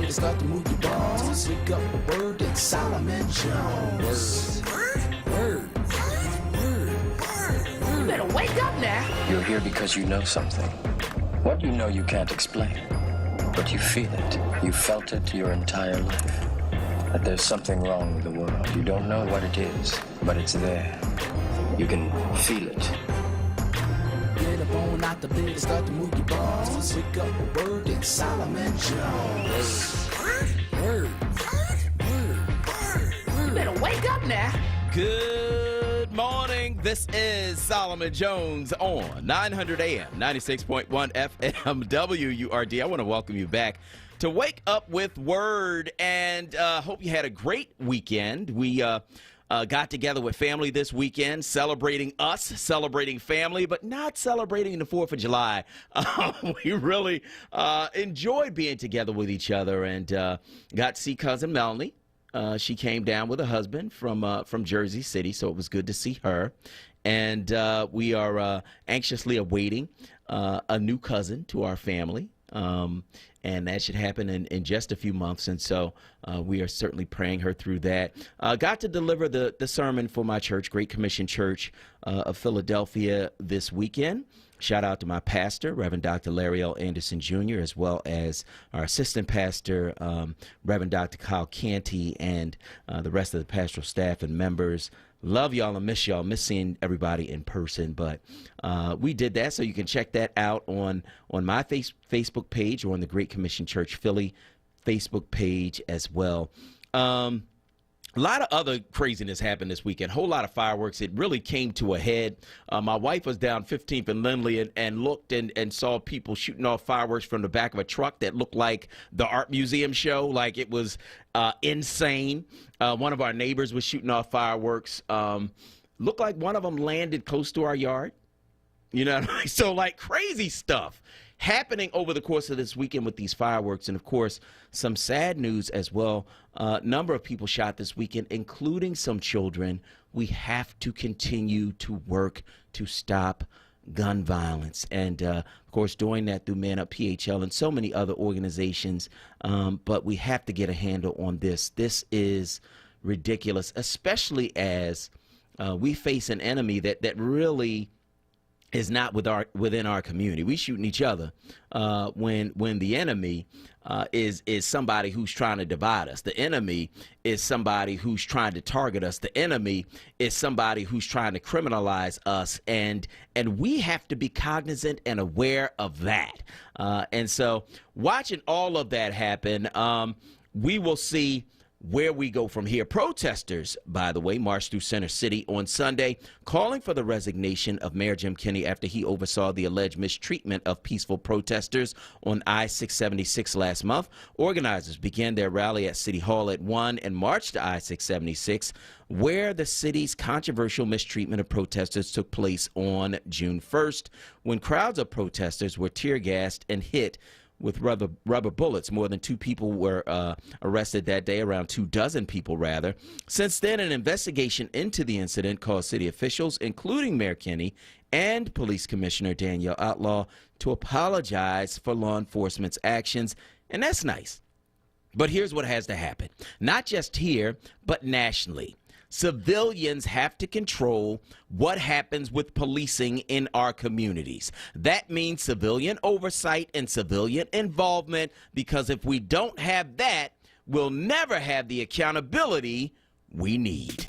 bed, start to move your balls. Wake up with Word and Solomon Jones. Word. You better wake up now. You're here because you know something. What you know you can't explain, but you feel it. You felt it your entire life. That there's something wrong with the world. You don't know what it is, but it's there. You can feel it. Get up on out the bed and start to move your balls. Wake up with Word and Solomon Jones. Word. You better wake up now. Good morning. This is Solomon Jones on 900 AM, 96.1 FM, WURD. I want to welcome you back to Wake Up with Word, and hope you had a great weekend. We got together with family this weekend, celebrating us, celebrating family, but not celebrating the 4th of July. We really enjoyed being together with each other, and got to see cousin Melanie. She came down with her husband from Jersey City, so it was good to see her. And we are anxiously awaiting a new cousin to our family. And that should happen in just a few months. And so we are certainly praying her through that. Got to deliver the sermon for my church, Great Commission Church of Philadelphia, this weekend. Shout out to my pastor, Reverend Dr. Larry L. Anderson, Jr., as well as our assistant pastor, Reverend Dr. Kyle Canty, and the rest of the pastoral staff and members. Love y'all and miss y'all. Miss seeing everybody in person, but we did that, so you can check that out on my Facebook page or on the Great Commission Church Philly Facebook page as well. A lot of other craziness happened this weekend. Whole lot of fireworks. It really came to a head. My wife was down 15th and Lindley and looked and saw people shooting off fireworks from the back of a truck that looked like the art museum show. Like, it was insane. One of our neighbors was shooting off fireworks. Looked like one of them landed close to our yard. You know, so like crazy stuff happening over the course of this weekend with these fireworks. And, of course, some sad news as well. A number of people shot this weekend, including some children. We have to continue to work to stop gun violence. And, of course, doing that through Man Up PHL and so many other organizations. But we have to get a handle on this. This is ridiculous, especially as we face an enemy that really is not within our community. We shooting each other when the enemy is somebody who's trying to divide us. The enemy is somebody who's trying to target us. The enemy is somebody who's trying to criminalize us, and we have to be cognizant and aware of that. And so, watching all of that happen, we will see where we go from here. Protesters, by the way, marched through Center City on Sunday, calling for the resignation of Mayor Jim Kenney after he oversaw the alleged mistreatment of peaceful protesters on I-676 last month. Organizers began their rally at City Hall at 1 and marched to I-676, where the city's controversial mistreatment of protesters took place on June 1st, when crowds of protesters were tear-gassed and hit with rubber bullets. More than 2 people were arrested that day, around 24 people rather. Since then, an investigation into the incident caused city officials, including Mayor Kenney and Police Commissioner Danielle Outlaw, to apologize for law enforcement's actions, and that's nice. But here's what has to happen. Not just here, but nationally. Civilians have to control what happens with policing in our communities. That means civilian oversight and civilian involvement, because if we don't have that, we'll never have the accountability we need.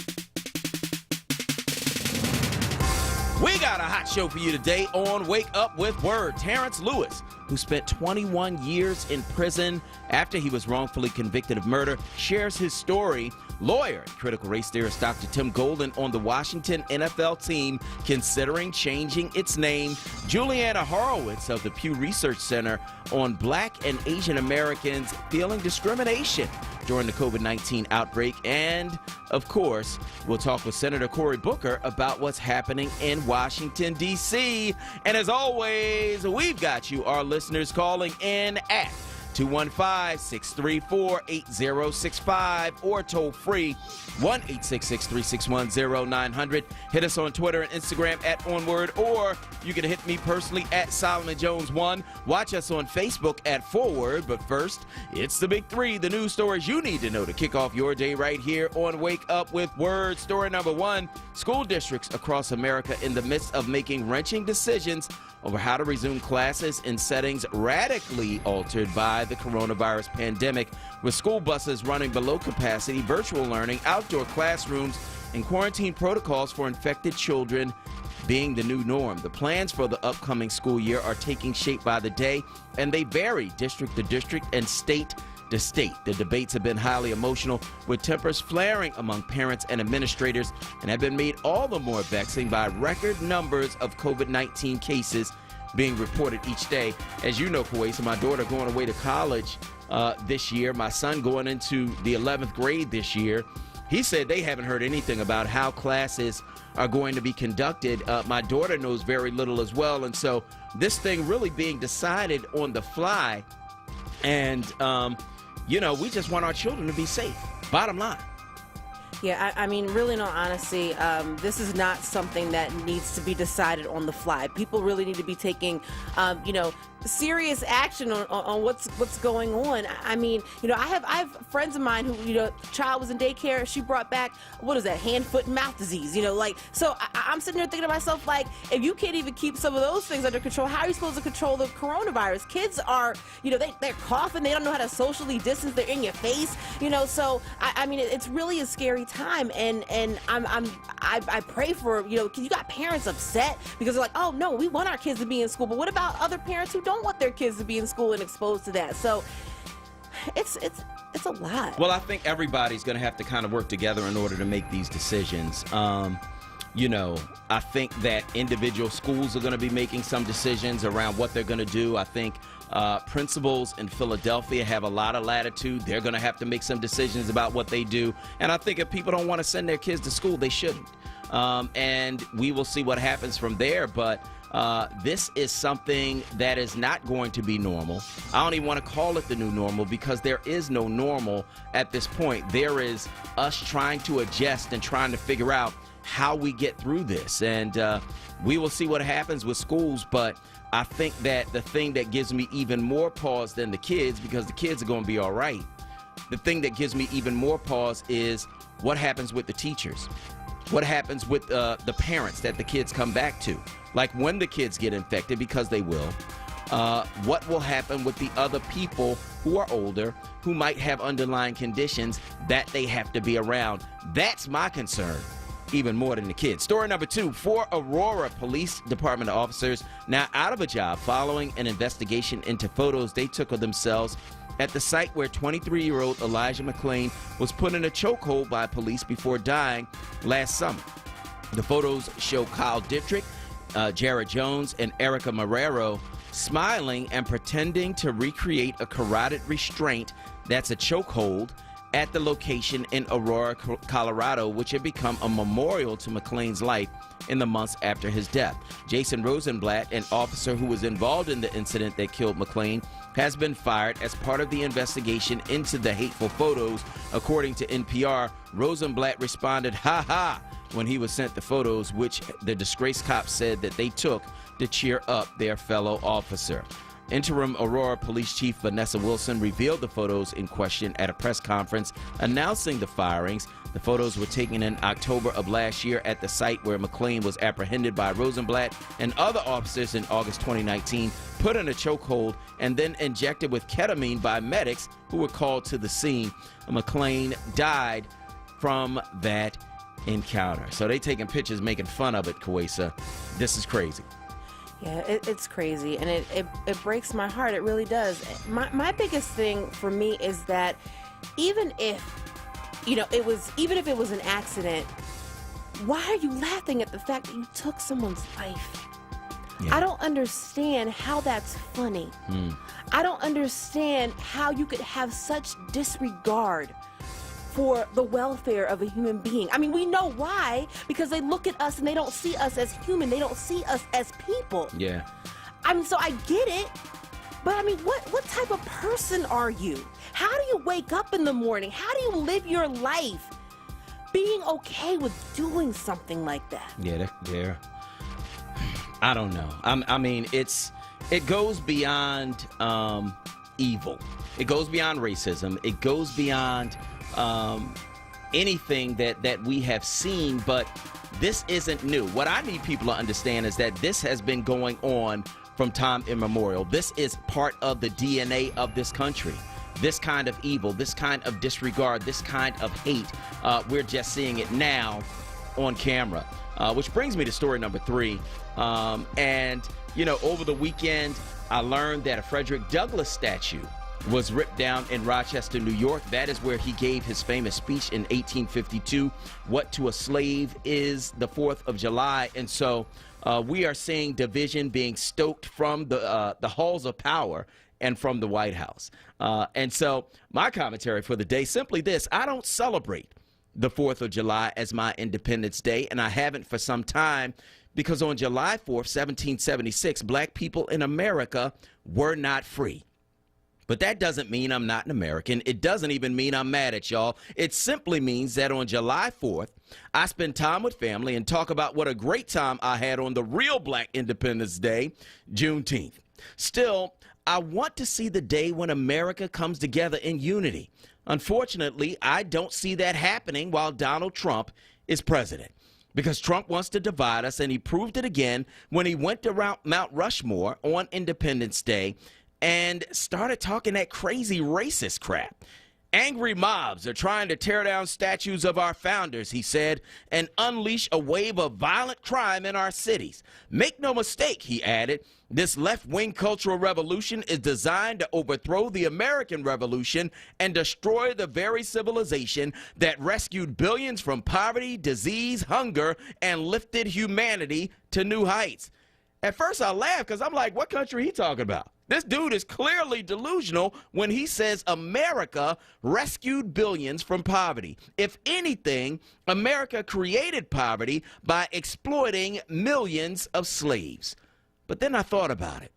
We got a hot show for you today on Wake Up with Word. Terrence Lewis, who spent 21 years in prison after he was wrongfully convicted of murder, shares his story. Lawyer and critical race theorist Dr. Tim Golden on the Washington NFL team considering changing its name. Juliana Horowitz of the Pew Research Center on Black and Asian Americans feeling discrimination during the COVID-19 outbreak. And, of course, we'll talk with Senator Cory Booker about what's happening in Washington, D.C. And as always, we've got you, our listeners, calling in at 215-634-8065 or toll free 1-866-361-0900. Hit us on Twitter and Instagram at onWURD, or you can hit me personally at Solomon Jones 1. Watch us on Facebook at Forward. But first, it's the big three, the news stories you need to know to kick off your day right here on Wake Up with Word. Story number one, school districts across America in the midst of making wrenching decisions over how to resume classes in settings radically altered by the coronavirus pandemic, with school buses running below capacity, virtual learning, outdoor classrooms, and quarantine protocols for infected children being the new norm. The plans for the upcoming school year are taking shape by the day, and they vary district to district and state to state. The debates have been highly emotional, with tempers flaring among parents and administrators, and have been made all the more vexing by record numbers of COVID-19 cases being reported each day. As you know, Kuwait, my daughter going away to college this year, my son going into the 11th grade this year. He said they haven't heard anything about how classes are going to be conducted. My daughter knows very little as well, and so this thing really being decided on the fly, and we just want our children to be safe. Bottom line. Yeah, I mean, really, in all honesty, this is not something that needs to be decided on the fly. People really need to be taking, serious action on what's going on. I mean, I have friends of mine who, child was in daycare. She brought back, what is that, hand, foot, and mouth disease, so I'm sitting there thinking to myself, like, if you can't even keep some of those things under control, how are you supposed to control the coronavirus? Kids are, they're coughing. They don't know how to socially distance. They're in your face, so I mean, it's really a scary time, and I pray for, you got parents upset because they're like, oh no, we want our kids to be in school, but what about other parents who don't want their kids to be in school and exposed to that? So it's a lot. Well, I think everybody's going to have to kind of work together in order to make these decisions. I think that individual schools are going to be making some decisions around what they're going to do. I think principals in Philadelphia have a lot of latitude. They're going to have to make some decisions about what they do. And I think if people don't want to send their kids to school, they shouldn't. And we will see what happens from there. But this is something that is not going to be normal. I don't even want to call it the new normal, because there is no normal at this point. There is us trying to adjust and trying to figure out how we get through this. And we will see what happens with schools. But I think that the thing that gives me even more pause than the kids, because the kids are going to be all right, the thing that gives me even more pause is what happens with the teachers. What happens with the parents that the kids come back to? Like, when the kids get infected, because they will, what will happen with the other people who are older, who might have underlying conditions that they have to be around? That's my concern, even more than the kids. Story number two, 4 Aurora Police Department officers now out of a job following an investigation into photos they took of themselves at the site where 23-year-old Elijah McClain was put in a chokehold by police before dying last summer. The photos show Kyle Dittrich, Jared Jones, and Erica Marrero smiling and pretending to recreate a carotid restraint, that's a chokehold, at the location in Aurora, Colorado, which had become a memorial to McClain's life in the months after his death. Jason Rosenblatt, an officer who was involved in the incident that killed McClain, has been fired as part of the investigation into the hateful photos. According to NPR, Rosenblatt responded, "Ha ha," when he was sent the photos, which the disgraced cops said that they took to cheer up their fellow officer. Interim Aurora Police Chief Vanessa Wilson revealed the photos in question at a press conference announcing the firings. The photos were taken in October of last year at the site where McClain was apprehended by Rosenblatt and other officers in August 2019, put in a chokehold, and then injected with ketamine by medics who were called to the scene. McClain died from that encounter. So they taking pictures making fun of it, Kuwesa. This is crazy. Yeah, it's crazy, and it breaks my heart. It really does. My biggest thing for me is that even if it was an accident, why are you laughing at the fact that you took someone's life? Yeah. I don't understand how that's funny. I don't understand how you could have such disregard for the welfare of a human being. I mean, we know why, because they look at us and they don't see us as human. They don't see us as people. Yeah. I mean, so I get it. But I mean, what type of person are you? How do you wake up in the morning? How do you live your life being okay with doing something like that? Yeah, they're I don't know. I mean, it goes beyond evil. It goes beyond racism. It goes beyond anything that we have seen, but this isn't new. What I need people to understand is that this has been going on from time immemorial. This is part of the DNA of this country. This kind of evil, this kind of disregard, this kind of hate, we're just seeing it now on camera. Which brings me to story number 3. And, you know, over the weekend, I learned that a Frederick Douglass statue was ripped down in Rochester, New York. That is where he gave his famous speech in 1852, "What to a slave is the 4th of July." And so we are seeing division being stoked from the halls of power and from the White House. And so my commentary for the day, simply this: I don't celebrate the 4th of July as my Independence Day, and I haven't for some time, because on July 4th, 1776, black people in America were not free. But that doesn't mean I'm not an American. It doesn't even mean I'm mad at y'all. It simply means that on July 4th, I spend time with family and talk about what a great time I had on the real Black Independence Day, Juneteenth. Still, I want to see the day when America comes together in unity. Unfortunately, I don't see that happening while Donald Trump is president, because Trump wants to divide us, and he proved it again when he went to Mount Rushmore on Independence Day and started talking that crazy racist crap. Angry mobs are trying to tear down statues of our founders, he said, and unleash a wave of violent crime in our cities. Make no mistake, he added, this left-wing cultural revolution is designed to overthrow the American Revolution and destroy the very civilization that rescued billions from poverty, disease, hunger, and lifted humanity to new heights. At first I laughed because I'm like, what country he talking about? This dude is clearly delusional when he says America rescued billions from poverty. If anything, America created poverty by exploiting millions of slaves. But then I thought about it.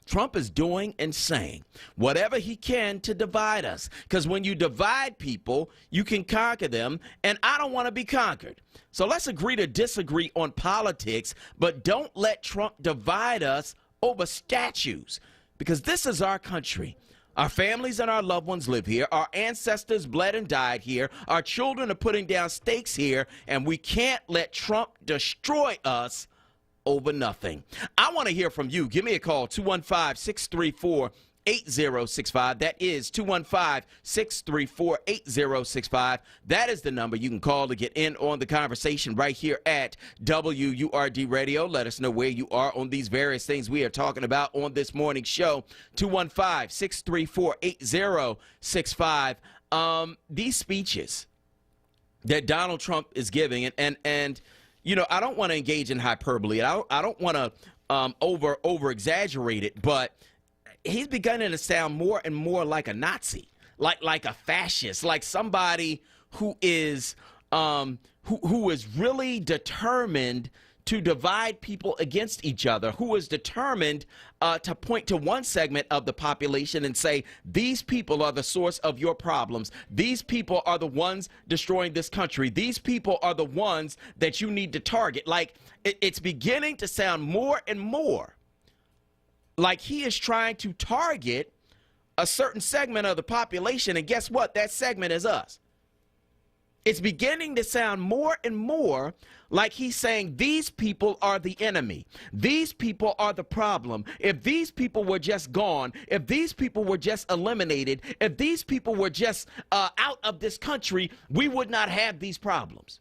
Trump is doing and saying whatever he can to divide us, because when you divide people, you can conquer them, and I don't want to be conquered. So let's agree to disagree on politics, but don't let Trump divide us over statues, because this is our country. Our families and our loved ones live here. Our ancestors bled and died here. Our children are putting down stakes here, and we can't let Trump destroy us over nothing. I want to hear from you. Give me a call, 215-634-8065. That is 215-634-8065. That is the number you can call to get in on the conversation right here at WURD Radio. Let us know where you are on these various things we are talking about on this morning's show. 215-634-8065. These speeches that Donald Trump is giving, and you know, I don't want to engage in hyperbole. I don't want to over exaggerate it, but he's beginning to sound more and more like a Nazi, like a fascist, like somebody who is who is really determined to divide people against each other, who is determined to point to one segment of the population and say, these people are the source of your problems. These people are the ones destroying this country. These people are the ones that you need to target. Like, it's beginning to sound more and more like he is trying to target a certain segment of the population, and guess what? That segment is us. It's beginning to sound more and more like he's saying these people are the enemy. These people are the problem. If these people were just gone, if these people were just eliminated, if these people were just out of this country, we would not have these problems.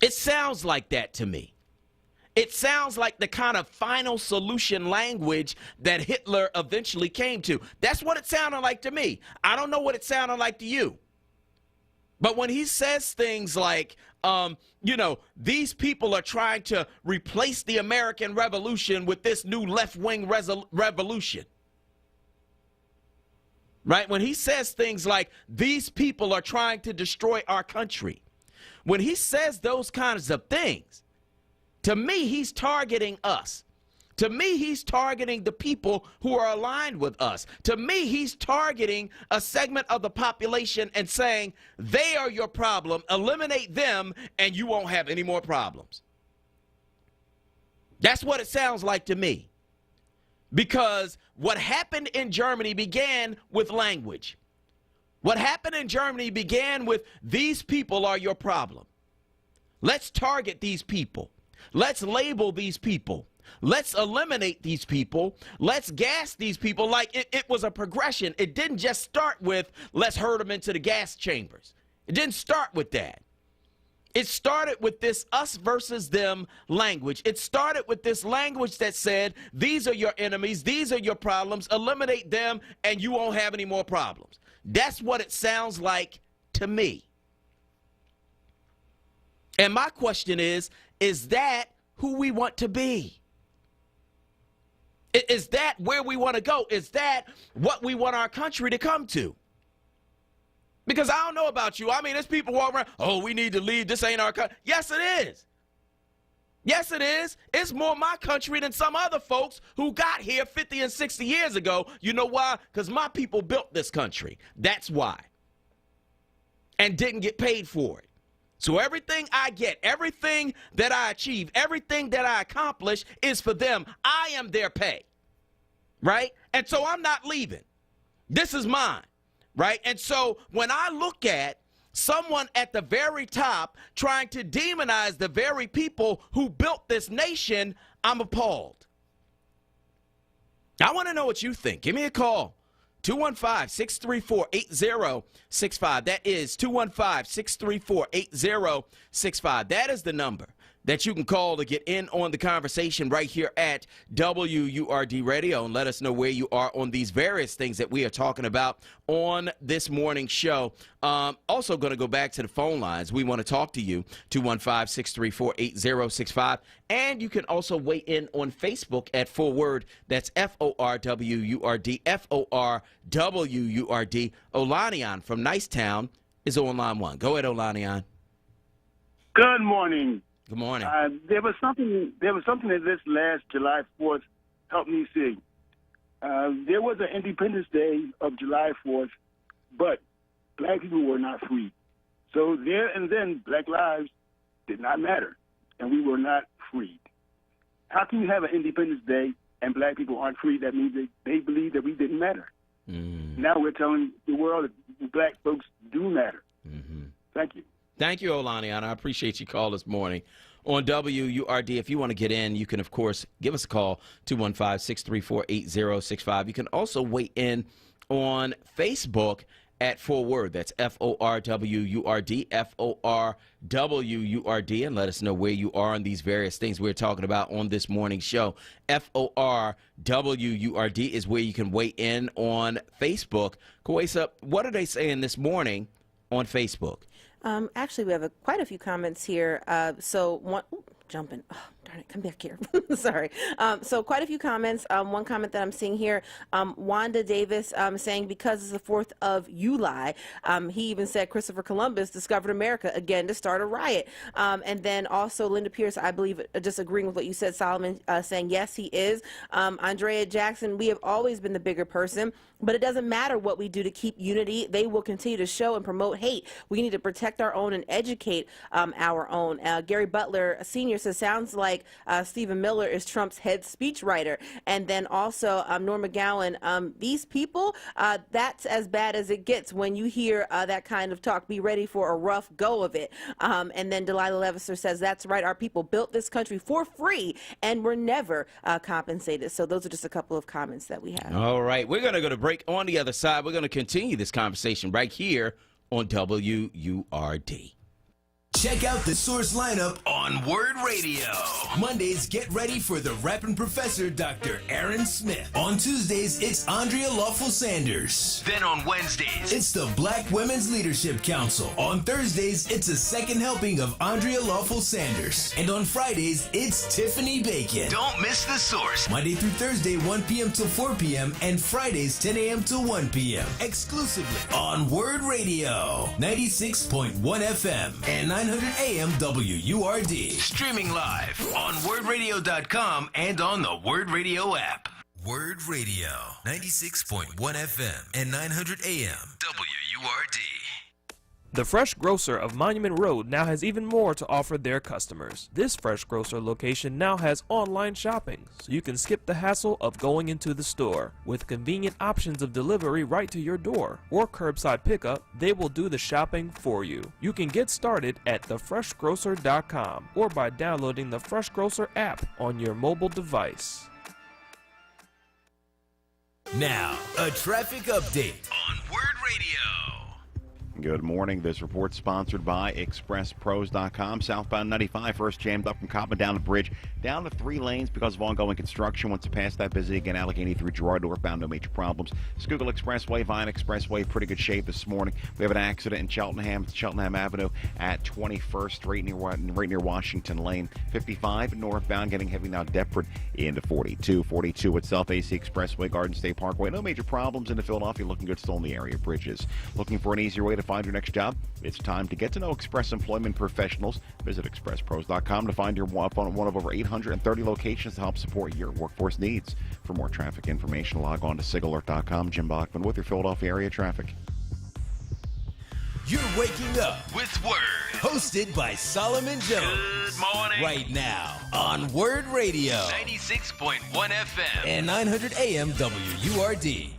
It sounds like that to me. It sounds like the kind of final solution language that Hitler eventually came to. That's what it sounded like to me. I don't know what it sounded like to you. But when he says things like, you know, these people are trying to replace the American Revolution with this new left-wing revolution, right? When he says things like, these people are trying to destroy our country, when he says those kinds of things, to me, he's targeting us. To me, he's targeting the people who are aligned with us. To me, he's targeting a segment of the population and saying, they are your problem, eliminate them, and you won't have any more problems. That's what it sounds like to me. Because what happened in Germany began with language. What happened in Germany began with, these people are your problem. Let's target these people. Let's label these people. Let's eliminate these people. Let's gas these people. Like it was a progression. It didn't just start with, let's herd them into the gas chambers. It didn't start with that. It started with this us versus them language. It started with this language that said, these are your enemies, these are your problems, eliminate them, and you won't have any more problems. That's what it sounds like to me. And my question is that who we want to be? Is that where we want to go? Is that what we want our country to come to? Because I don't know about you. I mean, there's people walking around, oh, we need to leave. This ain't our country. Yes, it is. Yes, it is. It's more my country than some other folks who got here 50 and 60 years ago. You know why? Because my people built this country. That's why. And didn't get paid for it. So everything I get, everything that I achieve, everything that I accomplish is for them. I am their pay, right? And so I'm not leaving. This is mine, right? And so when I look at someone at the very top trying to demonize the very people who built this nation, I'm appalled. I want to know what you think. Give me a call. 215-634-8065. That is 215-634-8065. That is the number that you can call to get in on the conversation right here at WURD Radio and let us know where you are on these various things that we are talking about on this morning's show. Also going to go back to the phone lines. We want to talk to you, 215-634-8065. And you can also weigh in on Facebook at onWURD. That's FORWURD, FORWURD. Olanian from Nicetown is on line one. Go ahead, Olanian. Good morning. Good morning. There was something that this last July 4th helped me see. There was an Independence Day of July 4th, but black people were not free. So there and then, black lives did not matter, and we were not freed. How can you have an Independence Day and black people aren't free? That means they believe that we didn't matter. Mm. Now we're telling the world that black folks do matter. Mm-hmm. Thank you. Thank you, Olanian. I appreciate you call this morning on WURD. If you want to get in, you can, of course, give us a call, 215-634-8065. You can also weigh in on Facebook at onWURD. That's FORWURD, FORWURD, and let us know where you are on these various things we're talking about on this morning's show. FORWURD is where you can weigh in on Facebook. Kawesa, what are they saying this morning on Facebook? Actually, we have quite a few comments here. Jumping. Oh, darn it, come back here. Sorry. So quite a few comments. One comment that I'm seeing here, Wanda Davis saying, because it's the 4th of July. He even said Christopher Columbus discovered America again to start a riot. And then also Linda Pierce, I believe, just agreeing with what you said, Solomon, saying, yes, he is. Andrea Jackson, we have always been the bigger person, but it doesn't matter what we do to keep unity. They will continue to show and promote hate. We need to protect our own and educate our own. Gary Butler Sr. says, sounds like Stephen Miller is Trump's head speechwriter. And then also Norma Gowan, these people, that's as bad as it gets when you hear that kind of talk. Be ready for a rough go of it. And then Delilah Levister says, that's right, our people built this country for free and were never compensated. So those are just a couple of comments that we have. All right, we're going to go to break. On the other side, we're going to continue this conversation right here on WURD. Check out the Source lineup on Word Radio. Mondays, get ready for the Rappin' Professor, Dr. Aaron Smith. On Tuesdays, it's Andrea Lawful Sanders. Then on Wednesdays, it's the Black Women's Leadership Council. On Thursdays, it's a second helping of Andrea Lawful Sanders. And on Fridays, it's Tiffany Bacon. Don't miss the Source. Monday through Thursday, 1 p.m. till 4 p.m. and Fridays, 10 a.m. till 1 p.m. Exclusively on Word Radio, 96.1 FM and 900 900 AM WURD. Streaming live on WordRadio.com and on the Word Radio app. Word Radio, 96.1 FM and 900 AM WURD. The Fresh Grocer of Monument Road now has even more to offer their customers. This Fresh Grocer location now has online shopping, so you can skip the hassle of going into the store. With convenient options of delivery right to your door or curbside pickup, they will do the shopping for you. You can get started at thefreshgrocer.com or by downloading the Fresh Grocer app on your mobile device. Now, a traffic update on Word Radio. Good morning. This report sponsored by ExpressPros.com. Southbound 95 first jammed up from Coppin down the bridge, down to 3 lanes because of ongoing construction. Once you pass that busy again, Allegheny through Girard northbound, no major problems. Schuylkill Expressway, Vine Expressway, pretty good shape this morning. We have an accident in Cheltenham Avenue at 21st Street, right near Washington Lane. 55 northbound, getting heavy now Deptford into 42. 42 at South AC Expressway, Garden State Parkway. No major problems into Philadelphia. Looking good still in the area. Bridges. Looking for an easier way to find your next job? It's time to get to know Express Employment Professionals. Visit ExpressPros.com to find your one of over 830 locations to help support your workforce needs. For more traffic information, log on to SIGAlert.com. Jim Bachman with your Philadelphia area traffic. You're waking up with Word, hosted by Solomon Jones. Good morning. Right now on Word Radio, 96.1 FM and 900 AM WURD.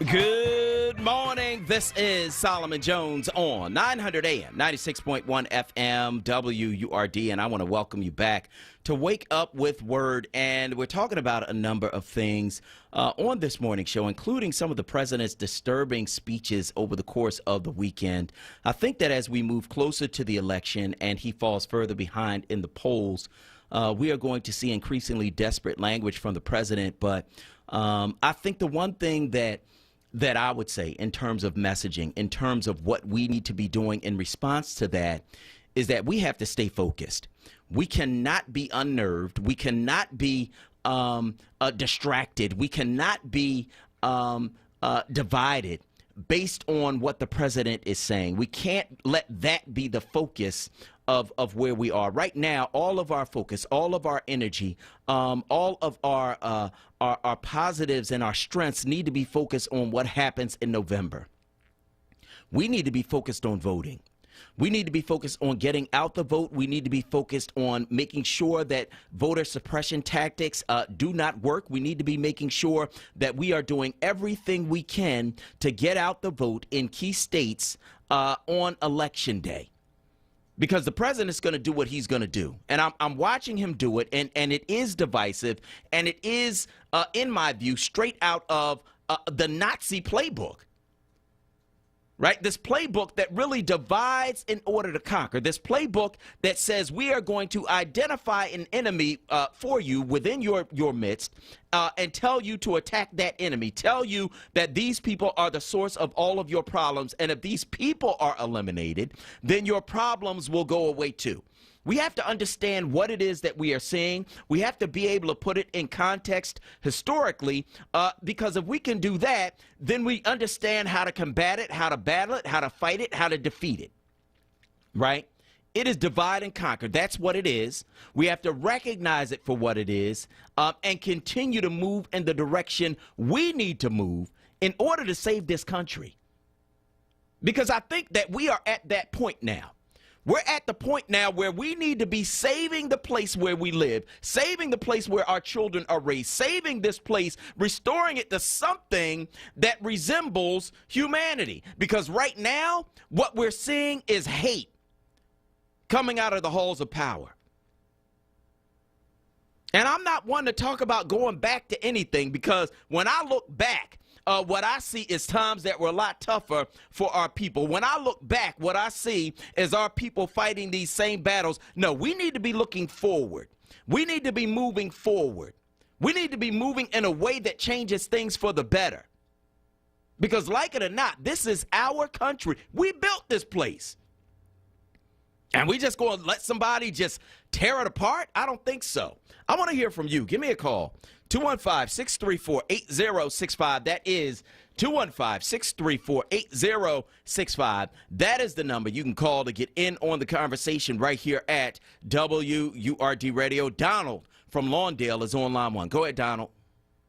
Good morning. This is Solomon Jones on 900 AM, 96.1 FM, WURD, and I want to welcome you back to Wake Up with Word. And we're talking about a number of things on this morning show, including some of the president's disturbing speeches over the course of the weekend. I think that as we move closer to the election and he falls further behind in the polls, we are going to see increasingly desperate language from the president. But I think the one thing that I would say in terms of messaging, in terms of what we need to be doing in response to that, is that we have to stay focused. We cannot be unnerved. We cannot be distracted. We cannot be divided based on what the president is saying. We can't let that be the focus of where we are right now. All of our focus, all of our energy, all of our positives and our strengths need to be focused on what happens in November. We need to be focused on voting. We need to be focused on getting out the vote. We need to be focused on making sure that voter suppression tactics do not work. We need to be making sure that we are doing everything we can to get out the vote in key states on Election Day. Because the president's going to do what he's going to do. And I'm watching him do it, and it is divisive, and it is, in my view, straight out of the Nazi playbook. Right? This playbook that really divides in order to conquer. This playbook that says we are going to identify an enemy for you within your midst and tell you to attack that enemy. Tell you that these people are the source of all of your problems. And if these people are eliminated, then your problems will go away too. We have to understand what it is that we are seeing. We have to be able to put it in context historically, because if we can do that, then we understand how to combat it, how to battle it, how to fight it, how to defeat it, right? It is divide and conquer. That's what it is. We have to recognize it for what it is and continue to move in the direction we need to move in order to save this country. Because I think that we are at that point now. We're at the point now where we need to be saving the place where we live, saving the place where our children are raised, saving this place, restoring it to something that resembles humanity. Because right now, what we're seeing is hate coming out of the halls of power. And I'm not one to talk about going back to anything, because when I look back, what I see is times that were a lot tougher for our people. When I look back, what I see is our people fighting these same battles. No, we need to be looking forward. We need to be moving forward. We need to be moving in a way that changes things for the better. Because like it or not, this is our country. We built this place. And we just going to let somebody just tear it apart? I don't think so. I want to hear from you. Give me a call. 215-634-8065. That is 215-634-8065. That is the number you can call to get in on the conversation right here at WURD Radio. Donald from Lawndale is on line one. Go ahead, Donald.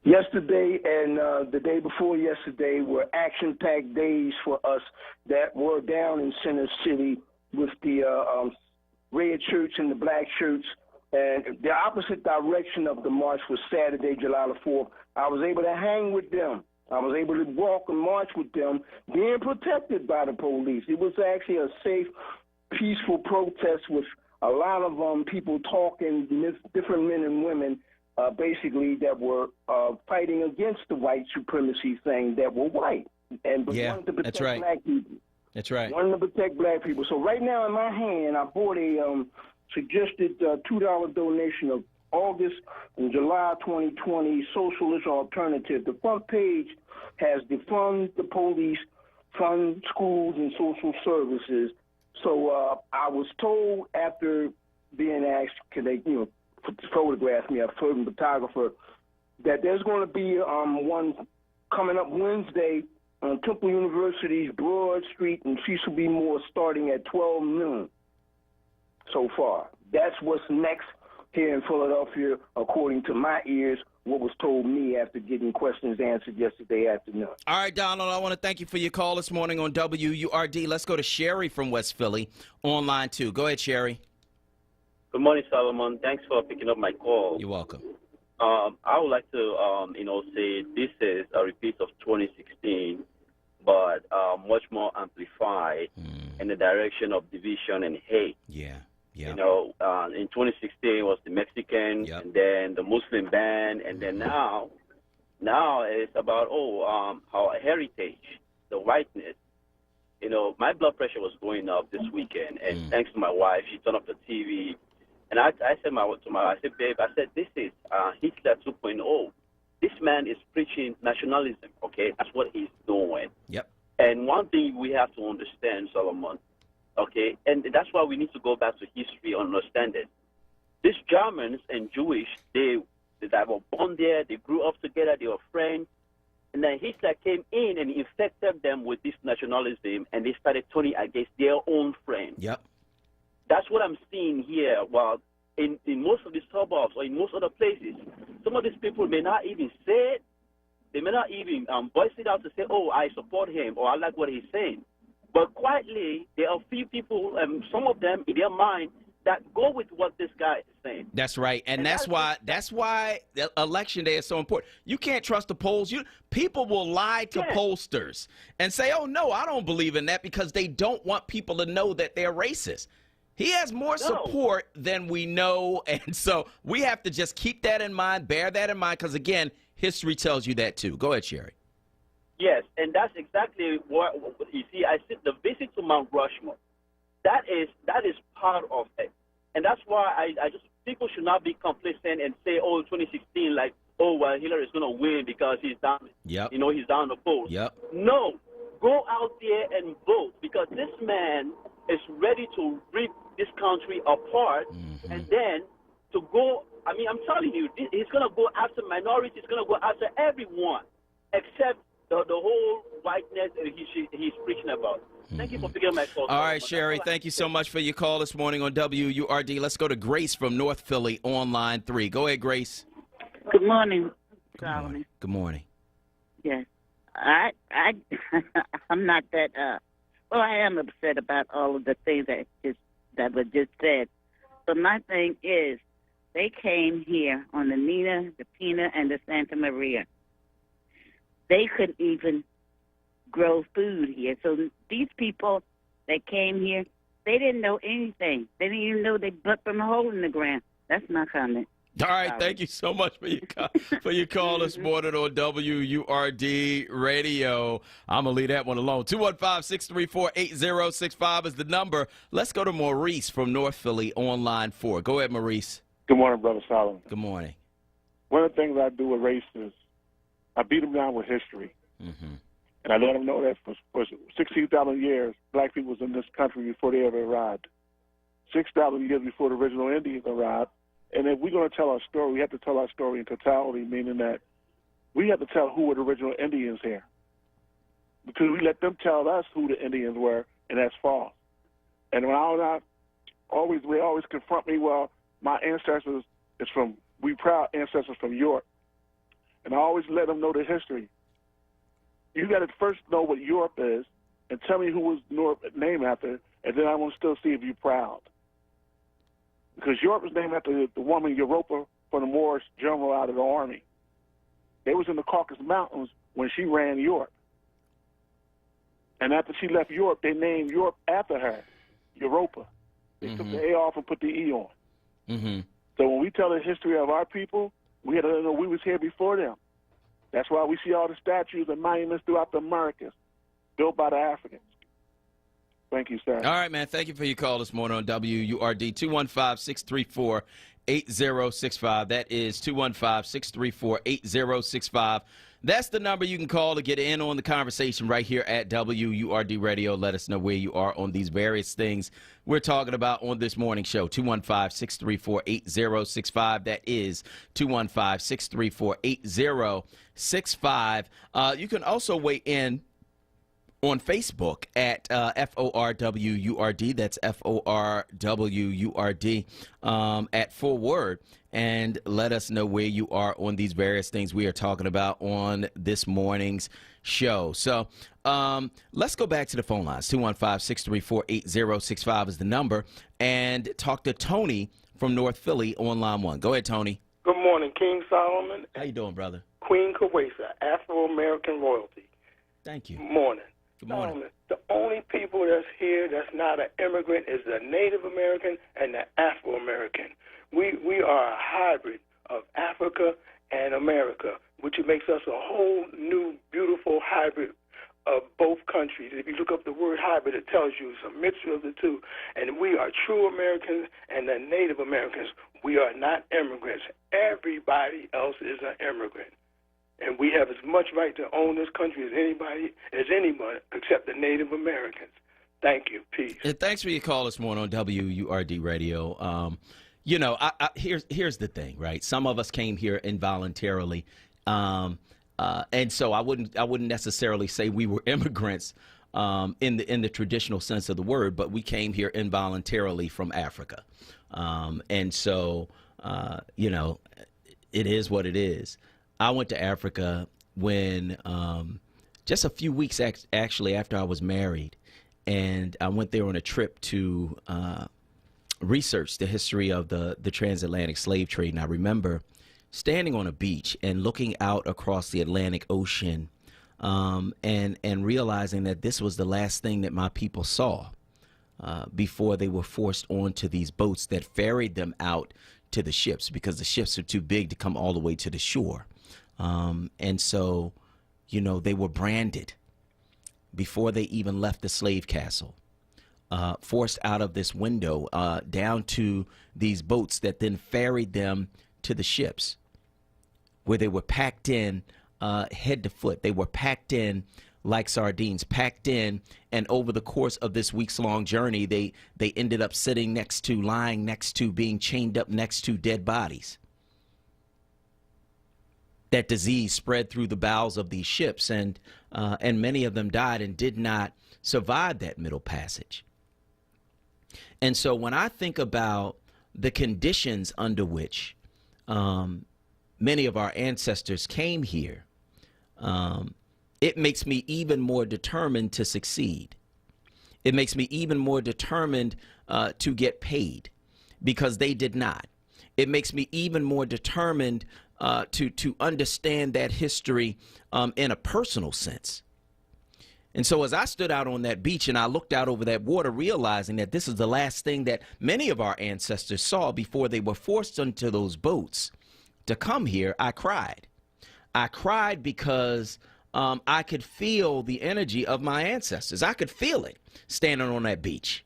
Yesterday and the day before yesterday were action-packed days for us that were down in Center City with the red shirts and the black shirts. And the opposite direction of the march was Saturday, July the 4th. I was able to hang with them. I was able to walk and march with them, being protected by the police. It was actually a safe, peaceful protest with a lot of people talking, different men and women, basically, that were fighting against the white supremacy thing that were white. And wanted to protect black people. That's right. Wanted to protect black people. So right now in my hand, I bought a suggested $2 donation of August and July 2020 Socialist Alternative. The front page has defund the police, fund schools and social services. So I was told after being asked, can they, photograph me, a photographer, that there's going to be one coming up Wednesday on Temple University's Broad Street and Cecil B. Moore starting at 12 noon. So far, that's what's next here in Philadelphia, according to my ears, what was told me after getting questions answered yesterday afternoon. All right, Donald, I want to thank you for your call this morning on WURD. Let's go to Sherry from West Philly on line 2. Go ahead, Sherry. Good morning, Solomon. Thanks for picking up my call. You're welcome. I would like to, say this is a repeat of 2016, but much more amplified in the direction of division and hate. Yeah. In 2016 it was the Mexican, and then the Muslim ban, and then now it's about our heritage, the whiteness. My blood pressure was going up this weekend, and thanks to my wife, she turned off the TV, and I said to my wife, babe, this is Hitler 2.0. This man is preaching nationalism. Okay, that's what he's doing. Yep. And one thing we have to understand, Solomon. Okay, and that's why we need to go back to history and understand it. These Germans and Jewish, they were born there, they grew up together, they were friends, and then Hitler came in and infected them with this nationalism, and they started turning against their own friends. Yep. That's what I'm seeing here. Well, in most of the suburbs or in most other places, some of these people may not even say it. They may not even voice it out to say, I support him, or I like what he's saying. But quietly, there are few people, some of them in their mind, that go with what this guy is saying. That's right, and that's why the election day is so important. You can't trust the polls. People will lie to pollsters and say, "Oh no, I don't believe in that," because they don't want people to know that they're racist. He has more support than we know, and so we have to just keep that in mind, bear that in mind, because again, history tells you that too. Go ahead, Sherry. Yes, and that's exactly what you see. I said the visit to Mount Rushmore. That is part of it. And that's why I just, people should not be complacent and say, 2016, like, well, Hillary is going to win because he's down, he's down the polls. No, go out there and vote, because this man is ready to rip this country apart, and then to go, I mean, I'm telling you, he's going to go after minorities, he's going to go after everyone, except the whole whiteness he's preaching about. Thank you for picking up my call. All right, Sherry, thank you so much for your call this morning on WURD. Let's go to Grace from North Philly on line 3. Go ahead, Grace. Good morning, Solomon. Good morning. Yes. I'm not that, well, I am upset about all of the things that were just said. But my thing is, they came here on the Nina, the Pina, and the Santa Maria. They couldn't even grow food here. So these people that came here, they didn't know anything. They didn't even know they butt from a hole in the ground. That's my comment. All right, thank you so much for your call this morning on WURD Radio. I'm going to leave that one alone. 215-634-8065 is the number. Let's go to Maurice from North Philly on line 4. Go ahead, Maurice. Good morning, Brother Solomon. Good morning. One of the things I do with race is I beat them down with history. And I let them know that for 16,000 years, black people was in this country before they ever arrived. 6,000 years before the original Indians arrived. And if we're going to tell our story, we have to tell our story in totality, meaning that we have to tell who were the original Indians here. Because we let them tell us who the Indians were, and that's false. And when they always confront me, well, my ancestors we proud ancestors from Europe. And I always let them know the history. You got to first know what Europe is and tell me who was Europe named after, and then I want to still see if you're proud. Because Europe was named after the woman Europa from the Moorish general out of the army. They was in the Caucasus Mountains when she ran Europe. And after she left Europe, they named Europe after her, Europa. They took the A off and put the E on. So when we tell the history of our people, we had to know we was here before them. That's why we see all the statues and monuments throughout the Americas built by the Africans. Thank you, sir. All right, man. Thank you for your call this morning on WURD. 215-634-8065. That is 215-634-8065. That's the number you can call to get in on the conversation right here at WURD Radio. Let us know where you are on these various things we're talking about on this morning show. 215-634-8065. That is 215-634-8065. You can also weigh in on Facebook at FORWURD. That's FORWURD at Full Word. And let us know where you are on these various things we are talking about on this morning's show. So let's go back to the phone lines. 215-634-8065 is the number. And talk to Tony from North Philly on line 1. Go ahead, Tony. Good morning, King Solomon. How you doing, brother? Queen Kawesa, Afro-American royalty. Thank you. Morning. Good morning. Solomon, the only people that's here that's not an immigrant is the Native American and the Afro-American. We are a hybrid of Africa and America, which makes us a whole new, beautiful hybrid of both countries. If you look up the word hybrid, it tells you it's a mixture of the two. And we are true Americans, and the Native Americans, we are not immigrants. Everybody else is an immigrant. And we have as much right to own this country as anyone except the Native Americans. Thank you. Peace. And thanks for your call this morning on WURD Radio. You know, here's the thing, right? Some of us came here involuntarily, and so I wouldn't necessarily say we were immigrants in the traditional sense of the word, but we came here involuntarily from Africa, and so you know, it is what it is. I went to Africa when just a few weeks actually after I was married, And I went there on a trip to research the history of the transatlantic slave trade. And I remember standing on a beach and looking out across the Atlantic Ocean and realizing that this was the last thing that my people saw before they were forced onto these boats that ferried them out to the ships, because the ships are too big to come all the way to the shore. And so, you know, they were branded before they even left the slave castle, forced out of this window down to these boats that then ferried them to the ships, where they were packed in head to foot. They were packed in like sardines, packed in, and over the course of this weeks-long journey, they ended up sitting next to, lying next to, being chained up next to dead bodies. That disease spread through the bowels of these ships, and many of them died and did not survive that middle passage. And so when I think about the conditions under which many of our ancestors came here, it makes me even more determined to succeed. It makes me even more determined to get paid, because they did not. It makes me even more determined to understand that history in a personal sense. And so as I stood out on that beach and I looked out over that water, realizing that this is the last thing that many of our ancestors saw before they were forced into those boats to come here, I cried. I cried because I could feel the energy of my ancestors. I could feel it standing on that beach.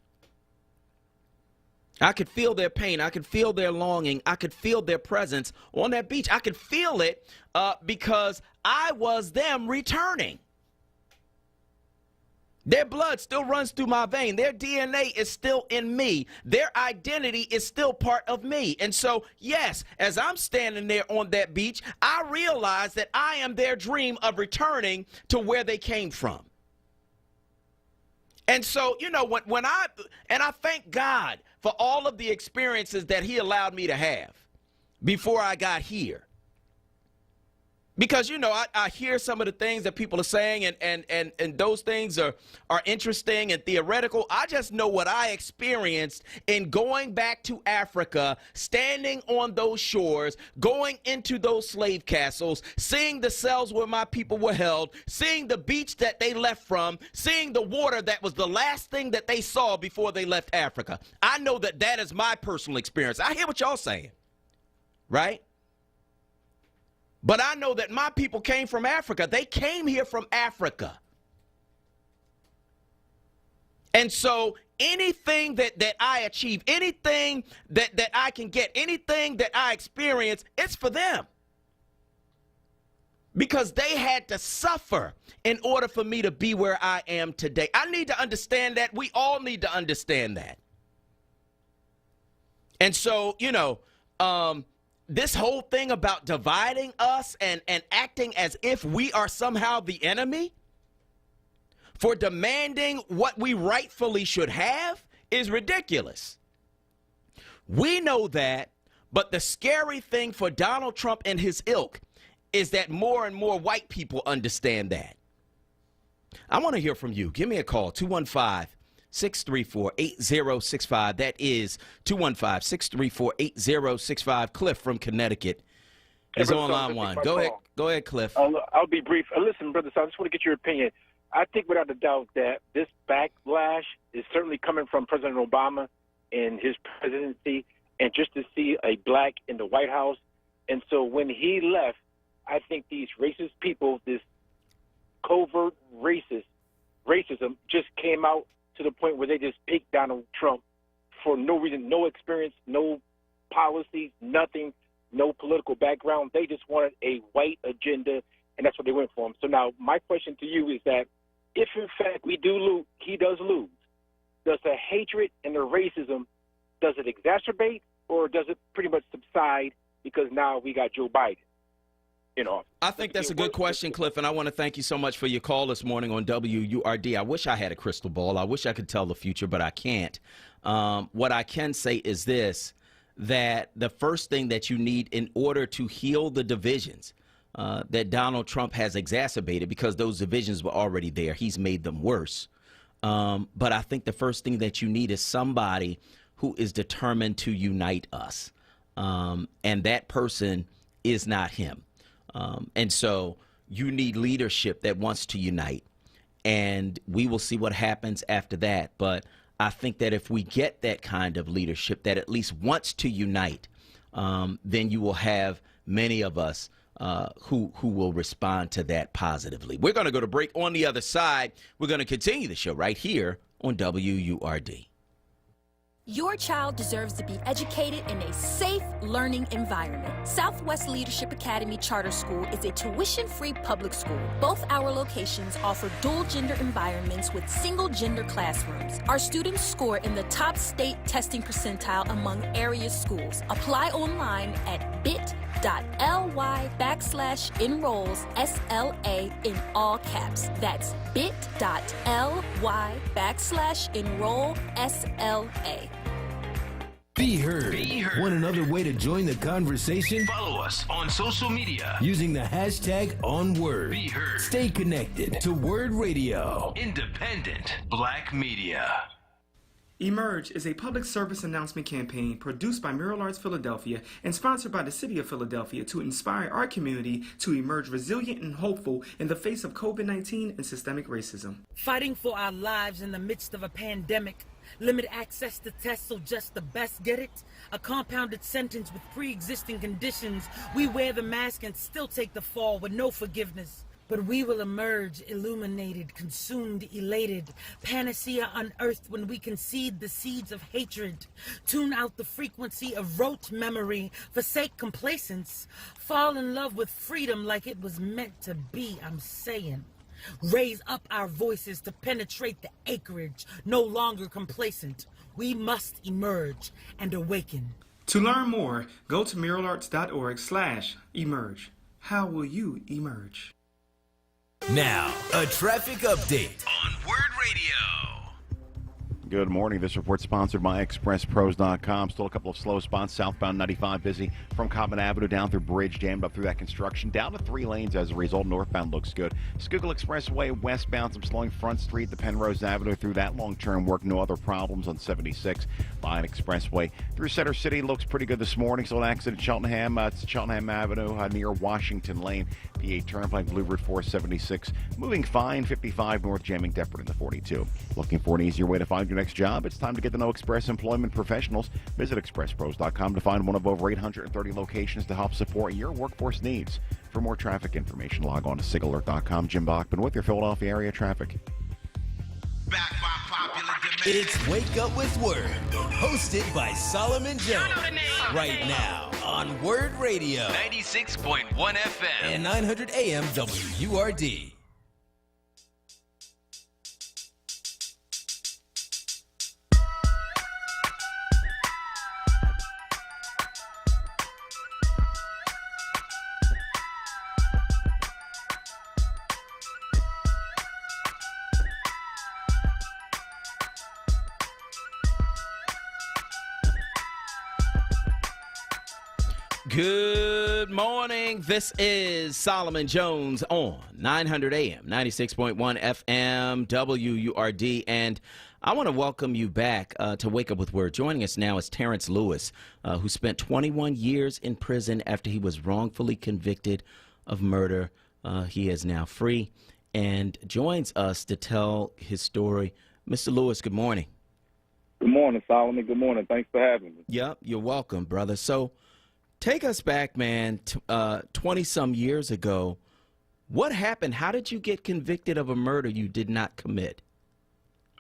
I could feel their pain. I could feel their longing. I could feel their presence on that beach. I could feel it because I was them returning. Their blood still runs through my vein. Their DNA is still in me. Their identity is still part of me. And so, yes, as I'm standing there on that beach, I realize that I am their dream of returning to where they came from. And so, you know, when I thank God for all of the experiences that he allowed me to have before I got here. Because, you know, I hear some of the things that people are saying, and those things are interesting and theoretical. I just know what I experienced in going back to Africa, standing on those shores, going into those slave castles, seeing the cells where my people were held, seeing the beach that they left from, seeing the water that was the last thing that they saw before they left Africa. I know that that is my personal experience. I hear what y'all saying, right? But I know that my people came from Africa. They came here from Africa. And so anything that I achieve, anything that I can get, anything that I experience, it's for them. Because they had to suffer in order for me to be where I am today. I need to understand that. We all need to understand that. And so, you know, this whole thing about dividing us and acting as if we are somehow the enemy for demanding what we rightfully should have is ridiculous. We know that, but the scary thing for Donald Trump and his ilk is that more and more white people understand that. I want to hear from you. Give me a call, 215-634-8065. That is 215-634-8065. Cliff from Connecticut is on line one. Go ahead, Cliff. I'll be brief. Listen, brother, so I just want to get your opinion. I think without a doubt that this backlash is certainly coming from President Obama and his presidency, and just to see a black in the White House. And so when he left, I think these racist people, this covert racism just came out to the point where they just picked Donald Trump for no reason, no experience, no policies, nothing, no political background. They just wanted a white agenda, and that's what they went for him. So now my question to you is that if, in fact, we do lose, he does lose, does the hatred and the racism, does it exacerbate or does it pretty much subside because now we got Joe Biden? You know, I think that's a good question, Cliff, and I want to thank you so much for your call this morning on WURD. I wish I had a crystal ball. I wish I could tell the future, but I can't. What I can say is this, that the first thing that you need in order to heal the divisions that Donald Trump has exacerbated, because those divisions were already there, he's made them worse. But I think the first thing that you need is somebody who is determined to unite us. And that person is not him. And so you need leadership that wants to unite. And we will see what happens after that. But I think that if we get that kind of leadership that at least wants to unite, then you will have many of us who will respond to that positively. We're going to go to break. On the other side, we're going to continue the show right here on WURD. Your child deserves to be educated in a safe learning environment. Southwest Leadership Academy Charter School is a tuition-free public school. Both our locations offer dual-gender environments with single-gender classrooms. Our students score in the top state testing percentile among area schools. Apply online at bit.ly/enrolls SLA in all caps. That's bit.ly/enroll SLA. Be heard. Want another way to join the conversation? Follow us on social media using the hashtag onWURD. Be heard. Stay connected to Word Radio. Independent Black Media. Emerge is a public service announcement campaign produced by Mural Arts Philadelphia and sponsored by the City of Philadelphia to inspire our community to emerge resilient and hopeful in the face of COVID-19 and systemic racism. Fighting for our lives in the midst of a pandemic, limited access to tests so just the best get it, a compounded sentence with pre-existing conditions, we wear the mask and still take the fall with no forgiveness. But we will emerge illuminated, consumed, elated, panacea unearthed when we concede the seeds of hatred, tune out the frequency of rote memory, forsake complacence, fall in love with freedom like it was meant to be, I'm saying. Raise up our voices to penetrate the acreage, no longer complacent. We must emerge and awaken. To learn more, go to muralarts.org/emerge. How will you emerge? Now, a traffic update on Word Radio. Good morning. This report sponsored by ExpressPros.com. Still a couple of slow spots. Southbound 95 busy from Common Avenue down through Bridge, jammed up through that construction. Down to 3 lanes as a result. Northbound looks good. Schuylkill Expressway westbound, some slowing Front Street to Penrose Avenue through that long-term work. No other problems on 76 Line Expressway. Through Center City looks pretty good this morning. Still an accident at Cheltenham. It's Cheltenham Avenue near Washington Lane. PA Turnpike, Blue Route 476. Moving fine. 55 north, jamming Deptford in the 42. Looking for an easier way to find your next job? It's time to get to know Express Employment Professionals. Visit ExpressPros.com to find one of over 830 locations to help support your workforce needs. For more traffic information, log on to SIGAlert.com. Jim Bachman with your Philadelphia area traffic. Back by popular demand. It's Wake Up with Word, hosted by Solomon Jones. Right now on Word Radio. 96.1 FM. And 900 AM WURD. Good morning. This is Solomon Jones on 900 AM, 96.1 FM, WURD. And I want to welcome you back to Wake Up with Word. Joining us now is Terrence Lewis, who spent 21 years in prison after he was wrongfully convicted of murder. He is now free and joins us to tell his story. Mr. Lewis, good morning. Good morning, Solomon. Good morning. Thanks for having me. Yep, you're welcome, brother. So take us back, man, 20-some years ago. What happened? How did you get convicted of a murder you did not commit?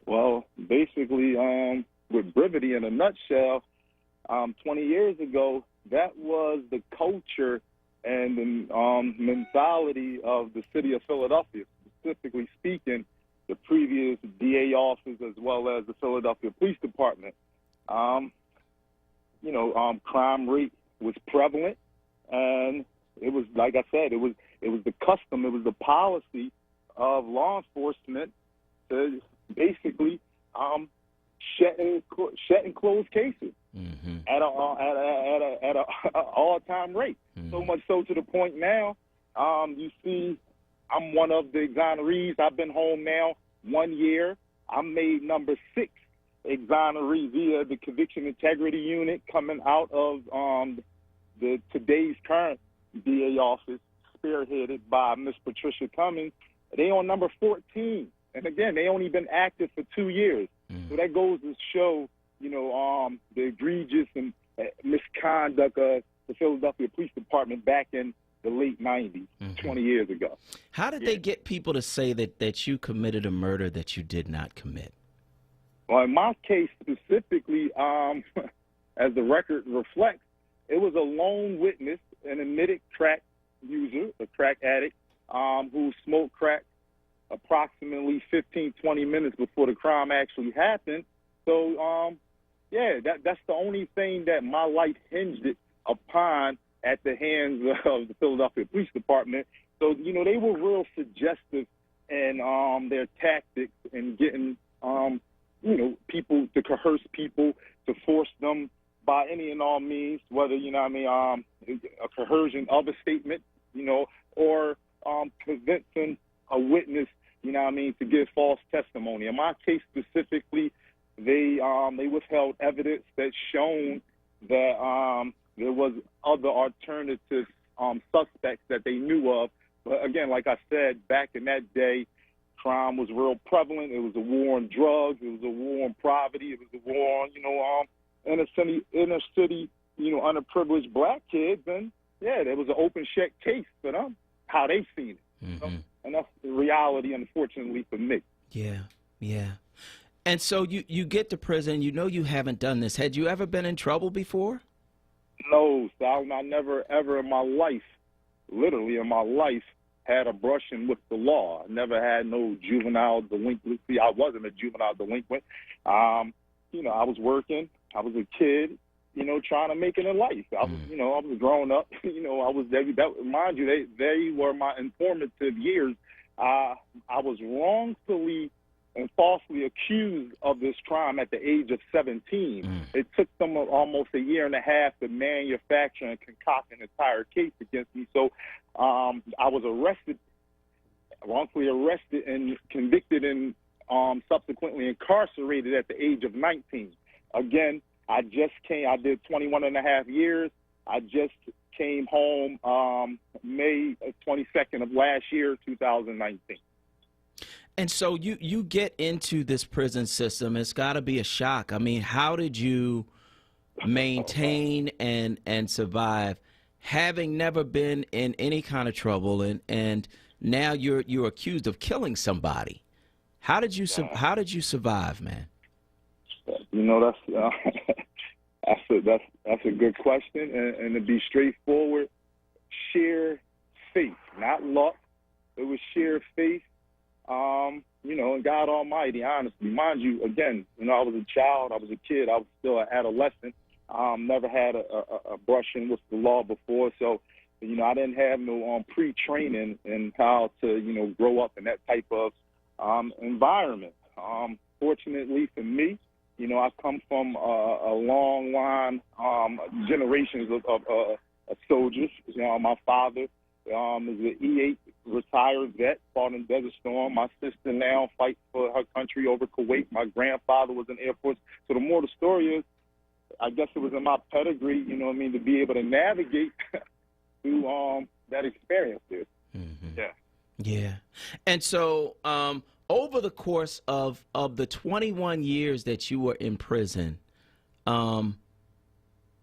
Well, basically, with brevity in a nutshell, 20 years ago, that was the culture and the mentality of the city of Philadelphia, specifically speaking, the previous DA office as well as the Philadelphia Police Department. Crime rate was prevalent, and it was, like I said, it was the custom, it was the policy of law enforcement to basically shut and close cases at a all-time rate. So much so to the point now, you see, I'm one of the exonerees. I've been home now 1 year. I'm made number 6 exoneree via the Conviction Integrity Unit coming out of today's current DA office, spearheaded by Miss Patricia Cummings. They on number 14. And again, they only been active for 2 years. So that goes to show, the egregious and misconduct of the Philadelphia Police Department back in the late 90s, 20 years ago. How did they get people to say that you committed a murder that you did not commit? Well, in my case specifically, as the record reflects, it was a lone witness, an admitted crack user, a crack addict, who smoked crack approximately 15, 20 minutes before the crime actually happened. So, that's the only thing that my life hinged it upon at the hands of the Philadelphia Police Department. So, they were real suggestive in their tactics in getting, people to coerce people, to force them by any and all means, whether, a coercion of a statement, or convincing a witness, to give false testimony. In my case specifically, they withheld evidence that shown that there was other alternative suspects that they knew of. But again, like I said, back in that day, crime was real prevalent. It was a war on drugs. It was a war on poverty. It was a war on, inner city, underprivileged black kids. And, there was an open check case for them, how they seen it. And that's the reality, unfortunately, for me. Yeah. And so you get to prison. You haven't done this. Had you ever been in trouble before? No, Sal. I never, ever in my life, literally in my life, had a brushing with the law. I never had no juvenile delinquency. I wasn't a juvenile delinquent. I was working. I was a kid, trying to make it in life. I was, I was growing up. I was mind you, they were my informative years. I was wrongfully and falsely accused of this crime at the age of 17. It took them almost a year and a half to manufacture and concoct an entire case against me. So I was wrongfully arrested and convicted and subsequently incarcerated at the age of 19. Again, I did 21 and a half years. I just came home May 22nd of last year, 2019. And so you get into this prison system. It's got to be a shock. I mean, how did you maintain and survive, having never been in any kind of trouble, and now you're accused of killing somebody? How did you survive, man? That's a good question, and to be straightforward, sheer faith, not luck. It was sheer faith. In God Almighty, honestly. Mind you, again, I was a child, I was a kid, I was still an adolescent. Never had a brushing with the law before, so, I didn't have no pre-training in how to, grow up in that type of environment. Fortunately for me, I come from a long line, generations of soldiers. My father is an E8 retired vet, fought in Desert Storm. My sister now fights for her country over Kuwait. My grandfather was in Air Force. So the more the story is, I guess it was in my pedigree, to be able to navigate through that experience there. Yeah. And so over the course of the 21 years that you were in prison,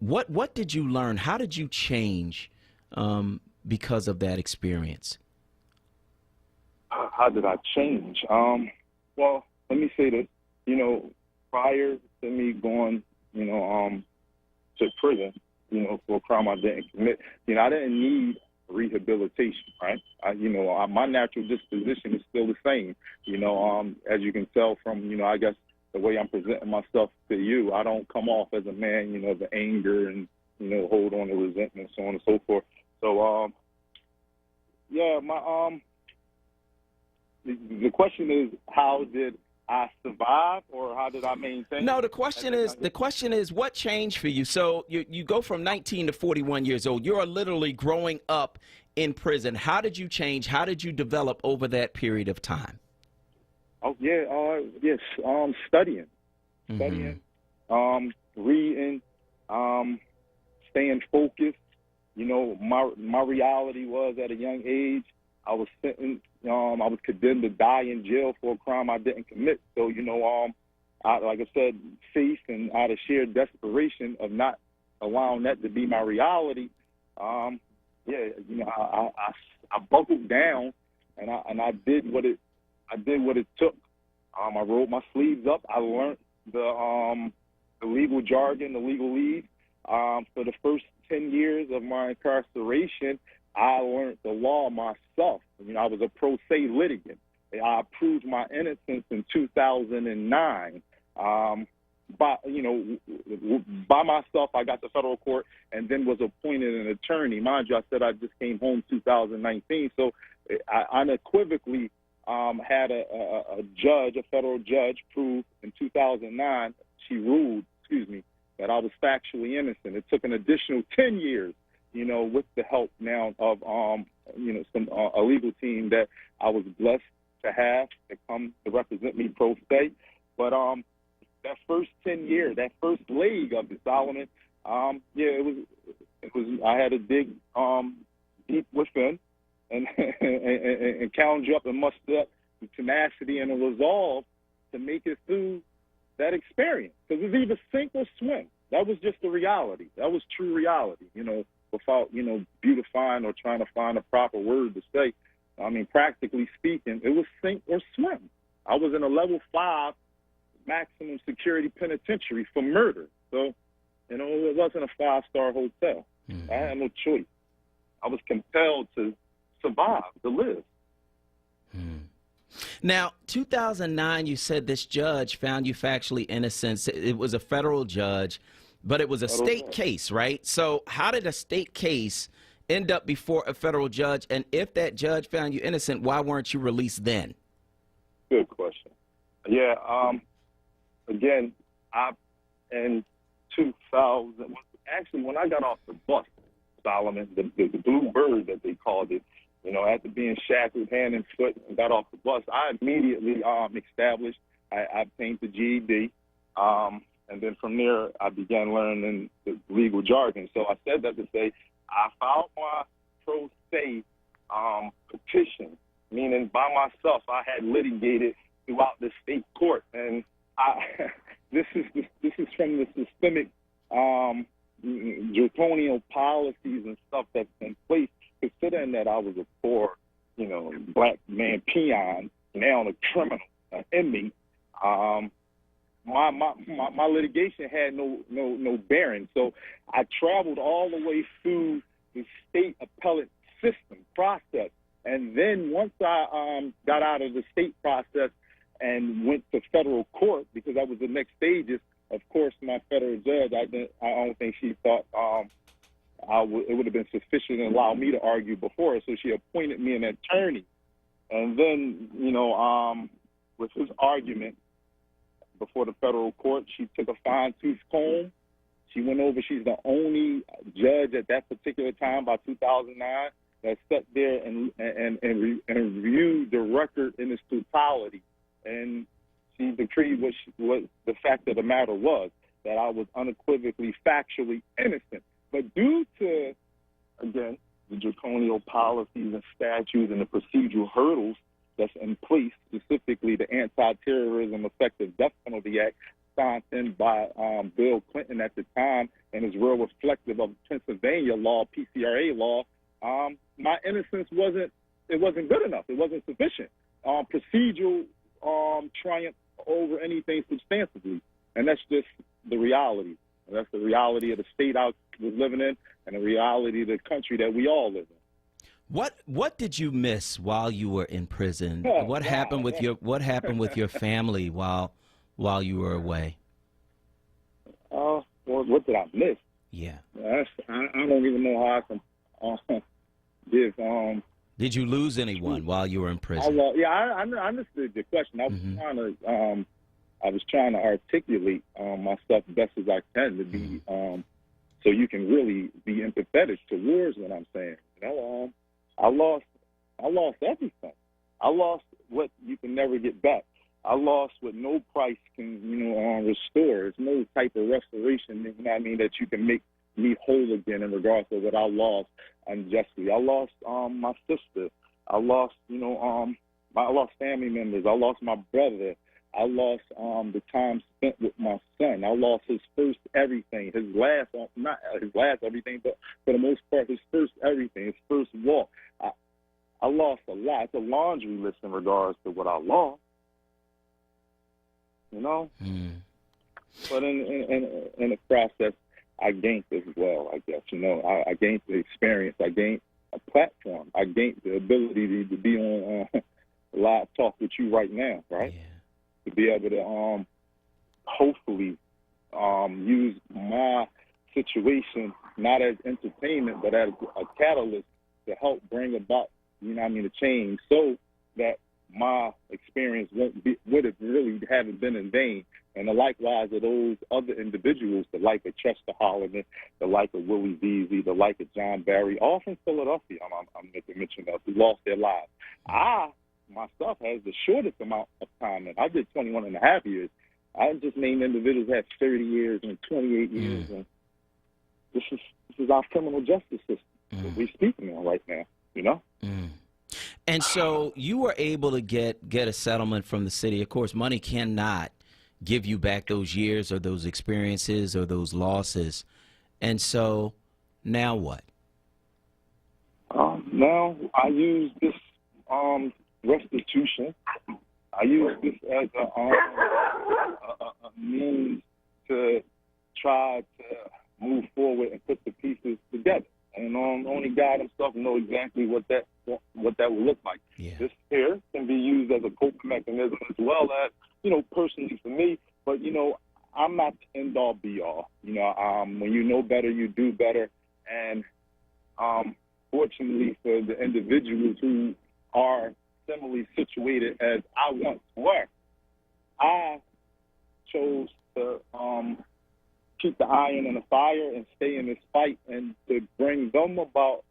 what did you learn? How did you change because of that experience? How did I change? Well, let me say this. Prior to me going, to prison, for a crime I didn't commit, I didn't need rehabilitation, right? My natural disposition is still the same. As you can tell from, I guess the way I'm presenting myself to you, I don't come off as a man, of anger and, hold on to resentment, so on and so forth. So, the question is, how did I survive, or how did I maintain? No, the question is what changed for you? So you go from 19 to 41 years old. You're literally growing up in prison. How did you change? How did you develop over that period of time? Oh, Yes, studying, reading, staying focused. You know, my reality was at a young age, I was sentenced. I was condemned to die in jail for a crime I didn't commit. So, you know, like I said, faith and out of sheer desperation of not allowing that to be my reality. You know, I buckled down and I did what it took. I rolled my sleeves up. I learned the legal jargon, the legalese. For the first 10 years of my incarceration, I learned the law myself. You know, I was a pro se litigant. I proved my innocence in 2009. By myself, I got to federal court and then was appointed an attorney. Mind you, I said I just came home 2019, so I unequivocally had a judge, a federal judge, prove in 2009. She ruled, that I was factually innocent. It took an additional 10 years, you know, with the help now of a legal team that I was blessed to have to come to represent me pro se. But that first 10 years, that first leg of it, Solomon, it was. I had to dig deep within and and conjure up and muster up the tenacity and the resolve to make it through that experience. Because it's either sink or swim. That was just the reality. That was true reality. You know, without beautifying or trying to find a proper word to say. I mean, practically speaking, it was sink or swim. I was in a level 5 maximum security penitentiary for murder. So, you know, it wasn't a 5-star hotel. I had no choice. I was compelled to survive, to live. Now, 2009, you said this judge found you factually innocent. It was a federal judge, but it was a state case, right? So how did a state case end up before a federal judge? And if that judge found you innocent, why weren't you released then? Good question. Yeah, again, in 2000, actually, when I got off the bus, Solomon, the blue bird that they called it, you know, after being shackled hand and foot and got off the bus, I immediately established, I obtained the GED, and then from there, I began learning the legal jargon. So I said that to say, I filed my pro se petition, meaning by myself, I had litigated throughout the state court, and this is from the systemic draconian policies and stuff that's in place. Considering that I was a poor, black man peon, now a criminal, an inmate, my litigation had no bearing. So I traveled all the way through the state appellate system process, and then once I got out of the state process and went to federal court, because that was the next stages. Of course, my federal judge, I don't think she thought it would have been sufficient to allow me to argue before her, so she appointed me an attorney. And then, with his argument before the federal court, she took a fine-tooth comb. She went over. She's the only judge at that particular time, by 2009, that sat there and reviewed the record in its totality. And she decreed what the fact of the matter was, that I was unequivocally, factually innocent. But due to, again, the draconian policies and statutes and the procedural hurdles that's in place, specifically the Anti-Terrorism Effective Death Penalty Act, signed in by Bill Clinton at the time, and is real reflective of Pennsylvania law, PCRA law, my innocence wasn't good enough. It wasn't sufficient. Procedural triumph over anything substantively, and that's just the reality. That's the reality of the state I was living in, and the reality of the country that we all live in. What did you miss while you were in prison? What happened with your family while you were away? What did I miss? Yeah. I don't even know how I can give. Did you lose anyone while you were in prison? I understood the question. I was trying to articulate myself best as I can to be, so you can really be empathetic towards what I'm saying. I lost everything. I lost what you can never get back. I lost what no price can, restore. There's no type of restoration, that you can make me whole again in regards to what I lost unjustly. I lost my sister. I lost, I lost family members. I lost my brother. I lost the time spent with my son. I lost his first everything, his last, not his last everything, but for the most part, his first everything, his first walk. I lost a lot. It's a laundry list in regards to what I lost, But in the process, I gained as well, I guess. I gained the experience. I gained a platform. I gained the ability to be on live talk with you right now, right? Yeah. To be able to hopefully use my situation not as entertainment, but as a catalyst to help bring about, the change, so that my experience would have really haven't been in vain. And the likewise of those other individuals, the like of Chester Holliman, the like of Willie Veazey, the like of John Barry, all from Philadelphia, I'm going to mention who lost their lives. I, myself, has the shortest amount of time, and I did 21 and a half years. I just named individuals that had 30 years and 28 years, and this is our criminal justice system that we're speaking on right now, And so you were able to get a settlement from the city. Of course, money cannot give you back those years or those experiences or those losses. And so now what? Now I use this restitution. I use this as a means to try to move forward and put the pieces together. And only God himself knows exactly what that will look like. Yeah. This here can be used as a coping mechanism as well as, personally for me. But, I'm not the end-all, be-all. When you know better, you do better. And fortunately for the individuals who are similarly situated as I once were, I chose to keep the iron in the fire and stay in this fight and to bring them about,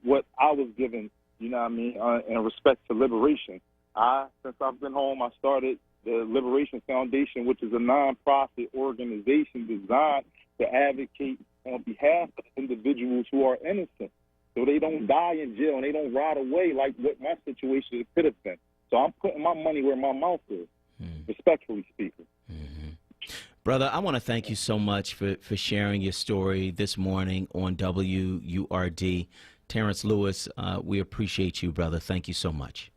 what I was given, in respect to liberation. Since I've been home, I started the Liberation Foundation, which is a nonprofit organization designed to advocate on behalf of individuals who are innocent, so they don't die in jail and they don't rot away like what my situation could have been. So I'm putting my money where my mouth is, respectfully speaking. Brother, I want to thank you so much for sharing your story this morning on WURD. Terrence Lewis, we appreciate you, brother. Thank you so much.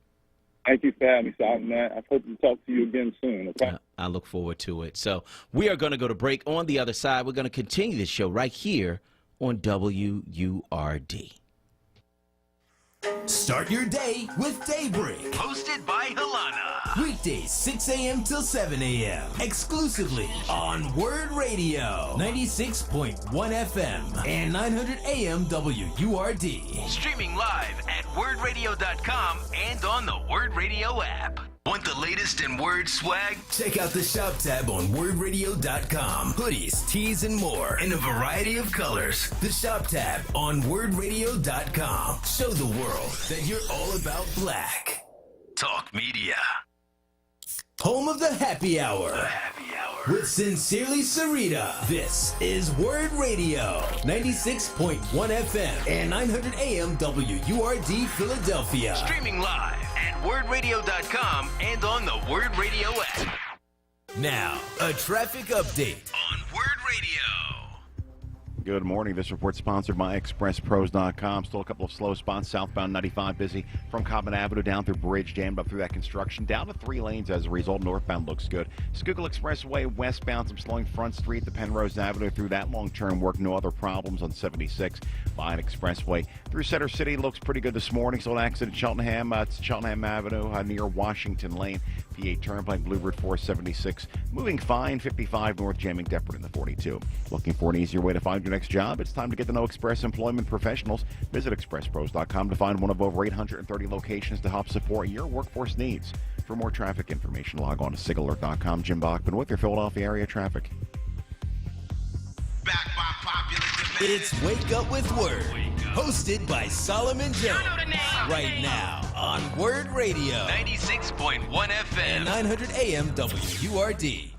Thank you for having me, Simon, man. I hope to talk to you again soon, okay? I look forward to it. So we are going to go to break. On the other side, we're going to continue this show right here on WURD. Start your day with Daybreak. Hosted by Halana. Weekdays 6 a.m. till 7 a.m. Exclusively on Word Radio. 96.1 FM and 900 AM WURD. Streaming live at wordradio.com and on the Word Radio app. Want the latest in Word swag? Check out the shop tab on wordradio.com. Hoodies, tees, and more in a variety of colors. The shop tab on wordradio.com. Show the world that you're all about black. Talk Media. Home of the Happy Hour. The Happy Hour. With Sincerely Sarita. This is Word Radio. 96.1 FM and 900 AM WURD Philadelphia. Streaming live at wordradio.com and on the Word Radio app. Now, a traffic update on Word Radio. Good morning. This report sponsored by ExpressPros.com. Still a couple of slow spots. Southbound 95 busy from Common Avenue down through Bridge, jammed up through that construction. Down to 3 lanes as a result. Northbound looks good. Schuylkill Expressway westbound, some slowing Front Street to Penrose Avenue through that long-term work. No other problems on 76. Line Expressway through Center City looks pretty good this morning. Still an accident at Cheltenham. It's Cheltenham Avenue near Washington Lane. P8 Turnpike, Blue Route 476. Moving fine. 55 north, jamming Deptford in the 42. Looking for an easier way to find your next job? It's time to get to know Express Employment Professionals. Visit ExpressPros.com to find one of over 830 locations to help support your workforce needs. For more traffic information, log on to SIGAlert.com. Jim Bachman with your Philadelphia area traffic. Back by popular demand. It's Wake Up with Word, hosted by Solomon Jones. Right now on Word Radio. 96.1 FM. And 900 AM WURD.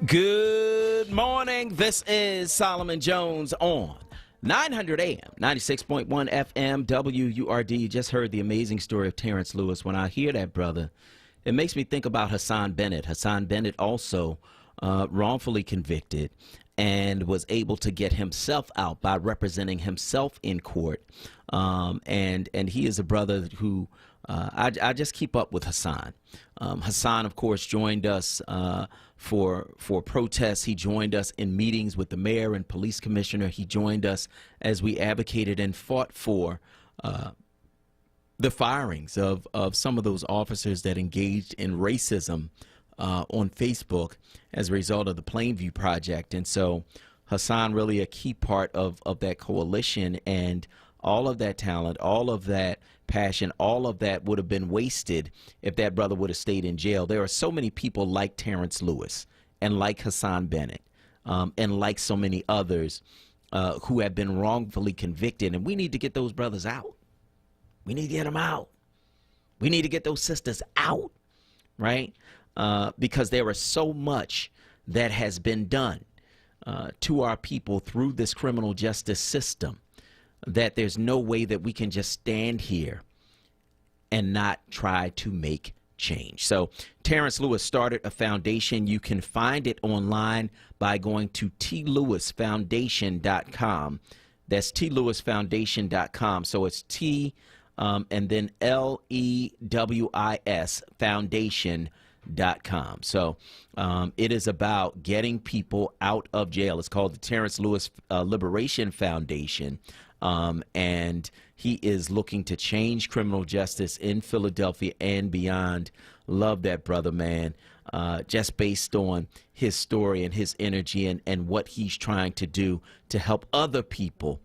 Good morning. This is Solomon Jones on 900 AM, 96.1 FM, WURD. You just heard the amazing story of Terrence Lewis. When I hear that, brother, it makes me think about Hassan Bennett. Hassan Bennett also wrongfully convicted and was able to get himself out by representing himself in court. And he is a brother who I just keep up with Hassan. Hassan, of course, joined us for protests. He joined us in meetings with the mayor and police commissioner. He joined us as we advocated and fought for the firings of some of those officers that engaged in racism on Facebook as a result of the Plainview Project. And so Hassan really a key part of that coalition, and all of that talent, all of that passion, all of that would have been wasted if that brother would have stayed in jail. There are so many people like Terrence Lewis and like Hassan Bennett and like so many others who have been wrongfully convicted, and we need to get those brothers out. We need to get them out. We need to get those sisters out, right? Because there is so much that has been done to our people through this criminal justice system that there's no way that we can just stand here and not try to make change. So Terrence Lewis started a foundation. You can find it online by going to tlewisfoundation.com. That's tlewisfoundation.com. So it's T and then LEWIS foundation.com. So it is about getting people out of jail. It's called the Terrence Lewis Liberation Foundation. And he is looking to change criminal justice in Philadelphia and beyond. Love that brother, man. Just based on his story and his energy and what he's trying to do to help other people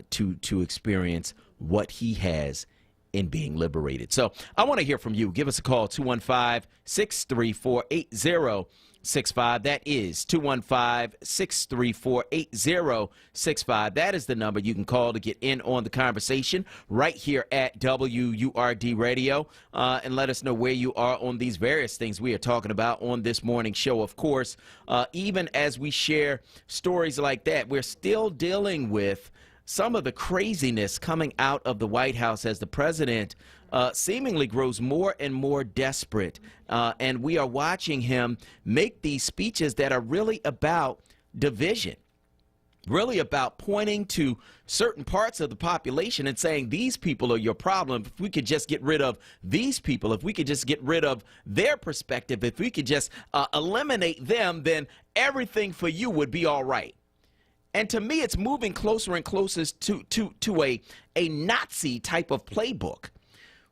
to experience what he has in being liberated. So I want to hear from you. Give us a call, 215-634-8065. That is 215-634-8065. That is the number you can call to get in on the conversation right here at WURD Radio, and let us know where you are on these various things we are talking about on this morning show. Of course, even as we share stories like that, we're still dealing with some of the craziness coming out of the White House as the president seemingly grows more and more desperate. And we are watching him make these speeches that are really about division, really about pointing to certain parts of the population and saying these people are your problem. If we could just get rid of these people, if we could just get rid of their perspective, if we could just eliminate them, then everything for you would be all right. And to me, it's moving closer and closer to a Nazi type of playbook,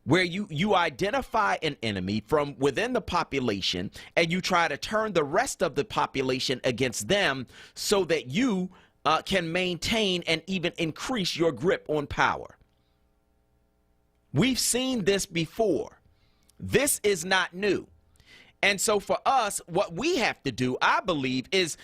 where you identify an enemy from within the population and you try to turn the rest of the population against them so that you can maintain and even increase your grip on power. We've seen this before. This is not new. And so for us, what we have to do, I believe, is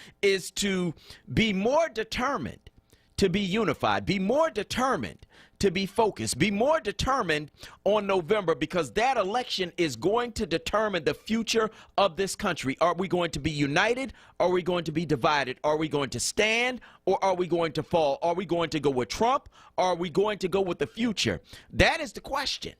to be more determined to be unified, be more determined to be focused, be more determined on November, because that election is going to determine the future of this country. Are we going to be united? Are we going to be divided? Are we going to stand, or are we going to fall? Are we going to go with Trump? Or are we going to go with the future? That is the question.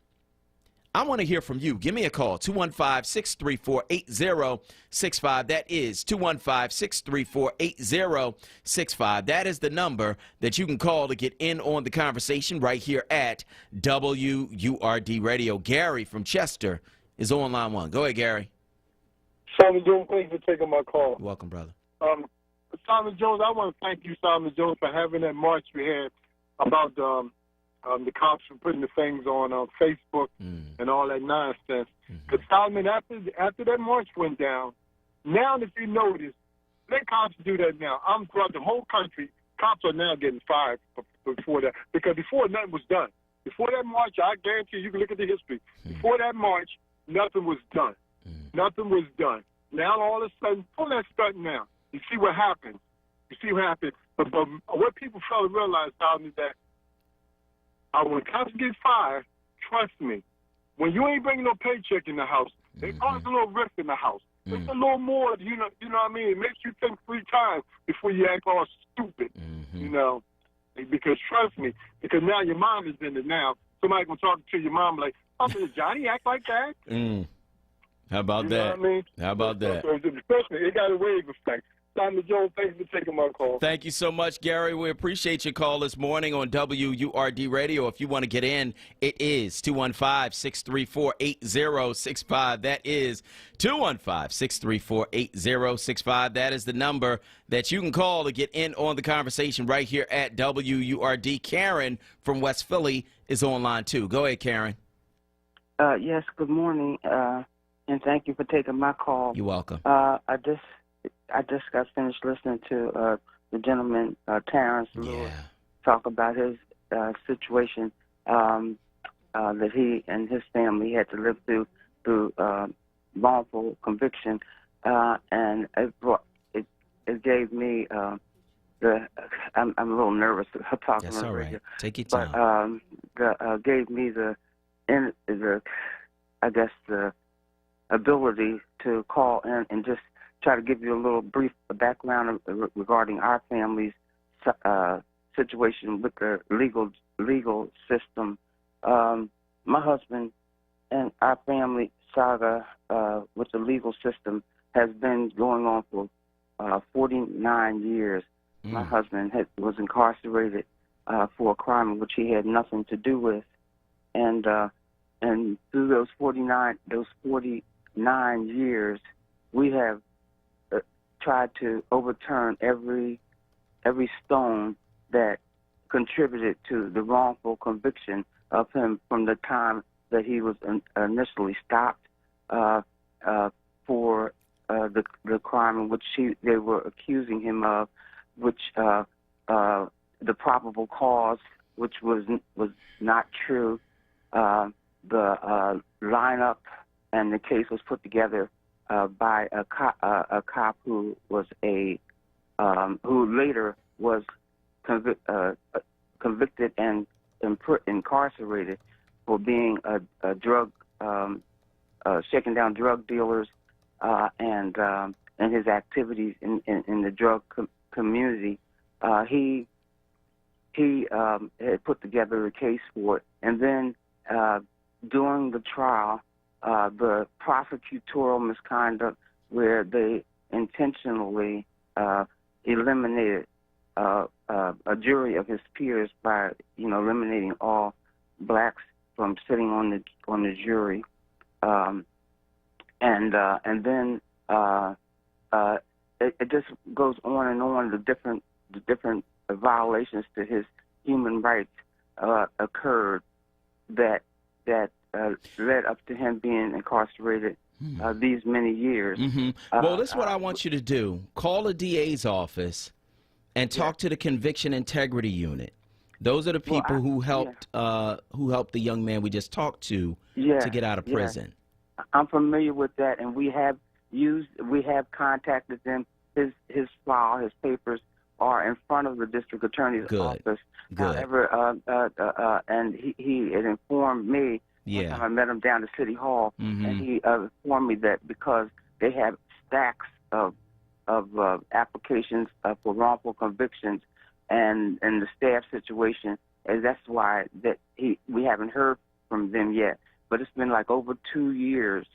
I want to hear from you. Give me a call, 215-634-8065. That is 215-634-8065. That is the number that you can call to get in on the conversation right here at WURD Radio. Gary from Chester is on line one. Go ahead, Gary. Simon Jones, thank you for taking my call. You're welcome, brother. Simon Jones, I want to thank you, Simon Jones, for having that march we had about the cops were putting the things on Facebook and all that nonsense. Because Solomon, after that march went down, now if you notice, let cops do that now. I'm throughout the whole country. Cops are now getting fired before that, because before nothing was done. Before that march, I guarantee you can look at the history. Before that march, nothing was done. Nothing was done. Now all of a sudden, pull that stunt now. You see what happens. You see what happens. But what people fail to realize, Tom, is that when cops get fired, trust me, when you ain't bringing no paycheck in the house, they cause a little rift in the house. It's a little more, you know what I mean? It makes you think 3 times before you act all stupid, you know. Because trust me, because now your mom is in it now. Somebody gonna talk to your mom like, oh, does Johnny act like that? How about that? Know what I mean? How about that? So, trust me, it got a wave effect. Simon Jones, thanks for taking my call. Thank you so much, Gary. We appreciate your call this morning on WURD Radio. If you want to get in, it is 215-634-8065. That is 215-634-8065. That is the number that you can call to get in on the conversation right here at WURD. Karen from West Philly is online, too. Go ahead, Karen. Yes, good morning, and thank you for taking my call. You're welcome. I just got finished listening to the gentleman, Terrence Lewis, talk about his situation that he and his family had to live through wrongful conviction, and it gave me I'm a little nervous talking That's on the all radio. right. Take your time. But gave me the ability to call in and just try to give you a little brief background regarding our family's situation with the legal system. My husband and our family saga with the legal system has been going on for 49 years. My husband was incarcerated for a crime in which he had nothing to do with, and through those 49 years, we have tried to overturn every stone that contributed to the wrongful conviction of him from the time that he was initially stopped for the crime in which they were accusing him of, which the probable cause, which was not true. The lineup and the case was put together by a cop who was who later was convicted and incarcerated for being a drug shaking down drug dealers and his activities in the drug community. He had put together a case for it, and then during the trial, the prosecutorial misconduct, where they intentionally eliminated a jury of his peers by, eliminating all blacks from sitting on the jury, and then it just goes on and on. The different violations to his human rights occurred that led up to him being incarcerated these many years. Well, this is what I want you to do. Call the DA's office and talk to the Conviction Integrity Unit. Those are the people who helped the young man we just talked to get out of prison. I'm familiar with that, and we have contacted them. His file, his papers are in front of the district attorney's office. However, and he had informed me one time I met him down at City Hall, and he informed me that because they have stacks of applications for wrongful convictions, and the staff situation, and that's why we haven't heard from them yet. But it's been like over 2 years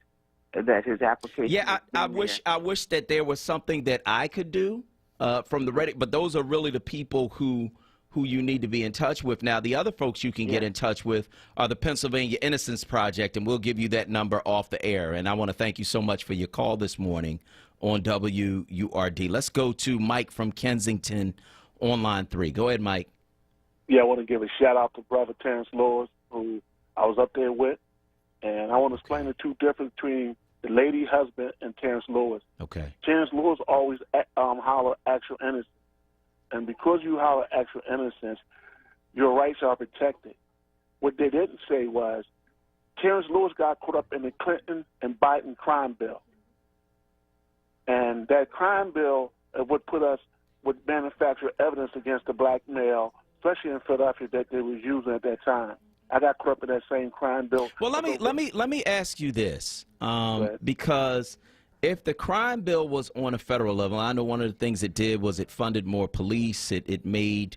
that his application. Yeah, I wish that there was something that I could do from the Reddit, but those are really the people who you need to be in touch with. Now, the other folks you can get in touch with are the Pennsylvania Innocence Project, and we'll give you that number off the air. And I want to thank you so much for your call this morning on WURD. Let's go to Mike from Kensington on line 3. Go ahead, Mike. Yeah, I want to give a shout out to Brother Terrence Lewis, who I was up there with, and I want to explain the two differences between the lady husband and Terrence Lewis. Okay. Terrence Lewis always holler actual innocence, and because you holler actual innocence, your rights are protected. What they didn't say was Terrence Lewis got caught up in the Clinton and Biden crime bill, and that crime bill would manufacture evidence against the black male, especially in Philadelphia, that they was using at that time. I got caught up in that same crime bill. Well, let me ask you this, because if the crime bill was on a federal level, I know one of the things it did was it funded more police. It made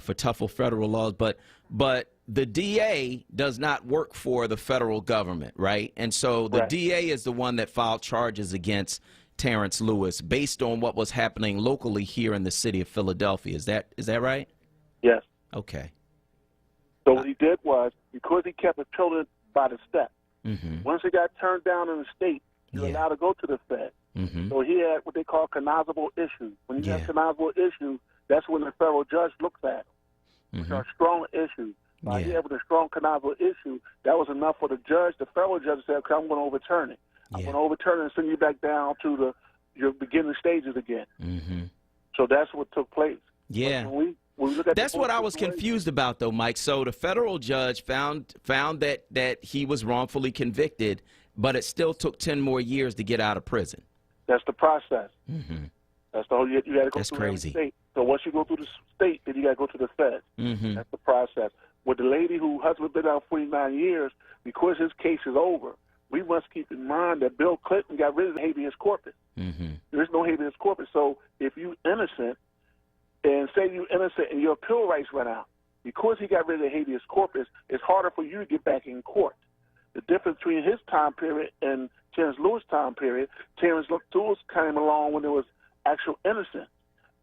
for tougher federal laws, but the DA does not work for the federal government, right? And so the DA is the one that filed charges against Terrence Lewis based on what was happening locally here in the city of Philadelphia. Is that right? Yes. Okay. So what he did was, because he kept appealing by the steps, Mm-hmm. once it got turned down in the state, you're allowed to go to the Fed. Mm-hmm. So he had what they call cognizable issues. When you have cognizable issues, that's when the federal judge looks at them, which are strong issues. He had with a strong cognizable issue, that was enough for the judge. The federal judge said, okay, I'm going to overturn it. I'm going to overturn it and send you back down to your beginning stages again. Mm-hmm. So that's what took place. Yeah. When we look at That's what I was confused about, though, Mike. So the federal judge found that he was wrongfully convicted, but it still took 10 more years to get out of prison. That's the process. Mm-hmm. That's the whole. You got to go That's through crazy. every state. So once you go through the state, then you got to go to the Fed. Mm-hmm. That's the process. With the lady whose husband been out 49 years, because his case is over, we must keep in mind that Bill Clinton got rid of the habeas corpus. Mm-hmm. There's no habeas corpus. So if you innocent, and say you innocent and your appeal rights run out, because he got rid of the habeas corpus, it's harder for you to get back in court. The difference between his time period and Terrence Lewis' time period, Terrence Lewis came along when there was actual innocence.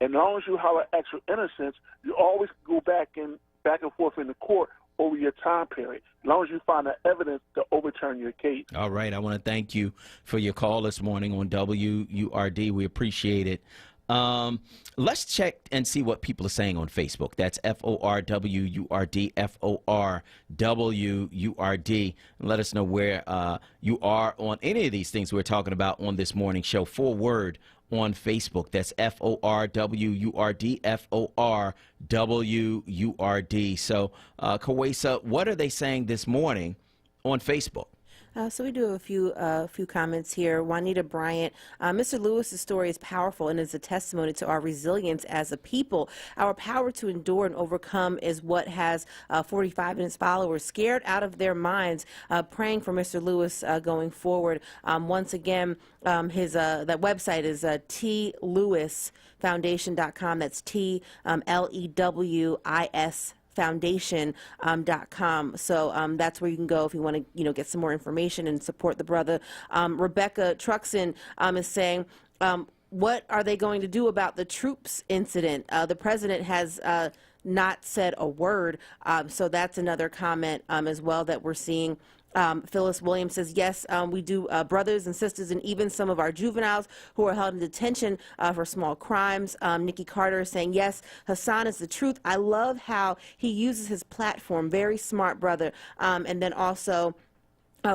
And as long as you holler actual innocence, you always go back and forth in the court over your time period, as long as you find the evidence to overturn your case. All right. I want to thank you for your call this morning on WURD. We appreciate it. Let's check and see what people are saying on Facebook. That's FORWURD, FORWURD. Let us know where you are on any of these things we're talking about on this morning show. Word on Facebook. That's FORWURD, FORWURD. So, Kawesa, what are they saying this morning on Facebook? So we do have a few comments here. Juanita Bryant, Mr. Lewis's story is powerful and is a testimony to our resilience as a people. Our power to endure and overcome is what has 45 and his followers scared out of their minds, praying for Mr. Lewis going forward. Once again, his that website is tlewisfoundation.com. That's TLEWIS foundation.com. So that's where you can go if you want to, get some more information and support the brother. Rebecca Truxon is saying, what are they going to do about the troops incident? The president has not said a word. So that's another comment as well that we're seeing. Phyllis Williams says, yes, we do, brothers and sisters, and even some of our juveniles who are held in detention for small crimes. Nikki Carter is saying, yes, Hassan is the truth. I love how he uses his platform. Very smart brother. And then also,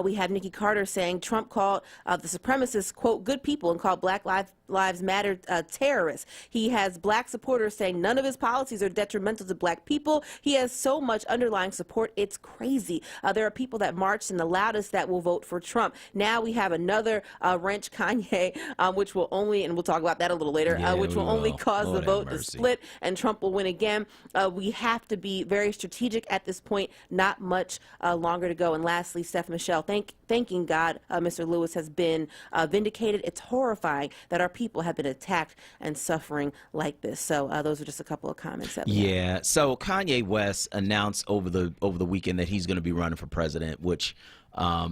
we have Nikki Carter saying Trump called the supremacists, quote, good people, and called Black Lives Matter terrorists. He has black supporters saying none of his policies are detrimental to black people. He has so much underlying support. It's crazy. There are people that marched and the loudest that will vote for Trump. Now we have another wrench, Kanye, which will only, and we'll talk about that a little later, which will only cause the vote to split and Trump will win again. We have to be very strategic at this point. Not much longer to go. And lastly, Steph Michelle, thanking God, Mr. Lewis has been vindicated. It's horrifying that our people have been attacked and suffering like this. So those are just a couple of comments. So Kanye West announced over the weekend that he's going to be running for president, which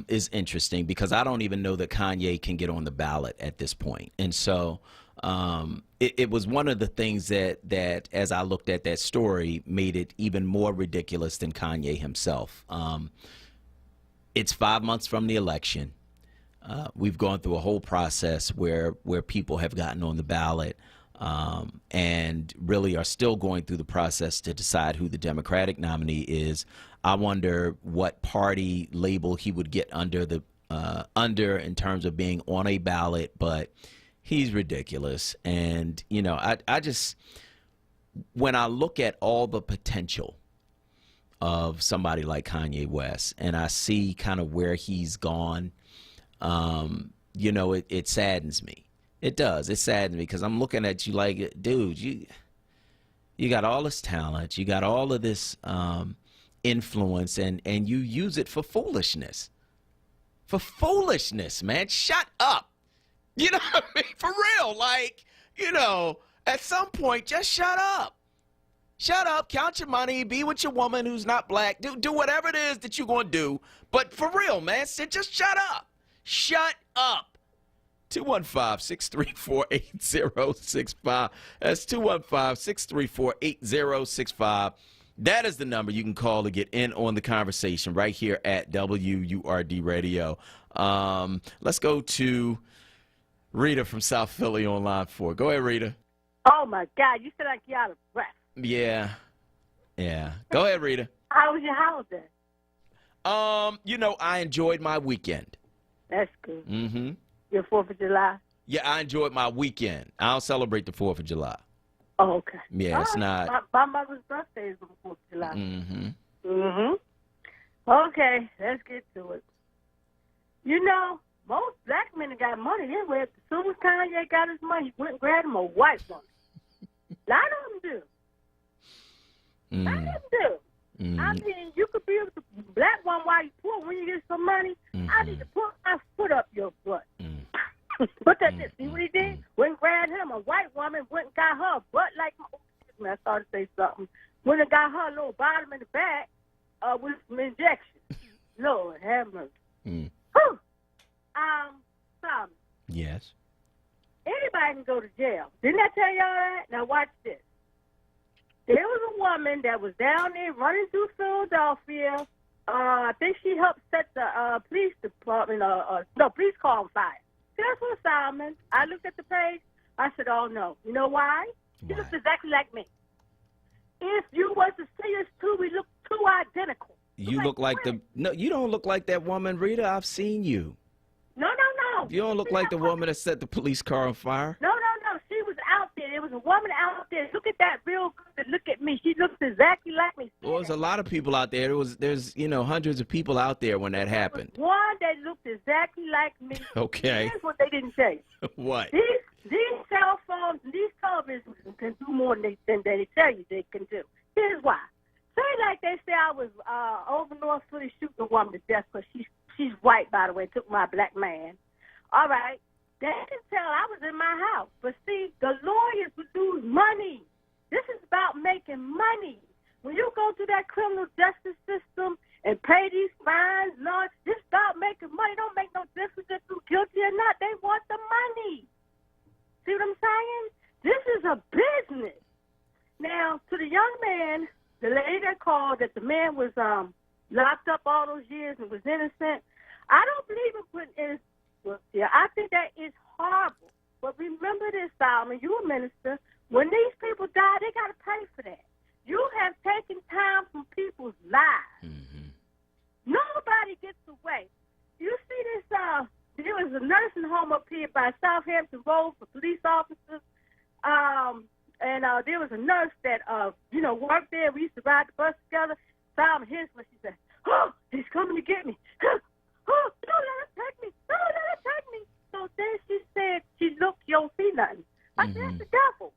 is interesting because I don't even know that Kanye can get on the ballot at this point. And so it was one of the things that as I looked at that story made it even more ridiculous than Kanye himself. It's 5 months from the election. We've gone through a whole process where people have gotten on the ballot. and really are still going through the process to decide who the Democratic nominee is. I wonder what party label he would get under in terms of being on a ballot, but he's ridiculous. And, you know, I just, when I look at all the potential of somebody like Kanye West and I see kind of where he's gone, you know, it saddens me. It does. It saddens me because I'm looking at you like, dude, you got all this talent. You got all of this influence, and you use it for foolishness. For foolishness, man. Shut up. You know what I mean? For real. Like, you know, at some point, just shut up. Shut up, count your money, be with your woman who's not black. Do whatever it is that you're going to do. But for real, man, just shut up. Shut up. 215-634-8065. That's 215-634-8065. That is the number you can call to get in on the conversation right here at WURD Radio. Let's go to Rita from South Philly on line 4. Go ahead, Rita. Oh, my God. You sound like you're out of breath. Yeah. Go ahead, Rita. How was your holiday? You know, I enjoyed my weekend. That's good. Mm-hmm. Your 4th of July? Yeah, I enjoyed my weekend. I don't celebrate the 4th of July. Oh, okay. Yeah, it's not. My mother's birthday is on the 4th of July. Mm-hmm. Okay, let's get to it. You know, most black men that got money, they went, as soon as Kanye got his money, he went and grabbed him a white woman. A lot of them do. A lot of them do. I mean, you could be with a black one while you poor. When you get some money, I need to put my foot up your butt. Look at this. See what he did? Went and grabbed him. A white woman went and got her butt like my. I started to say something. Went and got her little bottom in the back with some injections. Lord have mercy. Simon. Yes. Anybody can go to jail. Didn't I tell y'all that? Now watch this. There was a woman that was down there running through Philadelphia. I think she helped set the police department, police car on fire. Guess what, Simon? I looked at the page. I said, oh, no. You know why? She looks exactly like me. If you was to see us two, we look too identical. You look like no, you don't look like that woman, Rita. I've seen you. No. You don't look like the woman that set the police car on fire. No. She was out there. There was a woman out there. Look at that real good. Look at me. She looks exactly like me. Well, there's a lot of people out there. There's hundreds of people out there when that happened. There was one that looked exactly like me. Okay. Here's what they didn't say. What? These cell phones, these televisions can do more than they tell you they can do. Here's why. Say like they say I was over North Philly shooting a woman to death because she's white, by the way, took my black man. All right. They can tell I was in my house. But see, the lawyers would lose money. This is about making money. When you go through that criminal justice system and pay these fines, Lord, this is about making money. Don't make no difference if you're guilty or not. They want the money. See what I'm saying? This is a business. Now, to the young man, the lady that called that the man was locked up all those years and was innocent, I don't believe in putting innocent. Yeah, I think that is horrible. But remember this, Solomon, you're a minister. When these people die, they got to pay for that. You have taken time from people's lives. Nobody gets away. You see this, there was a nursing home up here by Southampton Road for police officers. And there was a nurse that, worked there. We used to ride the bus together. Solomon, here's what she said. Oh, he's coming to get me. Oh, don't let him take me. Don't let him take me. So then she said, you don't see nothing. I said, that's the devil.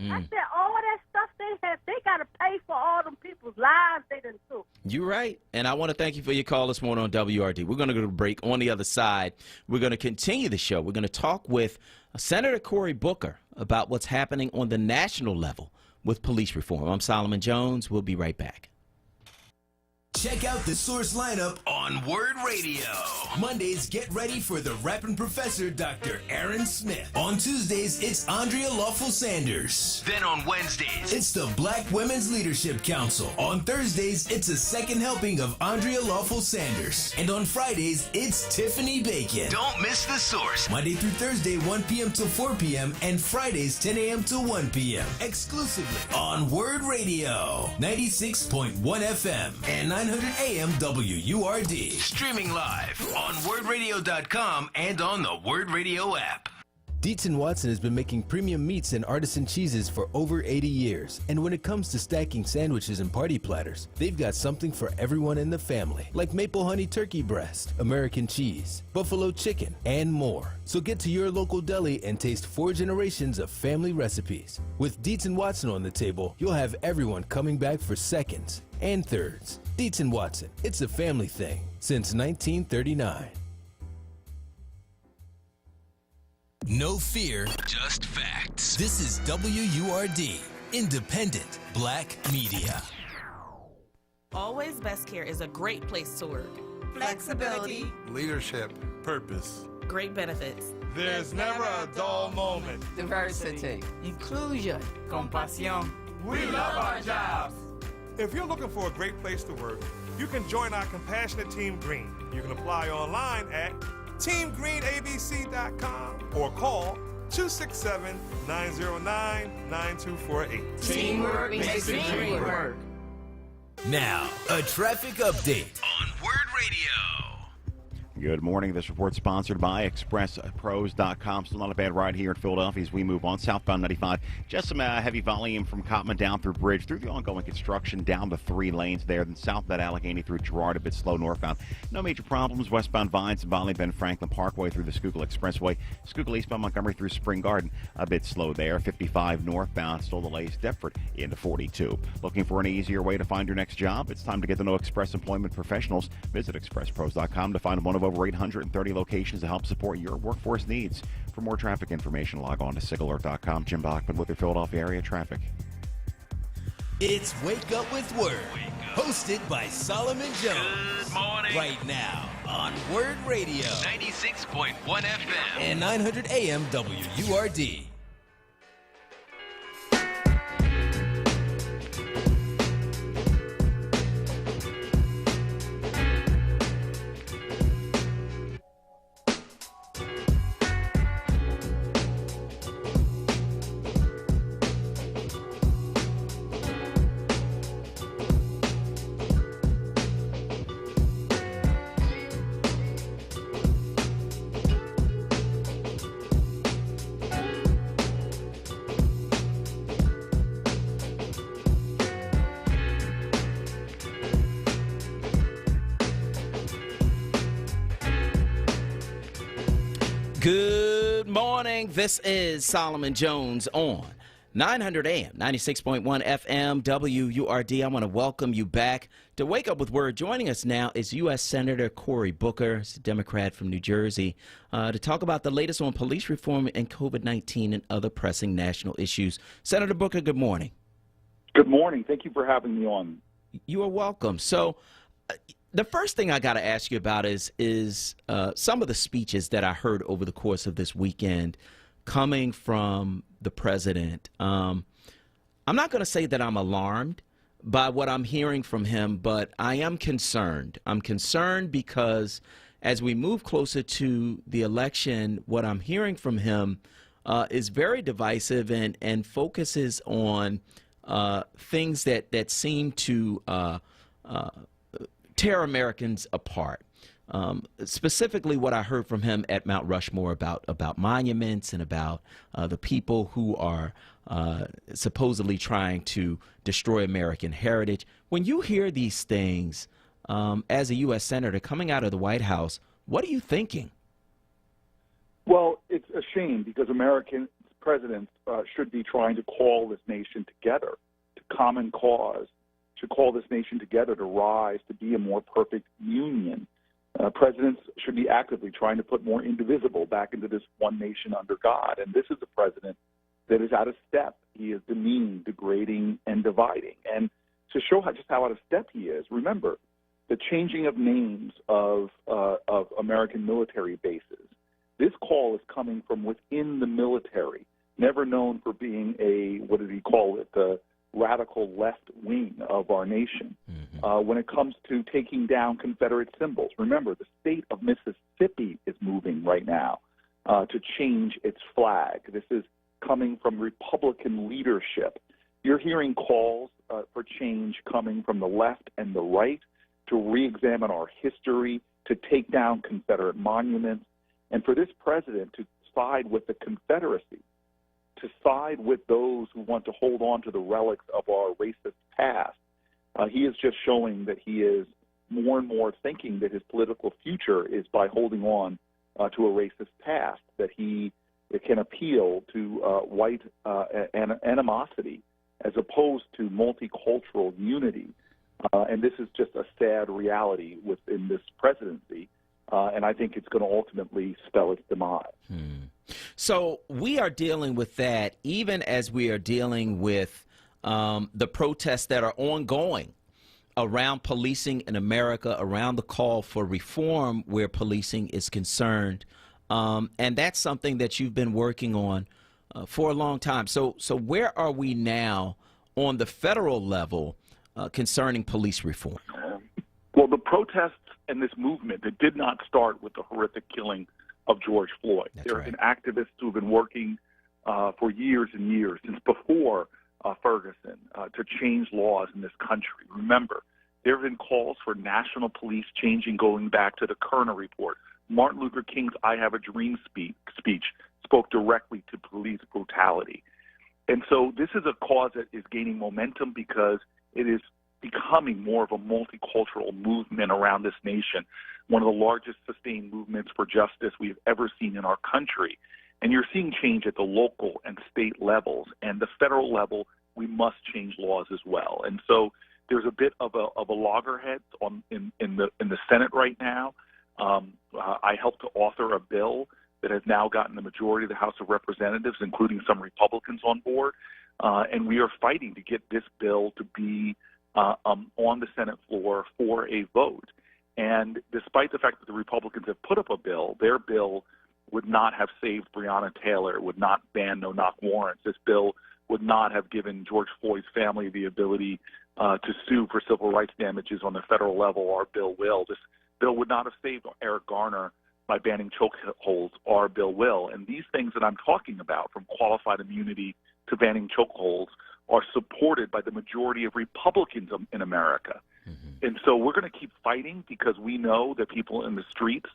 I said, all that stuff they have, they got to pay for all them people's lives they done took. You're right. And I want to thank you for your call this morning on WRD. We're going to go to break. On the other side, we're going to continue the show. We're going to talk with Senator Cory Booker about what's happening on the national level with police reform. I'm Solomon Jones. We'll be right back. Check out the Source lineup on Word Radio. Mondays, get ready for the rapping professor, Dr. Aaron Smith. On Tuesdays, it's Andrea Lawful Sanders. Then on Wednesdays, It's the Black Women's Leadership Council. On Thursdays, it's a second helping of Andrea Lawful Sanders. And on Fridays, it's Tiffany Bacon. don't miss The Source. Monday through Thursday, 1 p.m. till 4 p.m. and Fridays, 10 a.m. till 1 p.m. Exclusively on Word Radio, 96.1 FM and 900 AM WURD. Streaming live on WordRadio.com and on the Word Radio app. Dietz & Watson has been making premium meats and artisan cheeses for over 80 years. And when it comes to stacking sandwiches and party platters, they've got something for everyone in the family, like maple honey turkey breast, American cheese, buffalo chicken, and more. So get to your local deli and taste 4 generations of family recipes. With Dietz & Watson on the table, you'll have everyone coming back for seconds and thirds. Dietz & Watson, it's a family thing since 1939. No fear, just facts. This is WURD, independent black media. Always Best Care is a great place to work. Flexibility, leadership, purpose, great benefits. There's never a dull moment. Diversity, inclusion, compasión. We love our jobs. If you're looking for a great place to work, you can join our compassionate Team Green. You can apply online at teamgreenabc.com or call 267-909-9248. Teamwork makes the dream work. Now, a traffic update. On Word Radio. Good morning. This report sponsored by ExpressPros.com. Still not a bad ride here in Philadelphia as we move on. Southbound 95. Just some heavy volume from Cottman down through Bridge through the ongoing construction down the 3 lanes there. Then southbound Allegheny through Girard, a bit slow northbound. No major problems. Westbound Vines and Volley Bend Franklin Parkway through the Schuylkill Expressway. Schuylkill eastbound Montgomery through Spring Garden. A bit slow there. 55 northbound. Still delays. Deptford into 42. Looking for an easier way to find your next job? It's time to get to know Express Employment Professionals. Visit ExpressPros.com to find one of over 830 locations to help support your workforce needs. For more traffic information, log on to SIGAlert.com. Jim Bachman with your Philadelphia area traffic. It's Wake Up with Word, hosted by Solomon Jones. Good morning. Right now on Word Radio, 96.1 FM. and 900 AM WURD. Good morning. This is Solomon Jones on 900 AM, 96.1 FM, WURD. I want to welcome you back to Wake Up with Word. Joining us now is U.S. Senator Cory Booker, a Democrat from New Jersey, to talk about the latest on police reform and COVID-19 and other pressing national issues. Senator Booker, good morning. Good morning. Thank you for having me on. You are welcome. So, the first thing I got to ask you about is some of the speeches that I heard over the course of this weekend coming from the president. I'm not going to say that I'm alarmed by what I'm hearing from him, but I am concerned. I'm concerned because as we move closer to the election, what I'm hearing from him is very divisive and focuses on things that seem to tear Americans apart. Specifically what I heard from him at Mount Rushmore about monuments and about the people who are supposedly trying to destroy American heritage. When you hear these things as a U.S. Senator coming out of the White House, what are you thinking? Well, it's a shame because American presidents should be trying to call this nation together to common cause, to call this nation together to rise, to be a more perfect union. Presidents should be actively trying to put more indivisible back into this one nation under God. And this is a president that is out of step. He is demeaning, degrading, and dividing. And to show just how out of step he is, remember, the changing of names of American military bases. This call is coming from within the military, never known for being what did he call it, the radical left wing of our nation. When it comes to taking down Confederate symbols, remember, the state of Mississippi is moving right now to change its flag. This is coming from Republican leadership. You're hearing calls for change coming from the left and the right to re-examine our history, to take down Confederate monuments, and for this president to side with the Confederacy, to side with those who want to hold on to the relics of our racist past. He is just showing that he is more and more thinking that his political future is by holding on to a racist past, that he can appeal to white animosity as opposed to multicultural unity. And this is just a sad reality within this presidency, and I think it's going to ultimately spell its demise. So we are dealing with that even as we are dealing with the protests that are ongoing around policing in America, around the call for reform where policing is concerned. And that's something that you've been working on for a long time. So where are we now on the federal level concerning police reform? Well, the protests and this movement, it did not start with the horrific killing of George Floyd. There have been activists who have been working for years and years, since before Ferguson, to change laws in this country. Remember, there have been calls for national police changing going back to the Kerner Report. Martin Luther King's I Have a Dream speech spoke directly to police brutality. And so this is a cause that is gaining momentum because it is becoming more of a multicultural movement around this nation, one of the largest sustained movements for justice we've ever seen in our country. And you're seeing change at the local and state levels. And the federal level, we must change laws as well. And so there's a bit of a loggerhead in the Senate right now. I helped to author a bill that has now gotten the majority of the House of Representatives, including some Republicans, on board. And we are fighting to get this bill to be on the Senate floor for a vote. And despite the fact that the Republicans have put up a bill, their bill would not have saved Breonna Taylor. It would not ban no-knock warrants. This bill would not have given George Floyd's family the ability to sue for civil rights damages on the federal level. Our bill will. This bill would not have saved Eric Garner by banning chokeholds. Our bill will. And these things that I'm talking about, from qualified immunity to banning chokeholds, are supported by the majority of Republicans in America. And so we're going to keep fighting because we know that people in the streets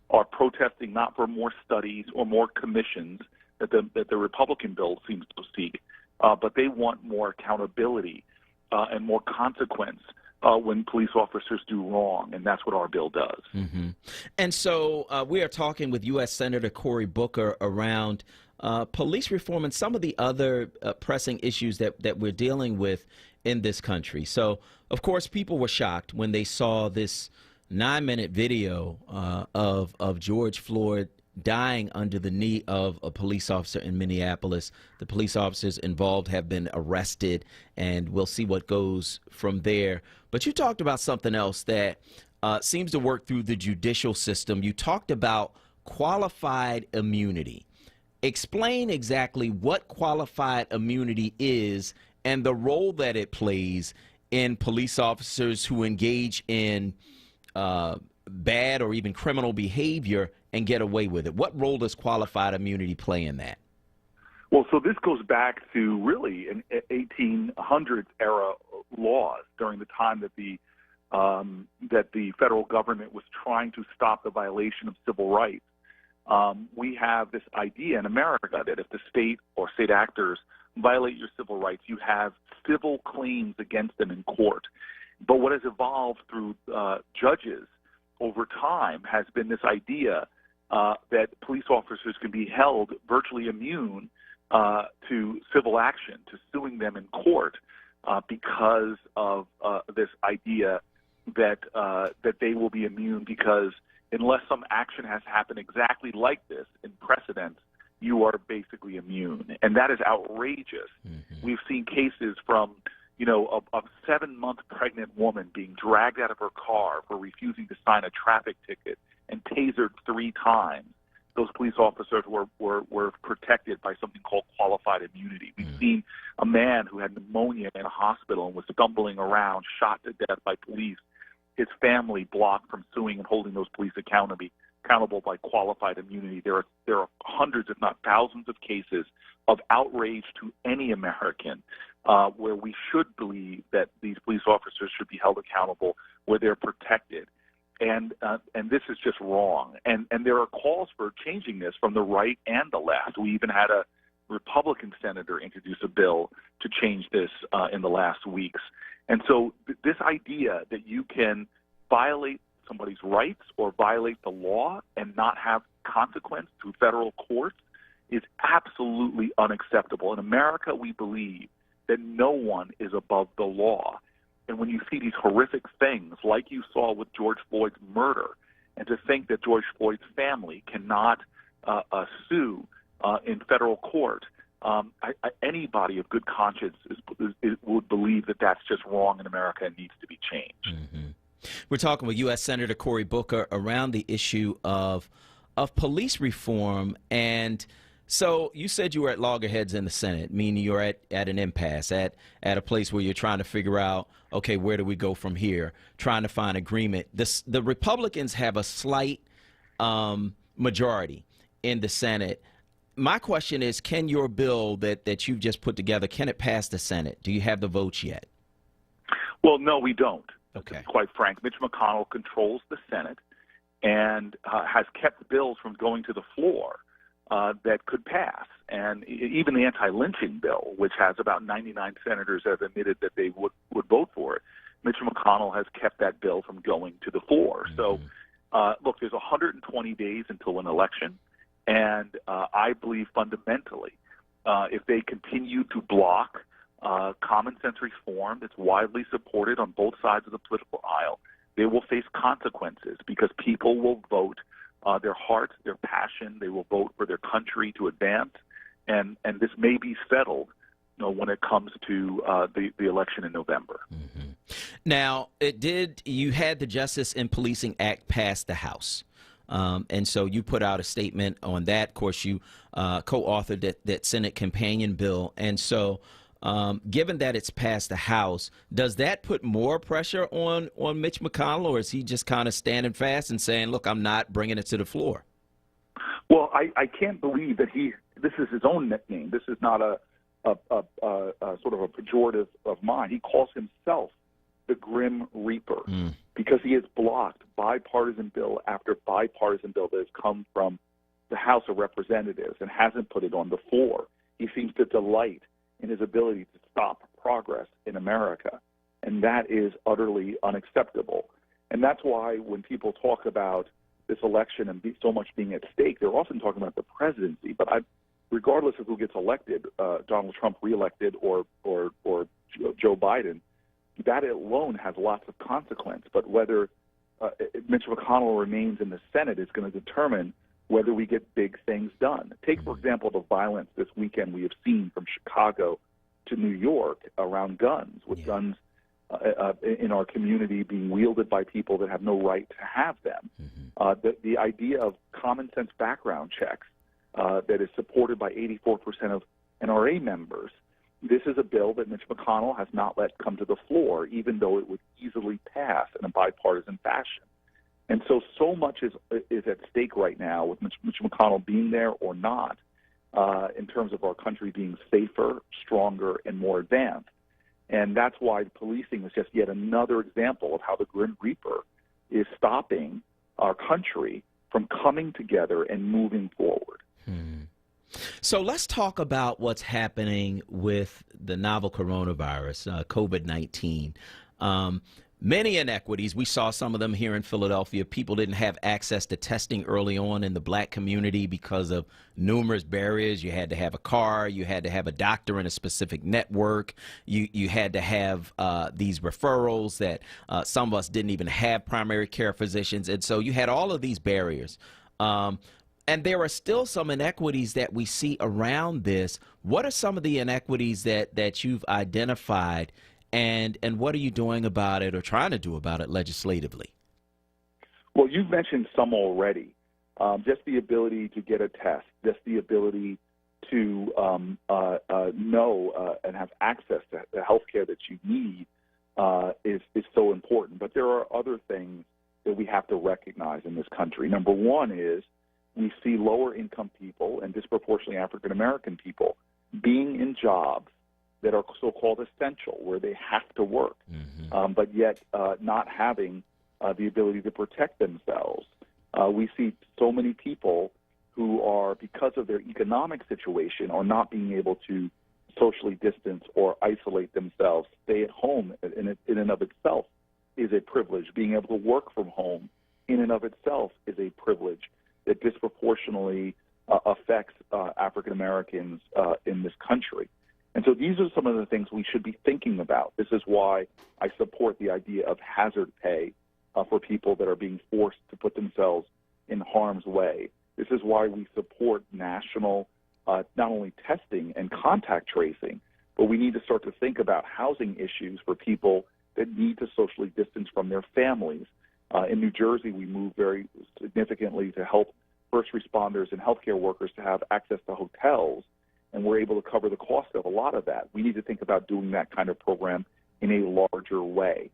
are protesting not for more studies or more commissions that the Republican bill seems to seek, but they want more accountability and more consequence when police officers do wrong, and that's what our bill does. And so we are talking with U.S. Senator Cory Booker around police reform and some of the other pressing issues that we're dealing with in this country. So, of course, people were shocked when they saw this 9-minute video of George Floyd dying under the knee of a police officer in Minneapolis. The police officers involved have been arrested, and we'll see what goes from there. But you talked about something else that seems to work through the judicial system. You talked about qualified immunity. Explain exactly what qualified immunity is and the role that it plays in police officers who engage in bad or even criminal behavior and get away with it. What role does qualified immunity play in that? Well, so this goes back to really an 1800s era laws during the time that the federal government was trying to stop the violation of civil rights. We have this idea in America that if the state or state actors violate your civil rights, you have civil claims against them in court. But what has evolved through judges over time has been this idea that police officers can be held virtually immune to civil action, to suing them in court, because of this idea that they will be immune because unless some action has happened exactly like this in precedent, you are basically immune. And that is outrageous. We've seen cases from a 7-month pregnant woman being dragged out of her car for refusing to sign a traffic ticket and tasered 3 times. Those police officers were protected by something called qualified immunity. We've seen a man who had pneumonia in a hospital and was stumbling around, shot to death by police. His family blocked from suing and holding those police accountable by qualified immunity. There are hundreds, if not thousands, of cases of outrage to any American where we should believe that these police officers should be held accountable, where they're protected. And this is just wrong. And there are calls for changing this from the right and the left. We even had a Republican senator introduce a bill to change this in the last weeks. And so this idea that you can violate somebody's rights or violate the law and not have consequence through federal courts is absolutely unacceptable. In America, we believe that no one is above the law. And when you see these horrific things, like you saw with George Floyd's murder, and to think that George Floyd's family cannot sue in federal court, anybody of good conscience would believe that that's just wrong in America and needs to be changed. We're talking with U.S. Senator Cory Booker around the issue of police reform. And so you said you were at loggerheads in the Senate, meaning you're at an impasse, at a place where you're trying to figure out, okay, where do we go from here, trying to find agreement. The Republicans have a slight majority in the Senate. My question is, can your bill that you've just put together, can it pass the Senate? Do you have the votes yet? Well, no, we don't. Okay. Quite frank, Mitch McConnell controls the Senate and has kept bills from going to the floor that could pass. And even the anti-lynching bill, which has about 99 senators that have admitted that they would vote for it, Mitch McConnell has kept that bill from going to the floor. So, look, there's 120 days until an election. And I believe fundamentally, if they continue to block common sense reform that's widely supported on both sides of the political aisle, they will face consequences because people will vote their heart, their passion. They will vote for their country to advance. And this may be settled when it comes to the election in November. Now, you had the Justice in Policing Act pass the House. And so you put out a statement on that. Of course, you co-authored that Senate companion bill. And so given that it's passed the House, does that put more pressure on Mitch McConnell, or is he just kind of standing fast and saying, look, I'm not bringing it to the floor? Well, I can't believe that this is his own nickname. This is not a sort of a pejorative of mine. He calls himself the Grim Reaper because he has blocked bipartisan bill after bipartisan bill that has come from the House of Representatives and hasn't put it on the floor. He seems to delight in his ability to stop progress in America, and that is utterly unacceptable. And that's why when people talk about this election and so much being at stake, they're often talking about the presidency. But regardless of who gets elected, Donald Trump reelected or Joe Biden, that alone has lots of consequence. But whether Mitch McConnell remains in the Senate is going to determine whether we get big things done. Take, for example, the violence this weekend we have seen from Chicago to New York around guns, with guns in our community being wielded by people that have no right to have them. The idea of common sense background checks that is supported by 84% of NRA members. This is a bill that Mitch McConnell has not let come to the floor, even though it would easily pass in a bipartisan fashion. And so much is at stake right now with Mitch McConnell being there or not, in terms of our country being safer, stronger, and more advanced. And that's why policing is just yet another example of how the Grim Reaper is stopping our country from coming together and moving forward. So let's talk about what's happening with the novel coronavirus, COVID-19. Many inequities. We saw some of them here in Philadelphia. People didn't have access to testing early on in the black community because of numerous barriers. You had to have a car. You had to have a doctor in a specific network. You had to have these referrals that some of us didn't even have primary care physicians. And so you had all of these barriers. And there are still some inequities that we see around this. What are some of the inequities that you've identified and what are you doing about it or trying to do about it legislatively? Well, you've mentioned some already. Just the ability to get a test, just the ability to know and have access to the health care that you need is so important. But there are other things that we have to recognize in this country. Number one is we see lower income people and disproportionately African American people being in jobs that are so-called essential, where they have to work, but yet not having the ability to protect themselves. We see so many people who are, because of their economic situation, are not being able to socially distance or isolate themselves. Stay at home in and of itself is a privilege. Being able to work from home in and of itself is a privilege that disproportionately affects African Americans in this country. And so these are some of the things we should be thinking about. This is why I support the idea of hazard pay for people that are being forced to put themselves in harm's way. This is why we support national not only testing and contact tracing, but we need to start to think about housing issues for people that need to socially distance from their families. In New Jersey, we moved very significantly to help first responders and healthcare workers to have access to hotels, and we're able to cover the cost of a lot of that. We need to think about doing that kind of program in a larger way.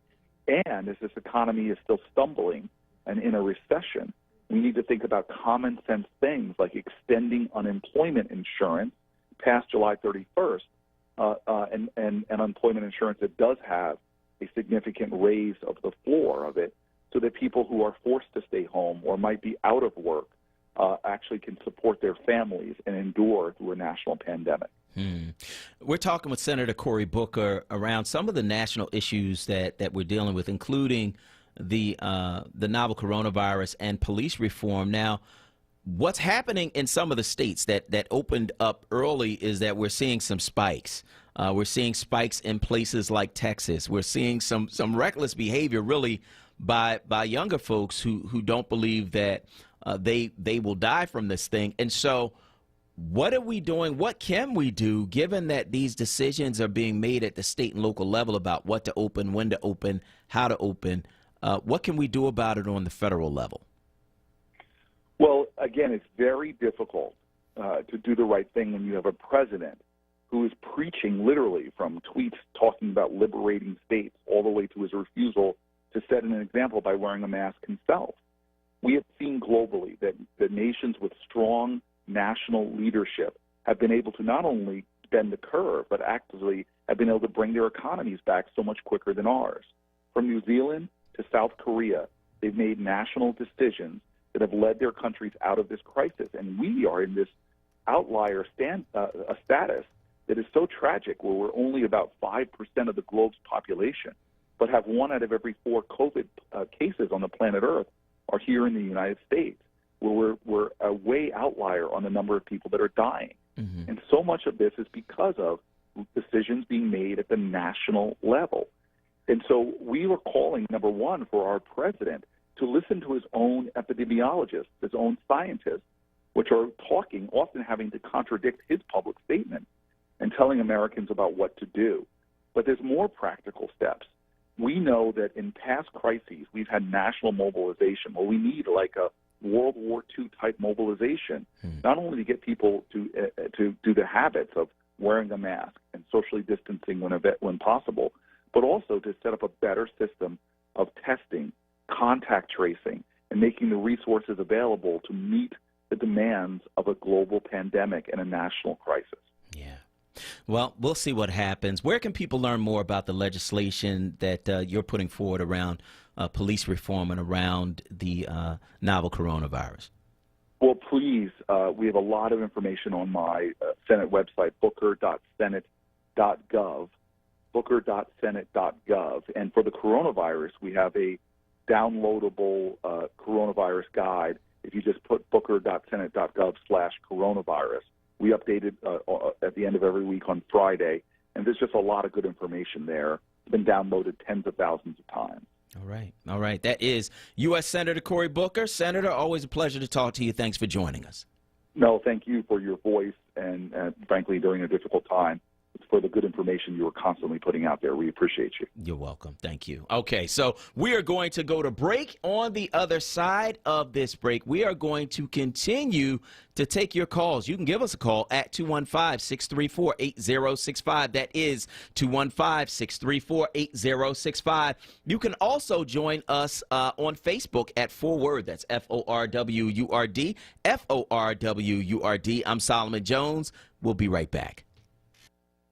And as this economy is still stumbling and in a recession, we need to think about common sense things like extending unemployment insurance past July 31st and unemployment insurance that does have a significant raise of the floor of it, so that people who are forced to stay home or might be out of work actually can support their families and endure through a national pandemic. We're talking with Senator Cory Booker around some of the national issues that we're dealing with, including the novel coronavirus and police reform. Now, what's happening in some of the states that opened up early is that we're seeing some spikes. We're seeing spikes in places like Texas. We're seeing some reckless behavior, really, by younger folks who don't believe that they will die from this thing. And so what are we doing? What can we do, given that these decisions are being made at the state and local level about what to open, when to open, how to open? What can we do about it on the federal level? Well, again, it's very difficult to do the right thing when you have a president who is preaching literally from tweets talking about liberating states all the way to his refusal to set an example by wearing a mask himself. We have seen globally that the nations with strong national leadership have been able to not only bend the curve, but actively have been able to bring their economies back so much quicker than ours. From New Zealand to South Korea, they've made national decisions that have led their countries out of this crisis. And we are in this outlier status that is so tragic, where we're only about 5% of the globe's population, but have 1 out of every 4 COVID cases on the planet Earth are here in the United States, where we're a way outlier on the number of people that are dying. And so much of this is because of decisions being made at the national level. And so we were calling, number one, for our president to listen to his own epidemiologists, his own scientists, which are talking, often having to contradict his public statement and telling Americans about what to do. But there's more practical steps. We know that in past crises, we've had national mobilization. Well, we need like a World War II type mobilization, not only to get people to do the habits of wearing a mask and socially distancing when possible, but also to set up a better system of testing, contact tracing, and making the resources available to meet the demands of a global pandemic and a national crisis. Yeah. Well, we'll see what happens. Where can people learn more about the legislation that you're putting forward around police reform and around the novel coronavirus? Well, please, we have a lot of information on my Senate website, booker.senate.gov, booker.senate.gov. And for the coronavirus, we have a downloadable coronavirus guide. If you just put booker.senate.gov/coronavirus, we update it at the end of every week on Friday, and there's just a lot of good information there. It's been downloaded tens of thousands of times. All right. All right. That is U.S. Senator Cory Booker. Senator, always a pleasure to talk to you. Thanks for joining us. No, thank you for your voice, and frankly, during a difficult time, it's for the good information you are constantly putting out there. We appreciate you. You're welcome. Thank you. Okay, so we are going to go to break. On the other side of this break, we are going to continue to take your calls. You can give us a call at 215-634-8065. That is 215-634-8065. You can also join us on Facebook at FORWURD. That's FORWURD. FORWURD. I'm Solomon Jones. We'll be right back.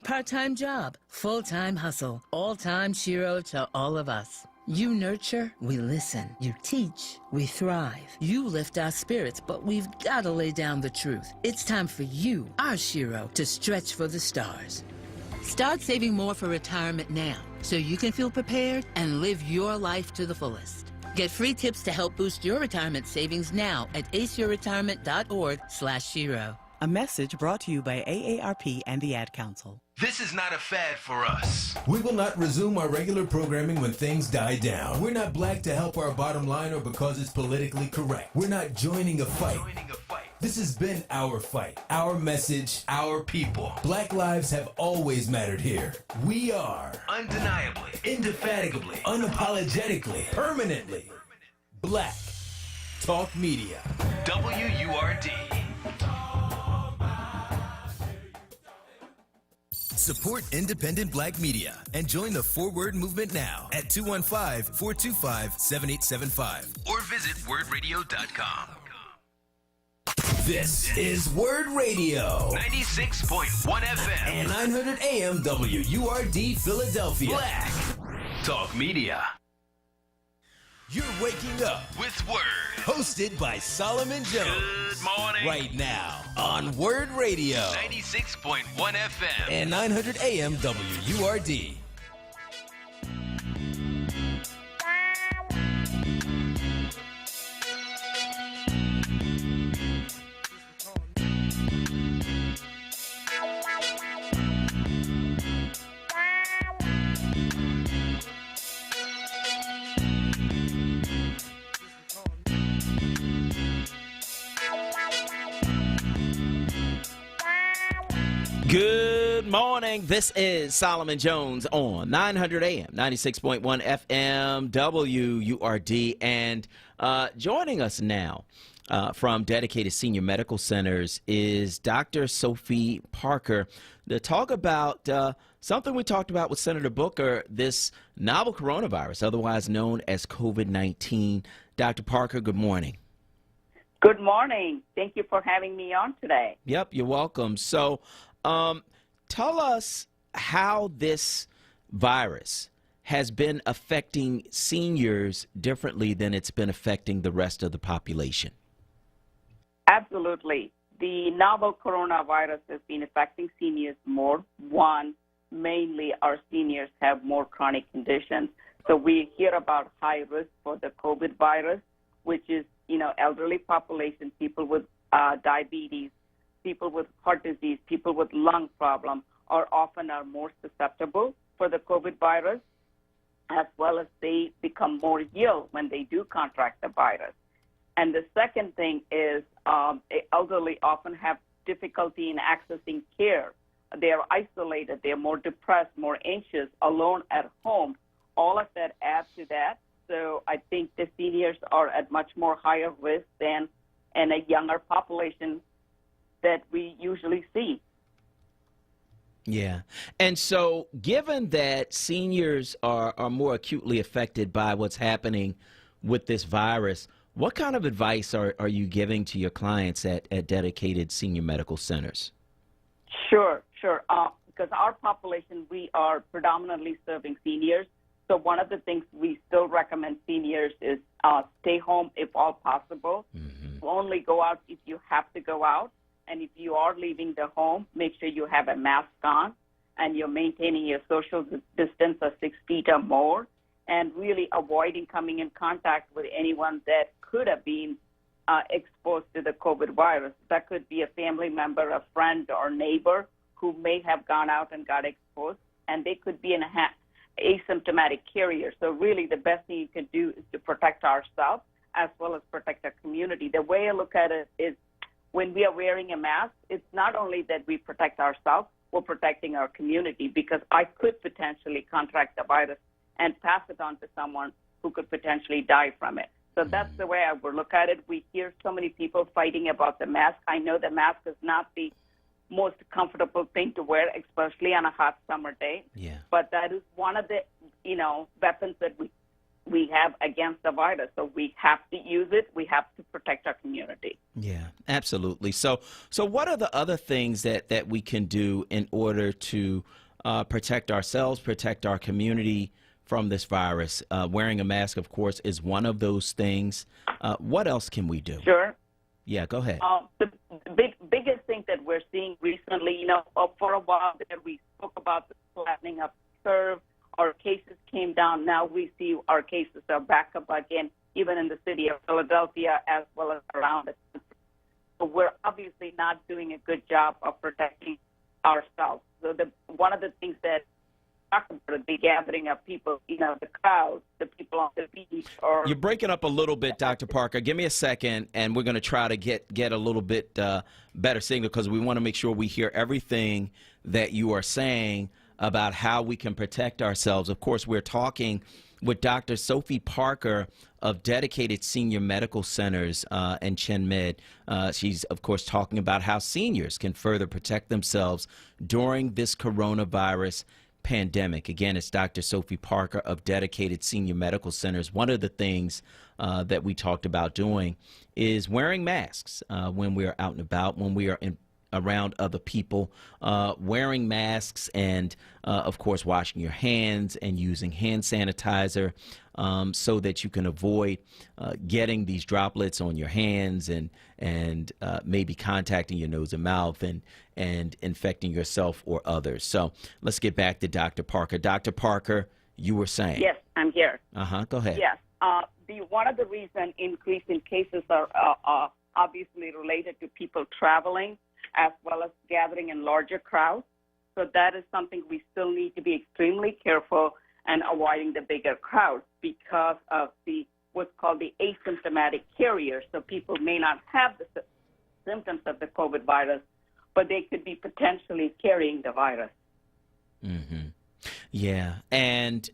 Part-time job, full-time hustle, all-time Shiro to all of us. You nurture, we listen. You teach, we thrive. You lift our spirits, but we've got to lay down the truth. It's time for you, our Shiro, to stretch for the stars. Start saving more for retirement now, so you can feel prepared and live your life to the fullest. Get free tips to help boost your retirement savings now at aceyourretirement.org/Shiro. A message brought to you by AARP and the Ad Council. This is not a fad for us. We will not resume our regular programming when things die down. We're not black to help our bottom line or because it's politically correct. We're not joining a fight. This has been our fight, our message, our people. Black lives have always mattered here. We are Undeniably, indefatigably, unapologetically, permanently Black Talk Media. WURD. Support independent black media and join the FORWURD movement now at 215-425-7875 or visit wordradio.com. This is Word Radio. 96.1 FM and 900 AM WURD Philadelphia. Black Talk Media. You're waking up with Word. Hosted by Solomon Jones. Good morning. Right now on Word Radio. 96.1 FM and 900 AM WURD. Good morning. This is Solomon Jones on 900 AM, 96.1 FM, WURD. And joining us now from Dedicated Senior Medical Centers is Dr. Sophie Parker to talk about something we talked about with Senator Booker, this novel coronavirus, otherwise known as COVID-19. Dr. Parker, good morning. Good morning. Thank you for having me on today. Yep, you're welcome. So, tell us how this virus has been affecting seniors differently than it's been affecting the rest of the population. Absolutely. The novel coronavirus has been affecting seniors more. One, mainly our seniors have more chronic conditions. So we hear about high risk for the COVID virus, which is, elderly population, people with diabetes, people with heart disease, people with lung problems are more susceptible for the COVID virus, as well as they become more ill when they do contract the virus. And the second thing is elderly often have difficulty in accessing care. They are isolated. They are more depressed, more anxious, alone at home. All of that adds to that. So I think the seniors are at much more higher risk than in a younger population that we usually see. Yeah. And so given that seniors are more acutely affected by what's happening with this virus, what kind of advice are you giving to your clients at Dedicated Senior Medical Centers? Sure. Because our population, we are predominantly serving seniors. So one of the things we still recommend seniors is stay home if all possible. Mm-hmm. Only go out if you have to go out. And if you are leaving the home, make sure you have a mask on and you're maintaining your social distance of 6 feet or more, and really avoiding coming in contact with anyone that could have been exposed to the COVID virus. That could be a family member, a friend, or neighbor who may have gone out and got exposed, and they could be an asymptomatic carrier. So really the best thing you can do is to protect ourselves as well as protect our community. The way I look at it is when we are wearing a mask, it's not only that we protect ourselves, we're protecting our community, because I could potentially contract the virus and pass it on to someone who could potentially die from it. So that's the way I would look at it. We hear so many people fighting about the mask. I know the mask is not the most comfortable thing to wear, especially on a hot summer day. Yeah. But that is one of the, weapons that we have against the virus. So we have to use it. We have to protect our community. Yeah, absolutely. So what are the other things that we can do in order to protect ourselves, protect our community from this virus? Wearing a mask, of course, is one of those things. What else can we do? Sure. Yeah, go ahead. The biggest thing that we're seeing recently, for a while there we spoke about the flattening of the curve. Our cases came down. Now we see our cases are back up again, even in the city of Philadelphia as well as around the country. So we're obviously not doing a good job of protecting ourselves. So one of the things that talk about the gathering of people, the crowds, the people on the beach. Or You're breaking up a little bit, Dr. Parker. Give me a second, and we're going to try to get a little bit better signal, because we want to make sure we hear everything that you are saying about how we can protect ourselves. Of course, we're talking with Dr. Sophie Parker of Dedicated Senior Medical Centers and ChenMed. She's, of course, talking about how seniors can further protect themselves during this coronavirus pandemic. Again, it's Dr. Sophie Parker of Dedicated Senior Medical Centers. One of the things that we talked about doing is wearing masks when we are out and about, when we are around other people, wearing masks and, of course, washing your hands and using hand sanitizer so that you can avoid getting these droplets on your hands and maybe contacting your nose and mouth and infecting yourself or others. So let's get back to Dr. Parker. Dr. Parker, you were saying. Yes, I'm here. Go ahead. Yes. One of the reasons increase in cases are obviously related to people traveling as well as gathering in larger crowds. So that is something we still need to be extremely careful and avoiding the bigger crowds because of what's called the asymptomatic carriers. So people may not have the symptoms of the COVID virus, but they could be potentially carrying the virus. Mm-hmm. Yeah. And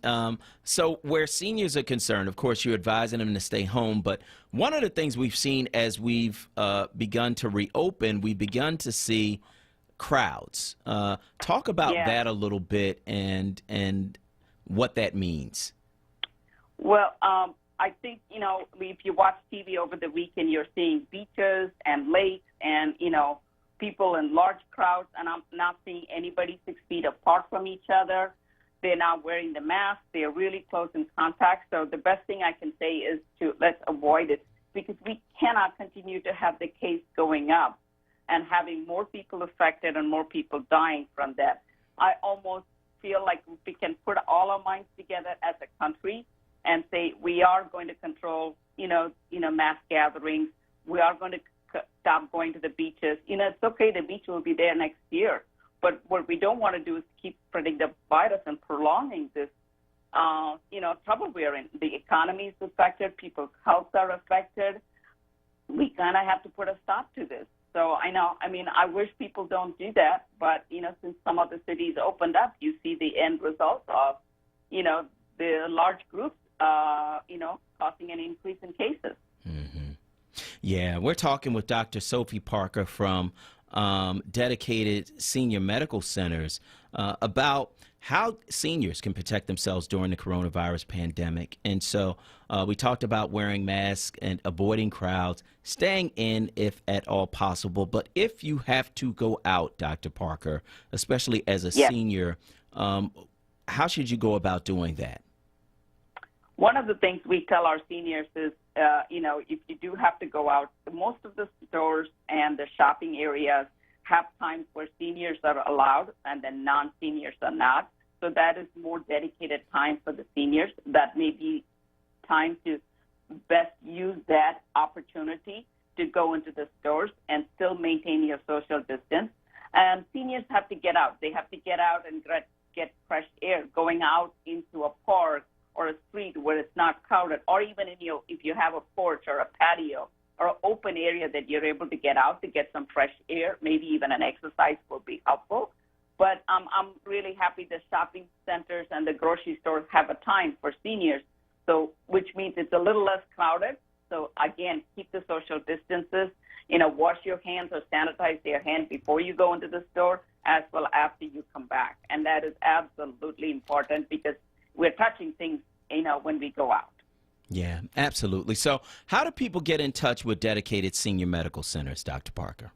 so where seniors are concerned, of course, you're advising them to stay home. But one of the things we've seen as we've begun to reopen, we've begun to see crowds. Talk about that a little bit and what that means. Well, I think, if you watch TV over the weekend, you're seeing beaches and lakes and, people in large crowds, and I'm not seeing anybody 6 feet apart from each other. They're not wearing the mask. They're really close in contact. So the best thing I can say is let's avoid it, because we cannot continue to have the case going up and having more people affected and more people dying from that. I almost feel like we can put all our minds together as a country and say we are going to control, mass gatherings. We are going to stop going to the beaches. It's okay, the beach will be there next year. But what we don't want to do is keep spreading the virus and prolonging this, trouble we're in. The economy is affected. People's health are affected. We kind of have to put a stop to this. So I wish people don't do that. But, since some of the cities opened up, you see the end result of, the large groups, causing an increase in cases. Mm-hmm. Yeah, we're talking with Dr. Sophie Parker from Dedicated Senior Medical Centers about how seniors can protect themselves during the coronavirus pandemic. And so we talked about wearing masks and avoiding crowds, staying in if at all possible. But if you have to go out, Dr. Parker, especially as a senior, how should you go about doing that? One of the things we tell our seniors is, if you do have to go out, most of the stores and the shopping areas have times where seniors are allowed and then non-seniors are not. So that is more dedicated time for the seniors. That may be time to best use that opportunity to go into the stores and still maintain your social distance. And seniors have to get out. They have to get out and get fresh air, going out into a park or a street where it's not crowded, or even if you have a porch or a patio, or open area that you're able to get out to get some fresh air, maybe even an exercise will be helpful. But I'm really happy the shopping centers and the grocery stores have a time for seniors, so which means it's a little less crowded. So again, keep the social distances. Wash your hands or sanitize your hand before you go into the store, as well after you come back. And that is absolutely important because we're touching things, when we go out. Yeah, absolutely. So how do people get in touch with dedicated senior medical centers, Dr. Parker?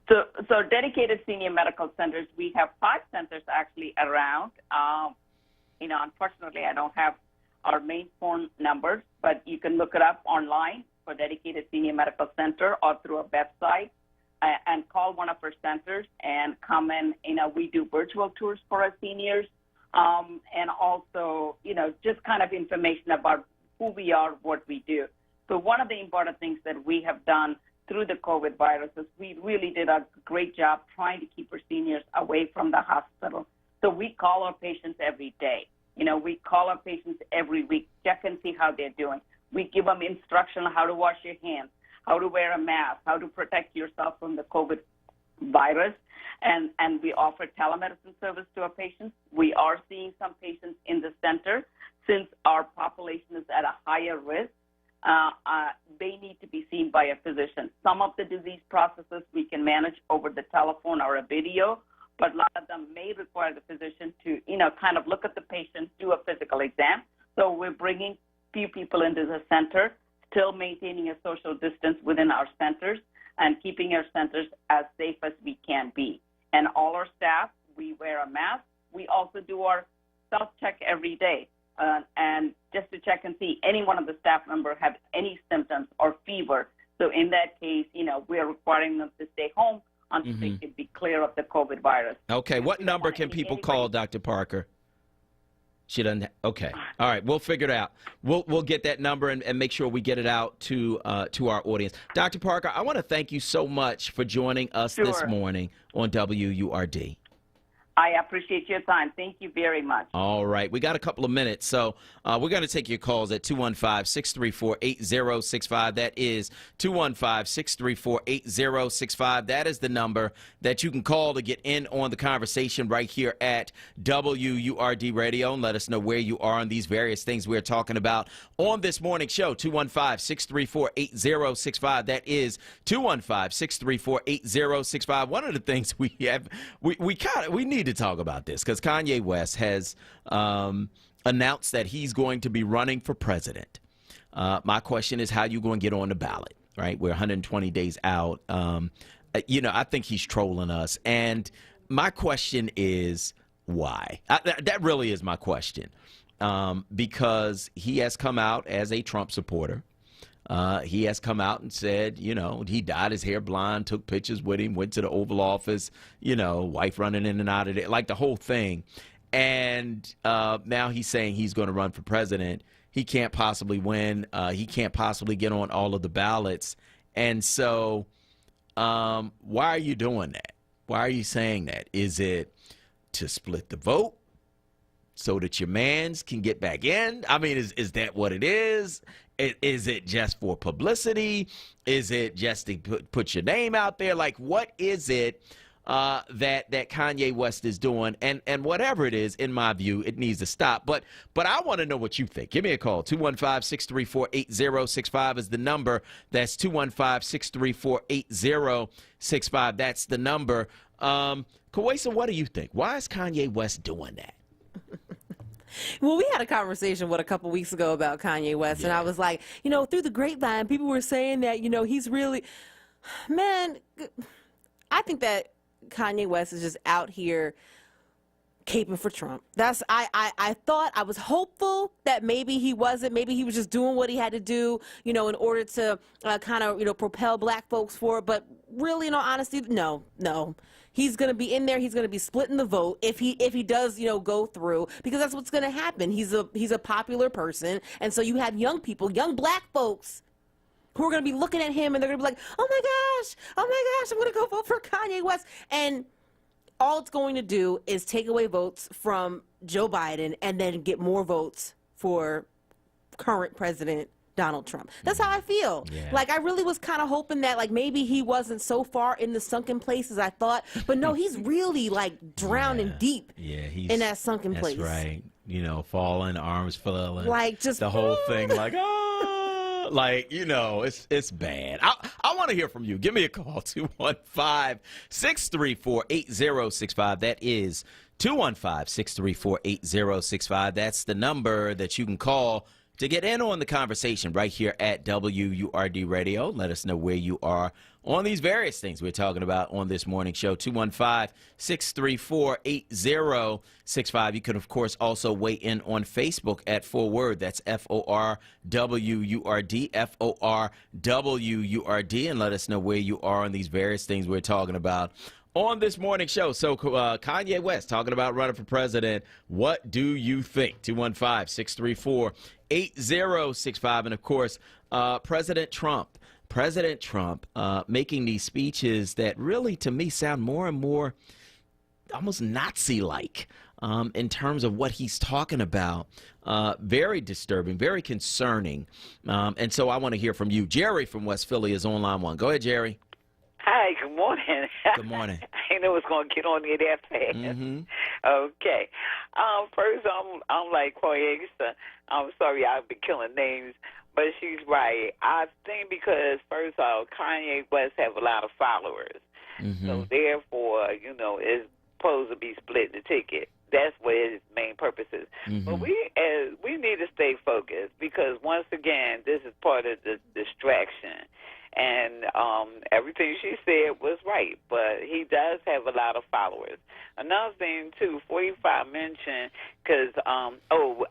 So dedicated senior medical centers, we have 5 centers actually around. Unfortunately, I don't have our main phone numbers, but you can look it up online for dedicated senior medical center or through a website and call one of our centers and come in. We do virtual tours for our seniors and also, just kind of information about who we are, what we do. So one of the important things that we have done through the COVID virus is we really did a great job trying to keep our seniors away from the hospital. So we call our patients every day. We call our patients every week, check and see how they're doing. We give them instruction on how to wash your hands, how to wear a mask, how to protect yourself from the COVID virus, and we offer telemedicine service to our patients. We are seeing some patients in the center. Since our population is at a higher risk, they need to be seen by a physician. Some of the disease processes we can manage over the telephone or a video, but a lot of them may require the physician to, kind of look at the patient, do a physical exam. So we're bringing few people into the center, still maintaining a social distance within our centers and keeping our centers as safe as we can be. And all our staff, we wear a mask. We also do our self-check every day. And just to check and see any one of the staff members have any symptoms or fever. So in that case, we are requiring them to stay home until they can be clear of the COVID virus. Okay, what number can people call, Dr. Parker? She doesn't. Okay, all right, we'll figure it out. We'll get that number and make sure we get it out to our audience. Dr. Parker, I want to thank you so much for joining us this morning on WURD. I appreciate your time. Thank you very much. All right. We got a couple of minutes, so we're going to take your calls at 215-634-8065. That is 215-634-8065. That is the number that you can call to get in on the conversation right here at WURD Radio and let us know where you are on these various things we're talking about on this morning show. 215-634-8065. That is 215-634-8065. One of the things we have, we need to talk about this because Kanye West has announced that he's going to be running for president. My question is, how you going to get on the ballot, right? We're 120 days out. I think he's trolling us. And my question is, why? That really is my question. Because he has come out as a Trump supporter. He has come out and said, he dyed his hair blonde, took pictures with him, went to the Oval Office, wife running in and out of it, like the whole thing. And now he's saying he's going to run for president. He can't possibly win. He can't possibly get on all of the ballots. And so why are you doing that? Why are you saying that? Is it to split the vote so that your mans can get back in? I mean, is that what it is? Is it just for publicity? Is it just to put your name out there? Like, what is it that Kanye West is doing? And whatever it is, in my view, it needs to stop. But I want to know what you think. Give me a call. 215-634-8065 is the number. That's 215-634-8065. That's the number. Kawesa, what do you think? Why is Kanye West doing that? Well, we had a conversation, a couple weeks ago about Kanye West, and I was like, through the grapevine, people were saying that, he's really, man, I think that Kanye West is just out here caping for Trump. I thought, I was hopeful that maybe he wasn't, maybe he was just doing what he had to do, in order to kind of, propel black folks forward, but really, in all honesty, no. He's going to be in there. He's going to be splitting the vote if he does, go through, because that's what's going to happen. He's a popular person, and so you have young people, young black folks, who are going to be looking at him, and they're going to be like, oh my gosh, I'm going to go vote for Kanye West. And all it's going to do is take away votes from Joe Biden and then get more votes for current President Donald Trump. That's how I feel. Yeah. Like, I really was kind of hoping that, like, maybe he wasn't so far in the sunken place as I thought. But no, he's really, like, drowning deep he's in that sunken that's place. right. Falling, arms flailing. Like, just the whole thing, like, like, it's bad. I want to hear from you. Give me a call, 215-634-8065. That is 215-634-8065. That's the number that you can call to get in on the conversation right here at WURD Radio. Let us know where you are on these various things we're talking about on this morning show. 215-634-8065. You can, of course, also weigh in on Facebook at ForWord. That's FORWURD, FORWURD, and let us know where you are on these various things we're talking about on this morning show. So Kanye West talking about running for president. What do you think? 215-634-8065. And, of course, President Trump making these speeches that really, to me, sound more and more almost Nazi-like in terms of what he's talking about. Very disturbing, very concerning. And so I want to hear from you. Jerry from West Philly is on line one. Go ahead, Jerry. Hi, good morning. Good morning. I know it's going to get on you that fast. Mm-hmm. Okay. First, I'm like Corey. I'm sorry I've been killing names, but she's right. I think because, first of all, Kanye West have a lot of followers. Mm-hmm. So, therefore, it's supposed to be splitting the ticket. That's what his main purpose is. Mm-hmm. But we need to stay focused because, once again, this is part of the distraction. And everything she said was right, but he does have a lot of followers. Another thing, too, 45 mentioned, because,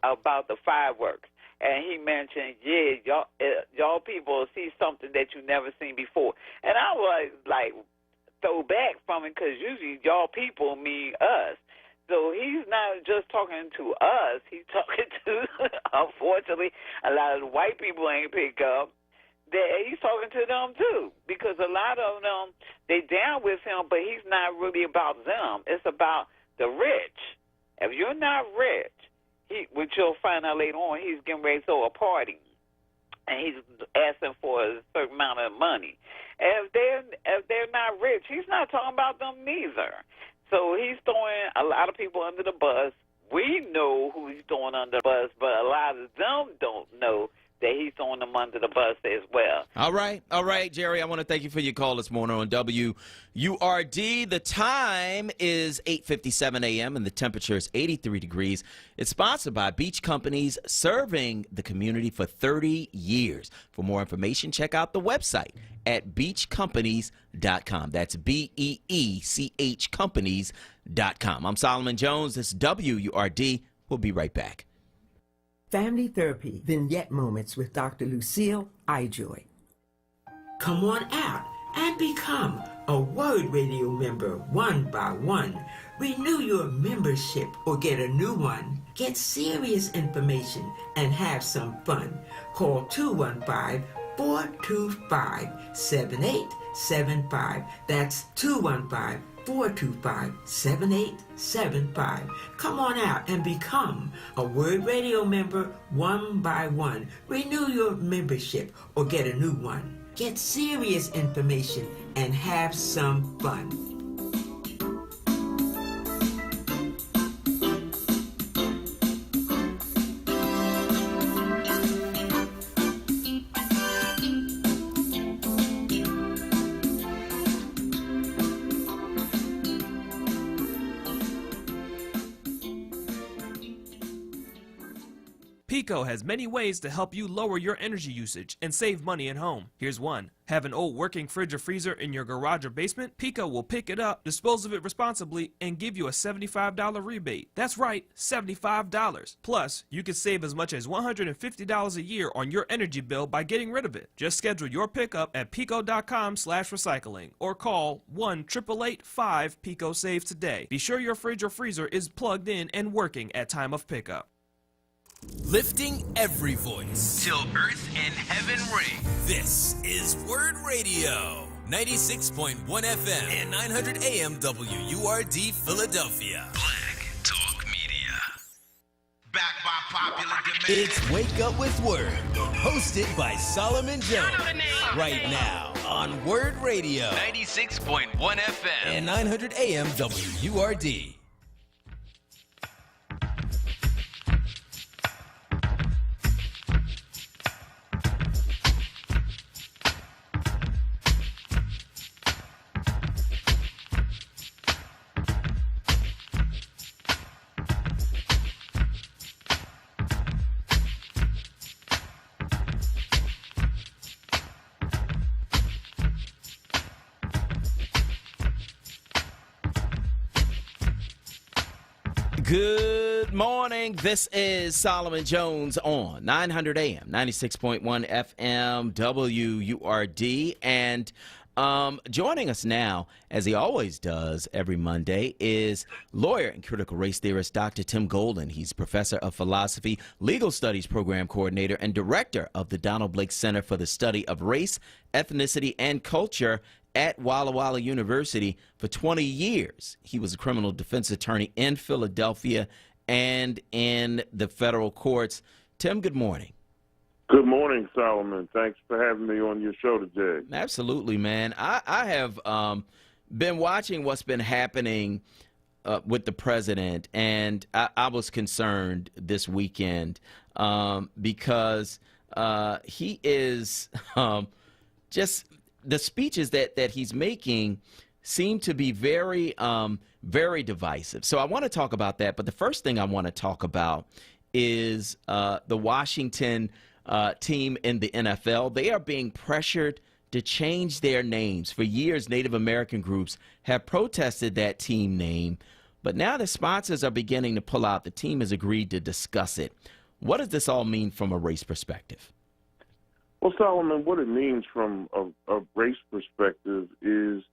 about the fireworks. And he mentioned, y'all people see something that you never seen before. And I was like, throw back from it, because usually y'all people mean us. So he's not just talking to us. He's talking to, unfortunately, a lot of the white people ain't pick up. He's talking to them, too, because a lot of them, they down with him, but he's not really about them. It's about the rich. If you're not rich, which you'll find out later on, he's getting ready to throw a party, and he's asking for a certain amount of money. If they're not rich, he's not talking about them neither. So he's throwing a lot of people under the bus. We know who he's throwing under the bus, but a lot of them don't know that he's throwing them under the bus as well. All right, Jerry, I want to thank you for your call this morning on WURD. The time is 8:57 a.m. and the temperature is 83 degrees. It's sponsored by Beach Companies, serving the community for 30 years. For more information, check out the website at beachcompanies.com. That's BEECH companies.com. I'm Solomon Jones. This is WURD. We'll be right back. Family Therapy Vignette Moments with Dr. Lucille Ijoy. Come on out and become a Word Radio member one by one. Renew your membership or get a new one. Get serious information and have some fun. Call 215-425-7875. That's 215-425-7875. Come on out and become a Word Radio member one by one. Renew your membership or get a new one. Get serious information and have some fun. Pico has many ways to help you lower your energy usage and save money at home. Here's one. Have an old working fridge or freezer in your garage or basement? Pico will pick it up, dispose of it responsibly, and give you a $75 rebate. That's right, $75. Plus, you can save as much as $150 a year on your energy bill by getting rid of it. Just schedule your pickup at pico.com/recycling or call 1-888-5-PICO-SAVE today. Be sure your fridge or freezer is plugged in and working at time of pickup. Lifting every voice till earth and heaven ring. This is Word Radio, 96.1 FM and 900 AM WURD Philadelphia. Black Talk Media. Back by popular demand. It's Wake Up with Word, hosted by Solomon Jones. Right now on Word Radio. 96.1 FM. And 900 AM WURD. Good morning. This is Solomon Jones on 900 AM, 96.1 FM, WURD. And joining us now, as he always does every Monday, is lawyer and critical race theorist Dr. Tim Golden. He's professor of philosophy, legal studies program coordinator, and director of the Donald Blake Center for the Study of Race, Ethnicity, and Culture at Walla Walla University for 20 years. He was a criminal defense attorney in Philadelphia and in the federal courts. Tim, good morning. Good morning, Solomon. Thanks for having me on your show today. Absolutely, man. I have been watching what's been happening with the president, and I was concerned this weekend because he is just – the speeches that he's making seem to be very, very divisive. So I want to talk about that. But the first thing I want to talk about is the Washington team in the NFL. They are being pressured to change their names. For years, Native American groups have protested that team name. But now the sponsors are beginning to pull out. The team has agreed to discuss it. What does this all mean from a race perspective? Well, Solomon, what it means from a race perspective is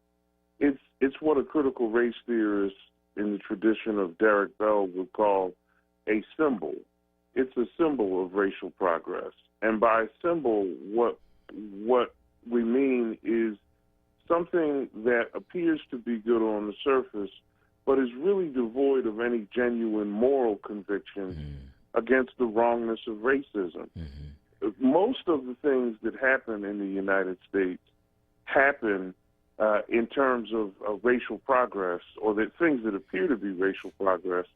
it's what a critical race theorist in the tradition of Derek Bell would call a symbol. It's a symbol of racial progress. And by symbol, what we mean is something that appears to be good on the surface, but is really devoid of any genuine moral conviction against the wrongness of racism. Most of the things that happen in the United States happen in terms of racial progress, or that things that appear to be racial progress.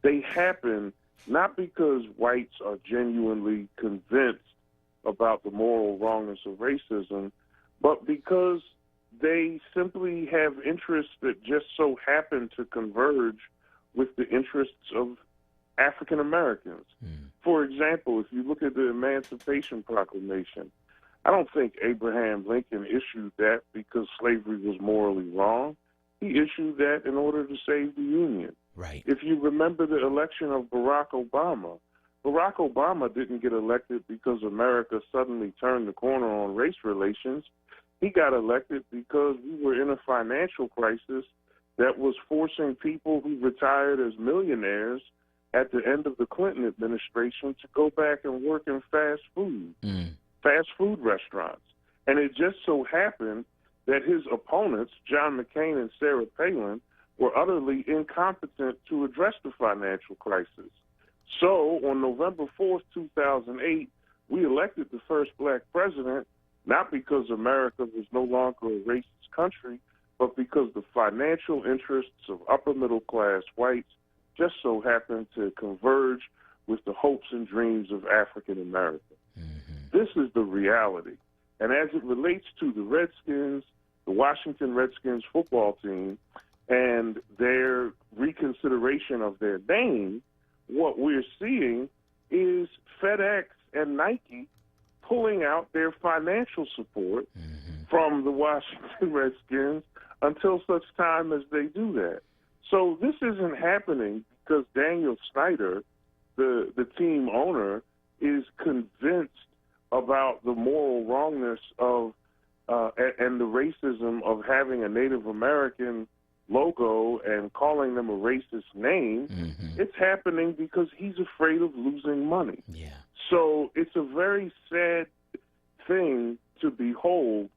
They happen not because whites are genuinely convinced about the moral wrongness of racism, but because they simply have interests that just so happen to converge with the interests of African Americans. For example, if you look at the Emancipation Proclamation, I don't think Abraham Lincoln issued that because slavery was morally wrong. He issued that in order to save the Union. Right. If you remember the election of Barack Obama didn't get elected because America suddenly turned the corner on race relations. He got elected because we were in a financial crisis that was forcing people who retired as millionaires at the end of the Clinton administration to go back and work in fast food restaurants. And it just so happened that his opponents, John McCain and Sarah Palin, were utterly incompetent to address the financial crisis. So on November 4th, 2008, we elected the first black president, not because America was no longer a racist country, but because the financial interests of upper middle class whites just so happened to converge with the hopes and dreams of African Americans. This is the reality. And as it relates to the Redskins, the Washington Redskins football team, and their reconsideration of their name, what we're seeing is FedEx and Nike pulling out their financial support from the Washington Redskins until such time as they do that. So this isn't happening because Daniel Snyder, the team owner, is convinced about the moral wrongness of and the racism of having a Native American logo and calling them a racist name. It's happening because he's afraid of losing money. So it's a very sad thing to behold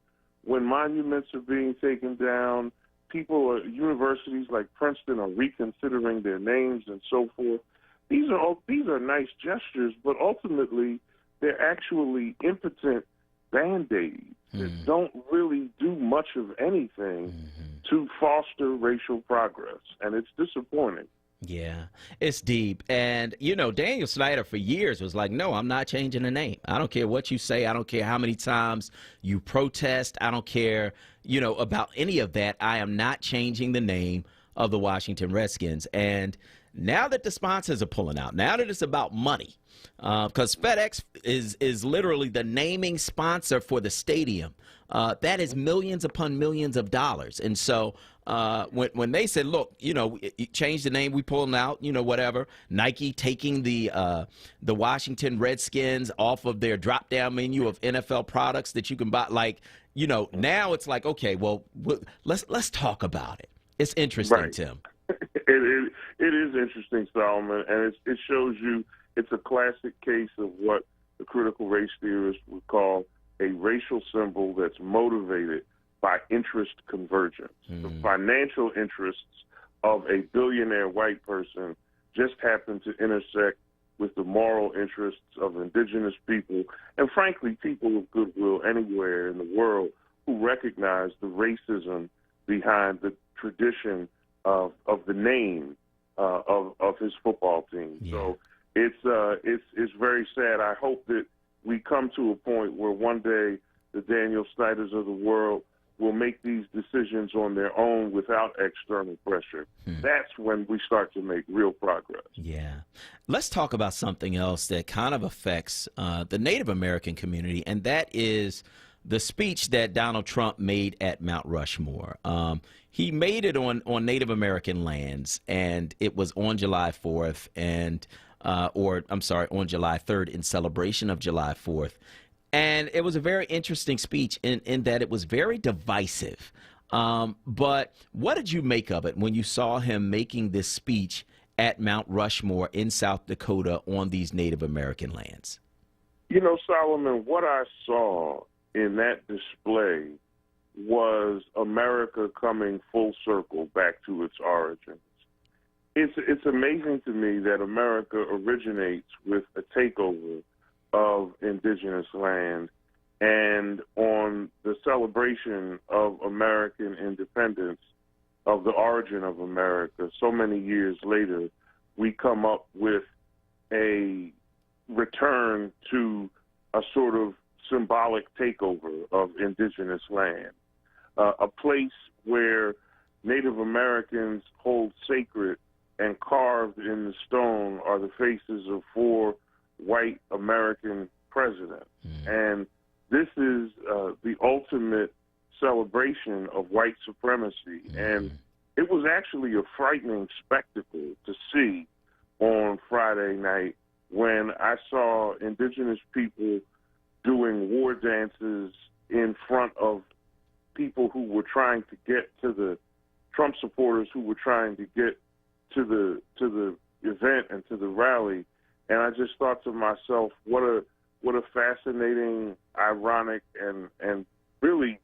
when monuments are being taken down, universities like Princeton are reconsidering their names and so forth. these are nice gestures, but ultimately they're actually impotent Band-Aids that don't really do much of anything to foster racial progress, and it's disappointing. Yeah, it's deep. And, you know, Daniel Snyder for years was like, no, I'm not changing the name. I don't care what you say. I don't care how many times you protest. I don't care, you know, about any of that. I am not changing the name of the Washington Redskins. And now that the sponsors are pulling out, now that it's about money, because FedEx is literally the naming sponsor for the stadium, that is millions upon millions of dollars. And so when they said, look, you know, change the name, we pulling out, you know, whatever, Nike taking the Washington Redskins off of their drop-down menu of NFL products that you can buy, like, you know, now it's like, okay, well, let's talk about it. It's interesting, Right. Tim. It is interesting, Solomon, and it shows you it's a classic case of what the critical race theorists would call a racial symbol that's motivated by interest convergence. The financial interests of a billionaire white person just happen to intersect with the moral interests of indigenous people and, frankly, people of goodwill anywhere in the world who recognize the racism behind the tradition of the name of his football team. Yeah. So it's very sad. I hope that we come to a point where one day the Daniel Snyders of the world will make these decisions on their own without external pressure. That's when we start to make real progress. Yeah. Let's talk about something else that kind of affects the Native American community, and that is the speech that Donald Trump made at Mount Rushmore. He made it on Native American lands, and it was on July 4th, and on July 3rd in celebration of July 4th. And it was a very interesting speech in that it was very divisive. But what did you make of it when you saw him making this speech at Mount Rushmore in South Dakota on these Native American lands? You know, Solomon, what I saw in that display was America coming full circle back to its origins. It's amazing to me that America originates with a takeover of indigenous land, and on the celebration of American independence, of the origin of America, so many years later, we come up with a return to a sort of symbolic takeover of indigenous land, a place where Native Americans hold sacred and carved in the stone are the faces of 4 white American presidents. And this is the ultimate celebration of white supremacy. And it was actually a frightening spectacle to see on Friday night when I saw indigenous people doing war dances in front of people who were trying to get to the Trump supporters who were trying to get to the event and to the rally. And I just thought to myself, what a fascinating, ironic, and really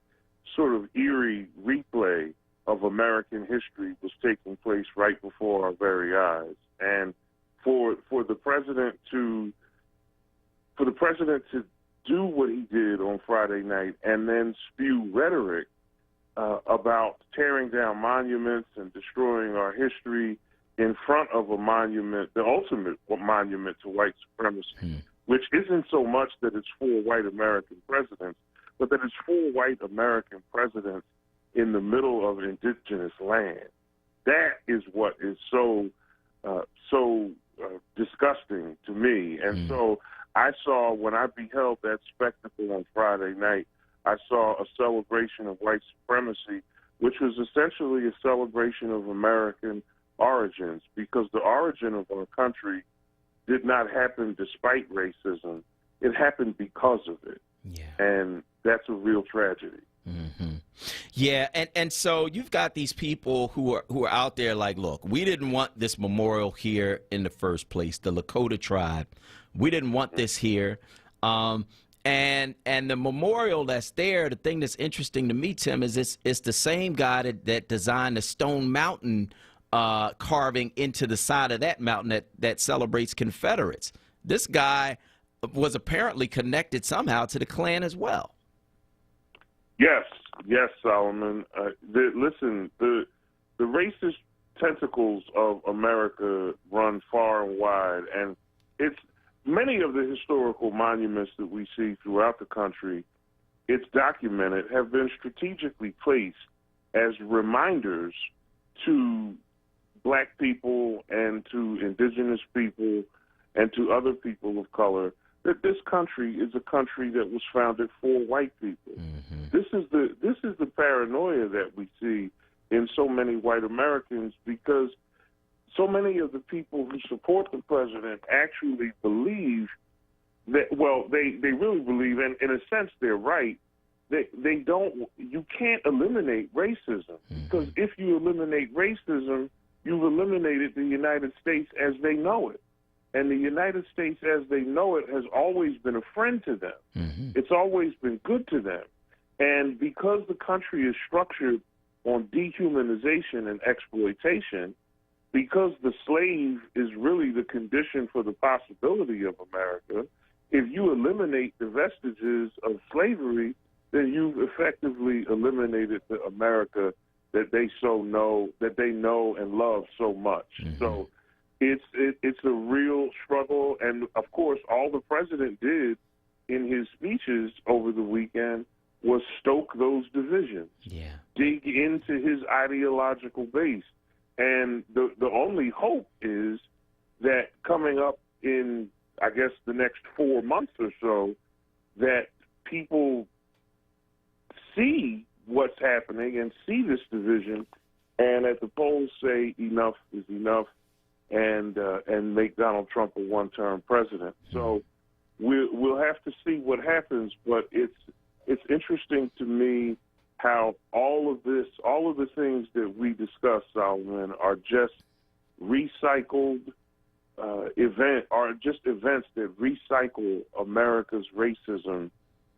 sort of eerie replay of American history was taking place right before our very eyes. And for the president to do what he did on Friday night and then spew rhetoric about tearing down monuments and destroying our history in front of a monument, the ultimate monument to white supremacy, which isn't so much that it's 4 white American presidents, but that it's 4 white American presidents in the middle of indigenous land. That is what is so disgusting to me. And so I saw, when I beheld that spectacle on Friday night, I saw a celebration of white supremacy, which was essentially a celebration of American origins, because the origin of our country did not happen despite racism. It happened because of it. Yeah. And that's a real tragedy. Yeah, and so you've got these people who are out there like, look, we didn't want this memorial here in the first place, the Lakota tribe. We didn't want this here. And the memorial that's there, the thing that's interesting to me, Tim, is it's the same guy that designed the Stone Mountain carving into the side of that mountain that celebrates Confederates. This guy was apparently connected somehow to the Klan as well. Yes, Solomon. Listen, the racist tentacles of America run far and wide, and it's many of the historical monuments that we see throughout the country, it's documented, have been strategically placed as reminders to black people and to indigenous people and to other people of color that this country is a country that was founded for white people. This is the paranoia that we see in so many white Americans, because so many of the people who support the president actually believe that, well, they really believe, and in a sense they're right, you can't eliminate racism, because if you eliminate racism, you've eliminated the United States as they know it. And the United States as they know it has always been a friend to them. It's always been good to them. And because the country is structured on dehumanization and exploitation, because the slave is really the condition for the possibility of America, if you eliminate the vestiges of slavery, then you've effectively eliminated the America that they know and love so much. So it's a real struggle, and of course, all the president did in his speeches over the weekend was stoke those divisions, dig into his ideological base, and the only hope is that coming up in, I guess, the next 4 months or so, that people see what's happening and see this division, and at the polls say enough is enough, and make Donald Trump a one-term president. So we'll have to see what happens, but it's interesting to me how all of the things that we discuss, Solomon, are just recycled events that recycle America's racism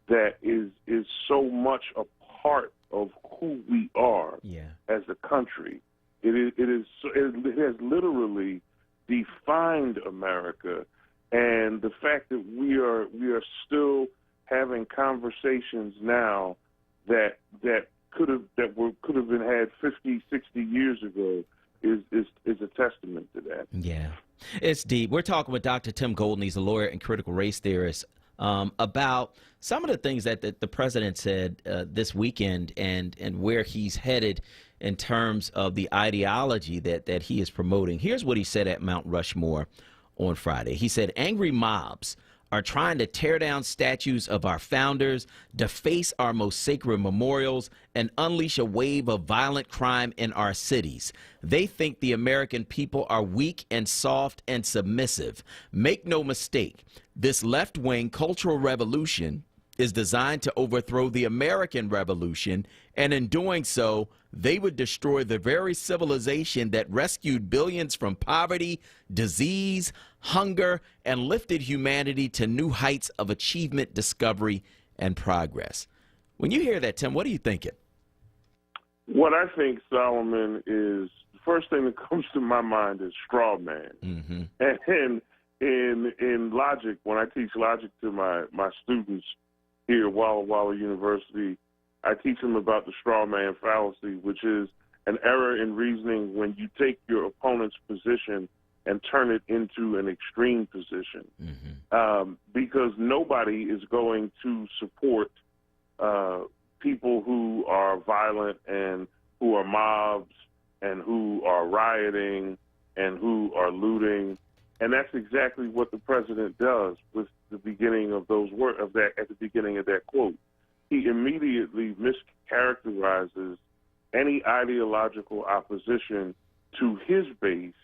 that is so much a part of who we are as a country. It has literally defined America, and the fact that we are still having conversations now that could have been had 50, 60 years ago is a testament to that. Yeah, it's deep. We're talking with Dr. Tim Golden. He's a lawyer and critical race theorist, about some of the things that the president said this weekend and where he's headed in terms of the ideology that he is promoting. Here's what he said at Mount Rushmore on Friday. He said, "Angry mobs are trying to tear down statues of our founders, deface our most sacred memorials, and unleash a wave of violent crime in our cities. They think the American people are weak and soft and submissive. Make no mistake, this left-wing cultural revolution is designed to overthrow the American Revolution, and in doing so, they would destroy the very civilization that rescued billions from poverty, disease, hunger, and lifted humanity to new heights of achievement, discovery, and progress." When you hear that, Tim, what are you thinking? What I think, Solomon, is the first thing that comes to my mind is straw man. And in logic, when I teach logic to my students here at Walla Walla University, I teach them about the straw man fallacy, which is an error in reasoning when you take your opponent's position and turn it into an extreme position. Because nobody is going to support people who are violent and who are mobs and who are rioting and who are looting. And that's exactly what the president does with the beginning of those words at the beginning of that quote. He immediately mischaracterizes any ideological opposition to his base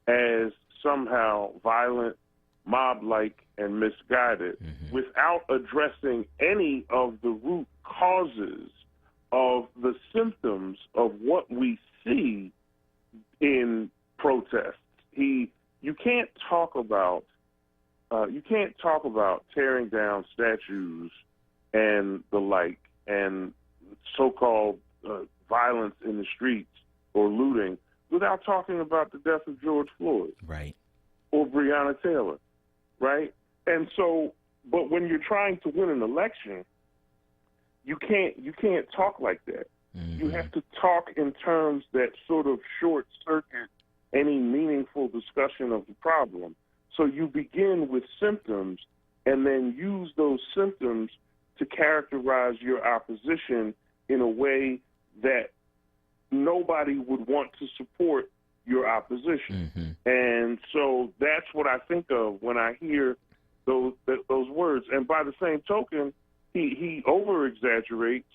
as somehow violent, mob-like, and misguided, without addressing any of the root causes of the symptoms of what we see in protests. You can't talk about tearing down statues and the like, and so-called violence in the streets or looting, without talking about the death of George Floyd. Right. Or Breonna Taylor, right? And so, but when you're trying to win an election, you can't talk like that. Mm-hmm. You have to talk in terms that sort of short circuit any meaningful discussion of the problem. So you begin with symptoms and then use those symptoms to characterize your opposition in a way that nobody would want to support your opposition. Mm-hmm. And so that's what I think of when I hear those words. And by the same token, he over-exaggerates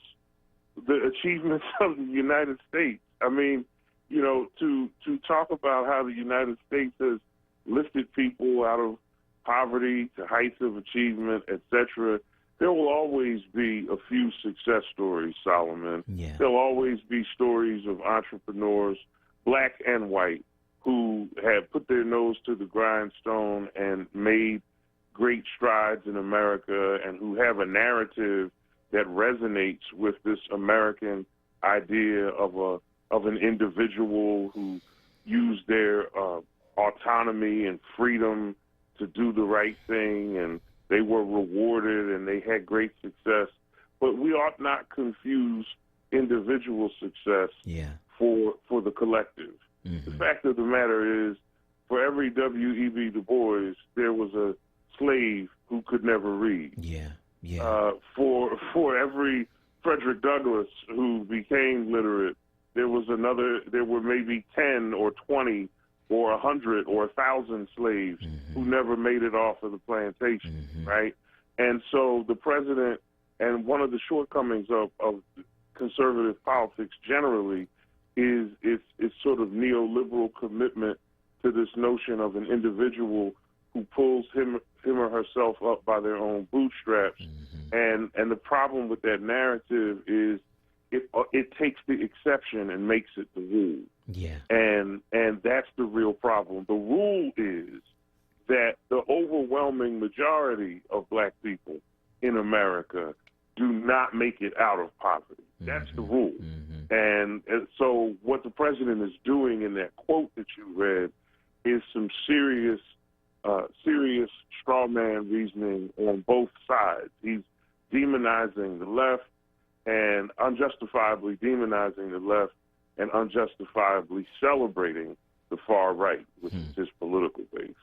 the achievements of the United States. I mean, you know, to talk about how the United States has lifted people out of poverty to heights of achievement, etc., there will always be a few success stories, Solomon. Yeah. There'll always be stories of entrepreneurs, black and white, who have put their nose to the grindstone and made great strides in America and who have a narrative that resonates with this American idea of an individual who used their autonomy and freedom to do the right thing, and they were rewarded and they had great success. But we ought not confuse individual success for the collective. Mm-hmm. The fact of the matter is, for every W.E.B. Du Bois, there was a slave who could never read. For every Frederick Douglass who became literate, there were maybe 10 or 20 or 100 or 1,000 slaves who never made it off of the plantation, right? And so the president, and one of the shortcomings of conservative politics generally is sort of neoliberal commitment to this notion of an individual who pulls him or herself up by their own bootstraps. And the problem with that narrative is it takes the exception and makes it the rule. Yeah. And that's the real problem. The rule is that the overwhelming majority of black people in America do not make it out of poverty. That's the rule. And so what the president is doing in that quote that you read is some serious straw man reasoning on both sides. He's demonizing the left and unjustifiably demonizing the left and unjustifiably celebrating the far right, which is his political base.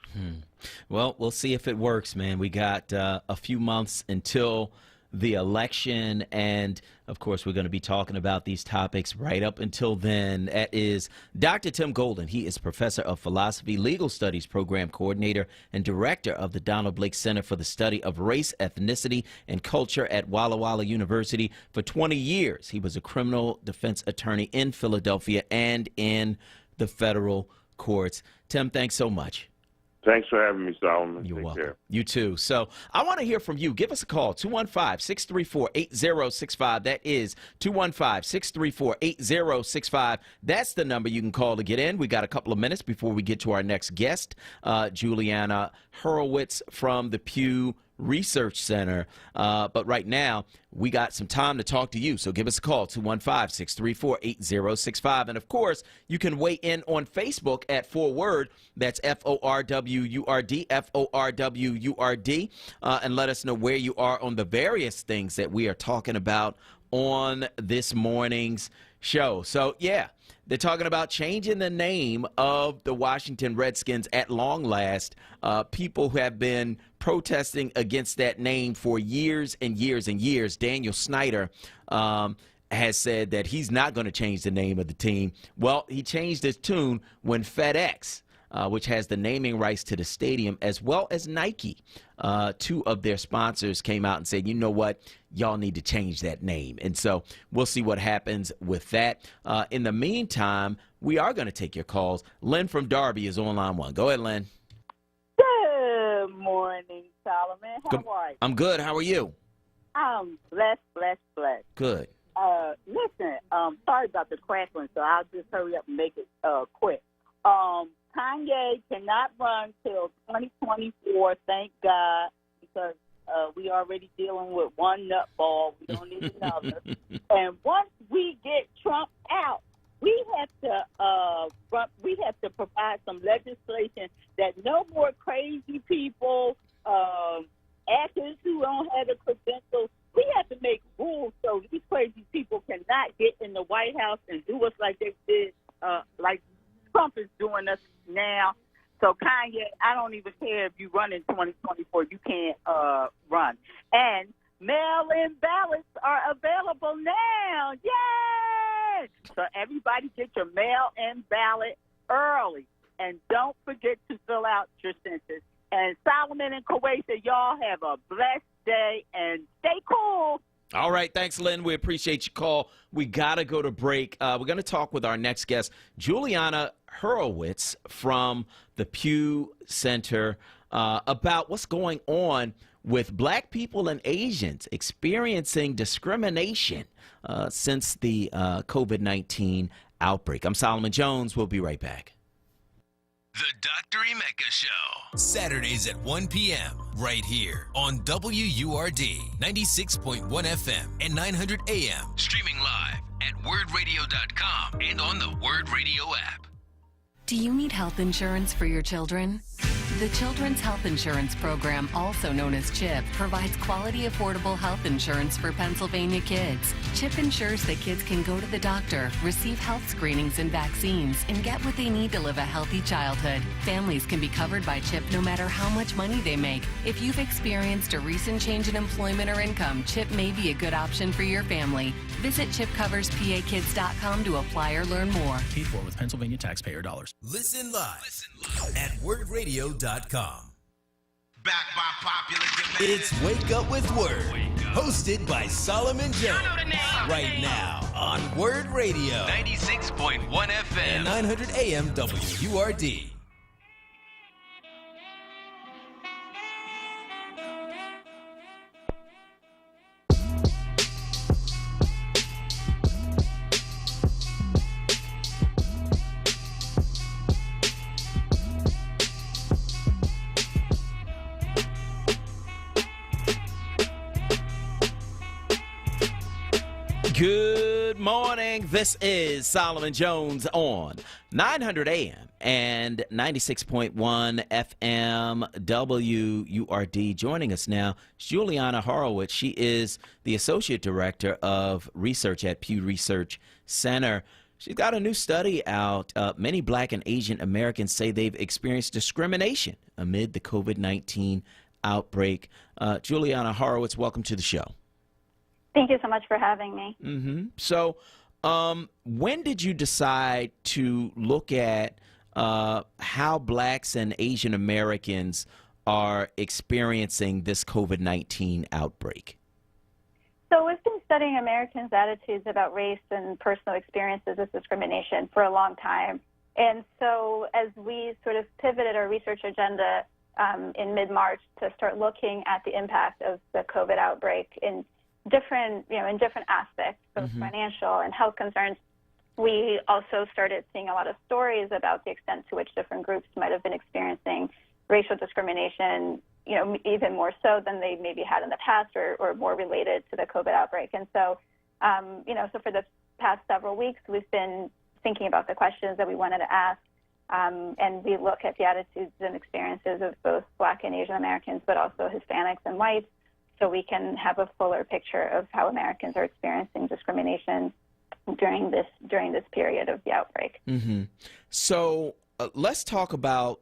Well, we'll see if it works, man. We got a few months until the election, and of course we're going to be talking about these topics right up until then. That is Dr. Tim Golden. He is professor of philosophy, legal studies program coordinator, and director of the Donald Blake Center for the Study of Race, Ethnicity, and Culture at Walla Walla University. For 20 years, he was a criminal defense attorney in Philadelphia and in the federal courts. Tim, thanks so much. Thanks for having me, Solomon. You're Take welcome. care. You too. So I want to hear from you. Give us a call, 215-634-8065. That is 215-634-8065. That's the number you can call to get in. We got a couple of minutes before we get to our next guest, Juliana Hurwitz from the Pew Research Center. But right now, we got some time to talk to you. So give us a call, 215-634-8065. And, of course, you can weigh in on Facebook at 4WURD. That's FORWURD, FORWURD. And let us know where you are on the various things that we are talking about on this morning's show. So, yeah, they're talking about changing the name of the Washington Redskins at long last. People who have been protesting against that name for years and years and years. Daniel Snyder has said that he's not going to change the name of the team. Well, he changed his tune when FedEx, which has the naming rights to the stadium, as well as Nike, two of their sponsors, came out and said, you know what, y'all need to change that name. And so we'll see what happens with that. In the meantime, we are going to take your calls. Lynn from Darby is on line one. Go ahead, Lynn. Good morning, Solomon. How are you? I'm good. How are you? I'm blessed. Good. Listen, sorry about the crackling, so I'll just hurry up and make it quick. Kanye cannot run till 2024, thank God, because we already dealing with one nutball. We don't need another. And once we get Trump out, we have to provide some legislation that no more crazy people, actors who don't have the credentials. We have to make rules so these crazy people cannot get in the White House and do us like they did, like Trump is doing us now. So Kanye, I don't even care if you run in 2024, you can't run. And mail-in ballots are available now. Yay! So everybody get your mail-in ballot early. And don't forget to fill out your census. And Solomon and Kuwaisa, y'all have a blessed day and stay cool. All right. Thanks, Lynn. We appreciate your call. We got to go to break. We're going to talk with our next guest, Juliana Horowitz from the Pew Center, about what's going on with black people and Asians experiencing discrimination since the COVID-19 outbreak. I'm Solomon Jones. We'll be right back. The Dr. Emeka Show. Saturdays at 1 p.m. right here on WURD 96.1 FM and 900 AM. Streaming live at wordradio.com and on the Word Radio app. Do you need health insurance for your children? The Children's Health Insurance Program, also known as CHIP, provides quality, affordable health insurance for Pennsylvania kids. CHIP ensures that kids can go to the doctor, receive health screenings and vaccines, and get what they need to live a healthy childhood. Families can be covered by CHIP no matter how much money they make. If you've experienced a recent change in employment or income, CHIP may be a good option for your family. Visit chipcoverspakids.com to apply or learn more. Paid for with Pennsylvania taxpayer dollars. Listen live at wordradio.com. Back by popular demand. It's Wake Up with Word, hosted by Solomon Jones. Right now on Word Radio. 96.1 FM. And 900 AM WURD. Good morning. This is Solomon Jones on 900 AM and 96.1 FM WURD. Joining us now is Juliana Horowitz. She is the Associate Director of Research at Pew Research Center. She's got a new study out. Many Black and Asian Americans say they've experienced discrimination amid the COVID-19 outbreak. Juliana Horowitz, welcome to the show. Thank you so much for having me. So when did you decide to look at how Blacks and Asian Americans are experiencing this COVID-19 outbreak? So we've been studying Americans' attitudes about race and personal experiences of discrimination for a long time. And so as we sort of pivoted our research agenda in mid-March to start looking at the impact of the COVID outbreak in different aspects, both financial and health concerns, we also started seeing a lot of stories about the extent to which different groups might have been experiencing racial discrimination, even more so than they maybe had in the past or more related to the COVID outbreak. And so, so for the past several weeks, we've been thinking about the questions that we wanted to ask, and we look at the attitudes and experiences of both Black and Asian Americans, but also Hispanics and whites, so we can have a fuller picture of how Americans are experiencing discrimination during this period of the outbreak. So let's talk about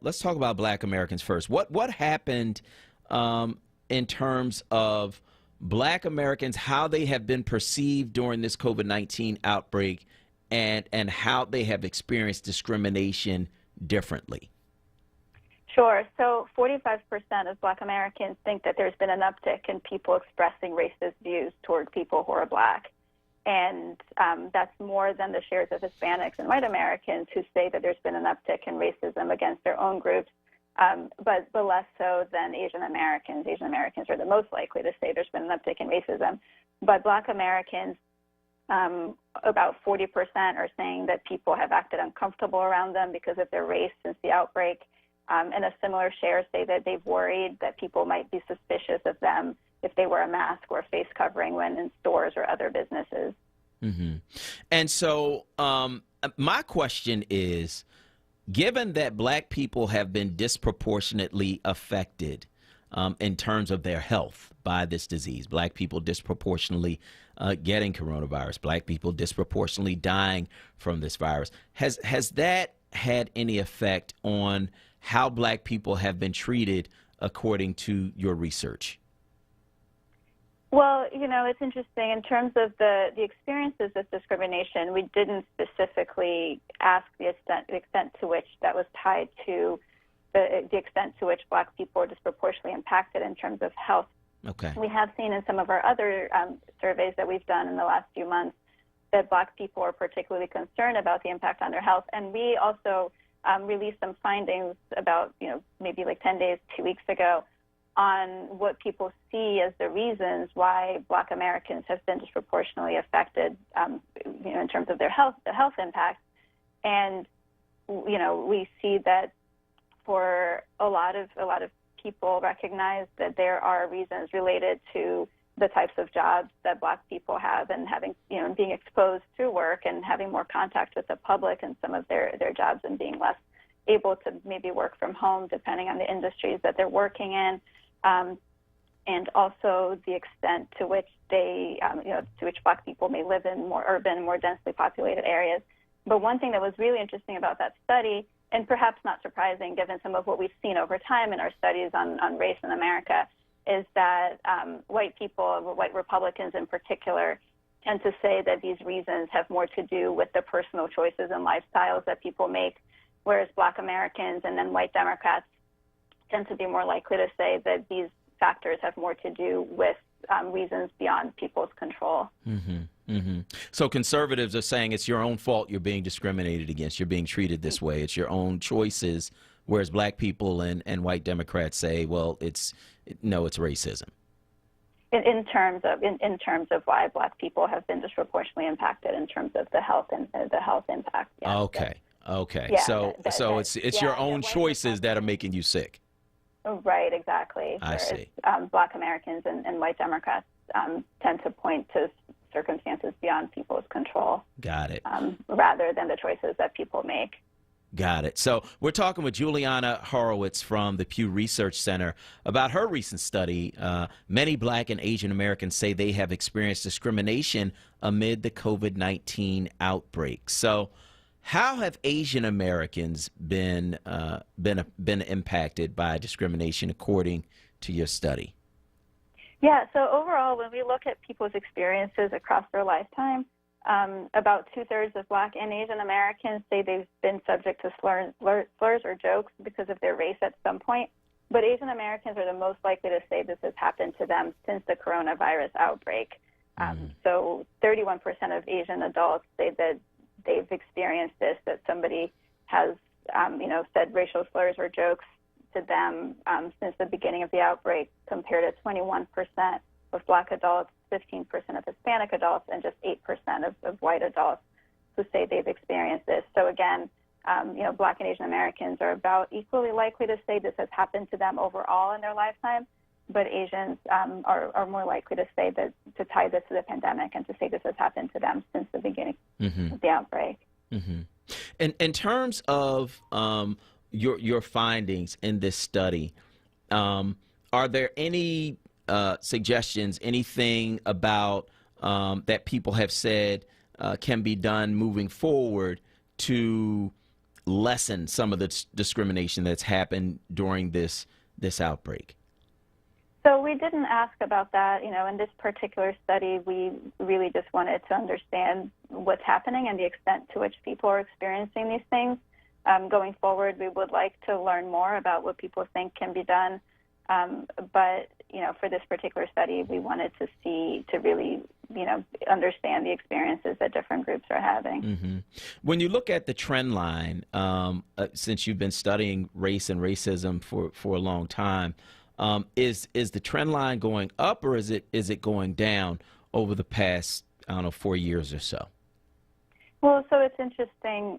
Black Americans first. What happened in terms of Black Americans, how they have been perceived during this COVID-19 outbreak, and how they have experienced discrimination differently? Sure. So 45% of Black Americans think that there's been an uptick in people expressing racist views toward people who are Black. And that's more than the shares of Hispanics and white Americans who say that there's been an uptick in racism against their own groups, but less so than Asian Americans. Asian Americans are the most likely to say there's been an uptick in racism. But Black Americans, about 40% are saying that people have acted uncomfortable around them because of their race since the outbreak. And a similar share say that they've worried that people might be suspicious of them if they wear a mask or face covering when in stores or other businesses. And so my question is, given that black people have been disproportionately affected in terms of their health by this disease, black people disproportionately getting coronavirus, black people disproportionately dying from this virus, has that had any effect on how black people have been treated according to your research? Well, it's interesting. In terms of the experiences of discrimination, we didn't specifically ask the extent to which that was tied to the extent to which black people are disproportionately impacted in terms of health. Okay. We have seen in some of our other surveys that we've done in the last few months that black people are particularly concerned about the impact on their health. And we also released some findings about, maybe like 10 days, 2 weeks ago, on what people see as the reasons why black Americans have been disproportionately affected, in terms of their health, the health impact. And, we see that for a lot of people recognize that there are reasons related to the types of jobs that black people have, and having, being exposed through work and having more contact with the public in some of their jobs, and being less able to maybe work from home depending on the industries that they're working in, and also the extent to which they, to which black people may live in more urban, more densely populated areas. But one thing that was really interesting about that study, and perhaps not surprising given some of what we've seen over time in our studies on race in America, is that white people, white Republicans in particular, tend to say that these reasons have more to do with the personal choices and lifestyles that people make, whereas black Americans and then white Democrats tend to be more likely to say that these factors have more to do with reasons beyond people's control. Mm-hmm, mm-hmm. So conservatives are saying it's your own fault you're being discriminated against, you're being treated this way, it's your own choices, whereas black people and white Democrats say, well, it's racism. In terms of why black people have been disproportionately impacted in terms of the health and the health impact. Yeah. Okay. Yeah, so it's your own choices that are making you sick. Right, exactly. I see. Black Americans and white Democrats tend to point to circumstances beyond people's control. Got it. Rather than the choices that people make. Got it. So we're talking with Juliana Horowitz from the Pew Research Center about her recent study. Many black and Asian Americans say they have experienced discrimination amid the COVID-19 outbreak. So how have Asian Americans been impacted by discrimination according to your study? Yeah, so overall, when we look at people's experiences across their lifetime, about 2/3 of black and Asian Americans say they've been subject to slurs or jokes because of their race at some point. But Asian Americans are the most likely to say this has happened to them since the coronavirus outbreak. So 31% of Asian adults say that they've experienced this, that somebody has, said racial slurs or jokes to them since the beginning of the outbreak, compared to 21% of black adults, 15% of Hispanic adults, and just 8% of white adults who say they've experienced this. So again, black and Asian Americans are about equally likely to say this has happened to them overall in their lifetime, but Asians are more likely to say that, to tie this to the pandemic and to say this has happened to them since the beginning of the outbreak. Mm-hmm. And in terms of your findings in this study, are there any suggestions, anything about that people have said can be done moving forward to lessen some of the discrimination that's happened during this outbreak? So we didn't ask about that. In this particular study, we really just wanted to understand what's happening and the extent to which people are experiencing these things. Going forward, we would like to learn more about what people think can be done. But, for this particular study, we wanted to really, understand the experiences that different groups are having. Mm-hmm. When you look at the trend line, since you've been studying race and racism for a long time, is the trend line going up, or is it going down over the past, 4 years or so? Well, so it's interesting.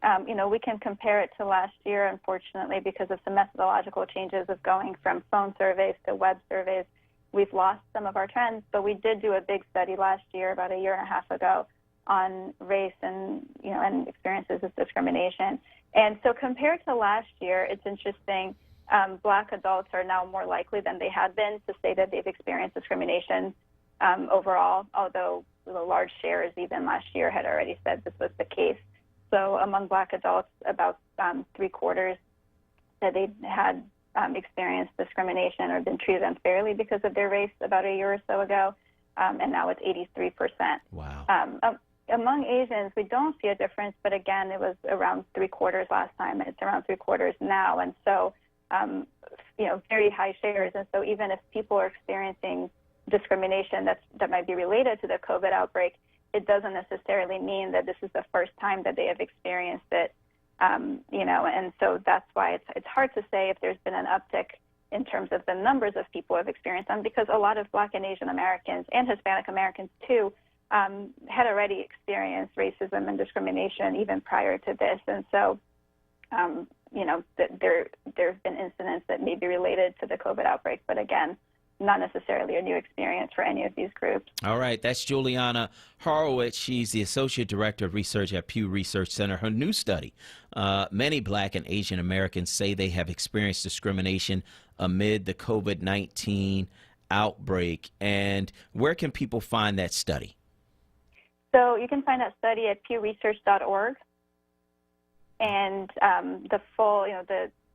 We can compare it to last year, unfortunately, because of some methodological changes of going from phone surveys to web surveys. We've lost some of our trends, but we did do a big study last year, about a year and a half ago, on race and and experiences of discrimination. And so compared to last year, it's interesting. Black adults are now more likely than they had been to say that they've experienced discrimination overall, although the large shares even last year had already said this was the case. So among Black adults, about 3/4 said they had experienced discrimination or been treated unfairly because of their race about a year or so ago, and now it's 83%. Wow. Among Asians, we don't see a difference, but again, it was around 3/4 last time, and it's around 3/4 now, and so very high shares. And so even if people are experiencing discrimination that might be related to the COVID outbreak, it doesn't necessarily mean that this is the first time that they have experienced it. And so that's why it's hard to say if there's been an uptick in terms of the numbers of people who have experienced them, because a lot of Black and Asian Americans and Hispanic Americans too had already experienced racism and discrimination even prior to this. And so, there have been incidents that may be related to the COVID outbreak, but again, not necessarily a new experience for any of these groups. All right, that's Juliana Horowitz. She's the Associate Director of Research at Pew Research Center. Her new study, many Black and Asian Americans say they have experienced discrimination amid the COVID-19 outbreak. And where can people find that study? So you can find that study at pewresearch.org. And the full,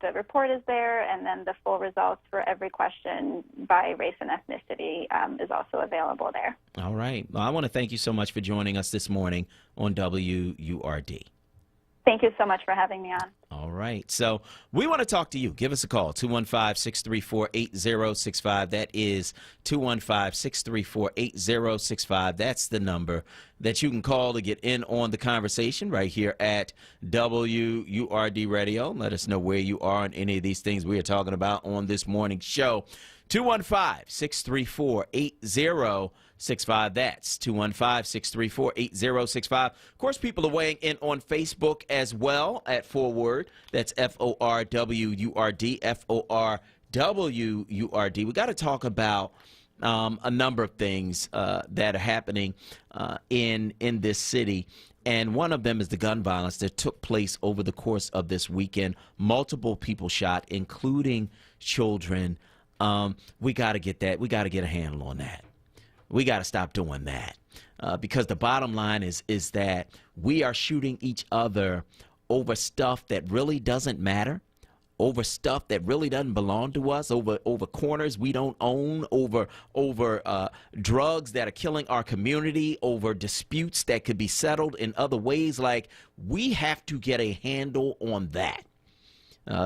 the report is there, and then the full results for every question by race and ethnicity is also available there. All right. Well, I want to thank you so much for joining us this morning on WURD. Thank you so much for having me on. All right. So we want to talk to you. Give us a call, 215-634-8065. That is 215-634-8065. That's the number that you can call to get in on the conversation right here at WURD Radio. Let us know where you are on any of these things we are talking about on this morning's show. 215-634-8065. That's 215-634-8065. Of course, people are weighing in on Facebook as well at onWURD. That's FORWURD, FORWURD. We got to talk about a number of things that are happening in this city. And one of them is the gun violence that took place over the course of this weekend. Multiple people shot, including children. We got to get that. We got to get a handle on that. We got to stop doing that because the bottom line is that we are shooting each other over stuff that really doesn't matter, over stuff that really doesn't belong to us, over corners we don't own, over drugs that are killing our community, over disputes that could be settled in other ways. Like, we have to get a handle on that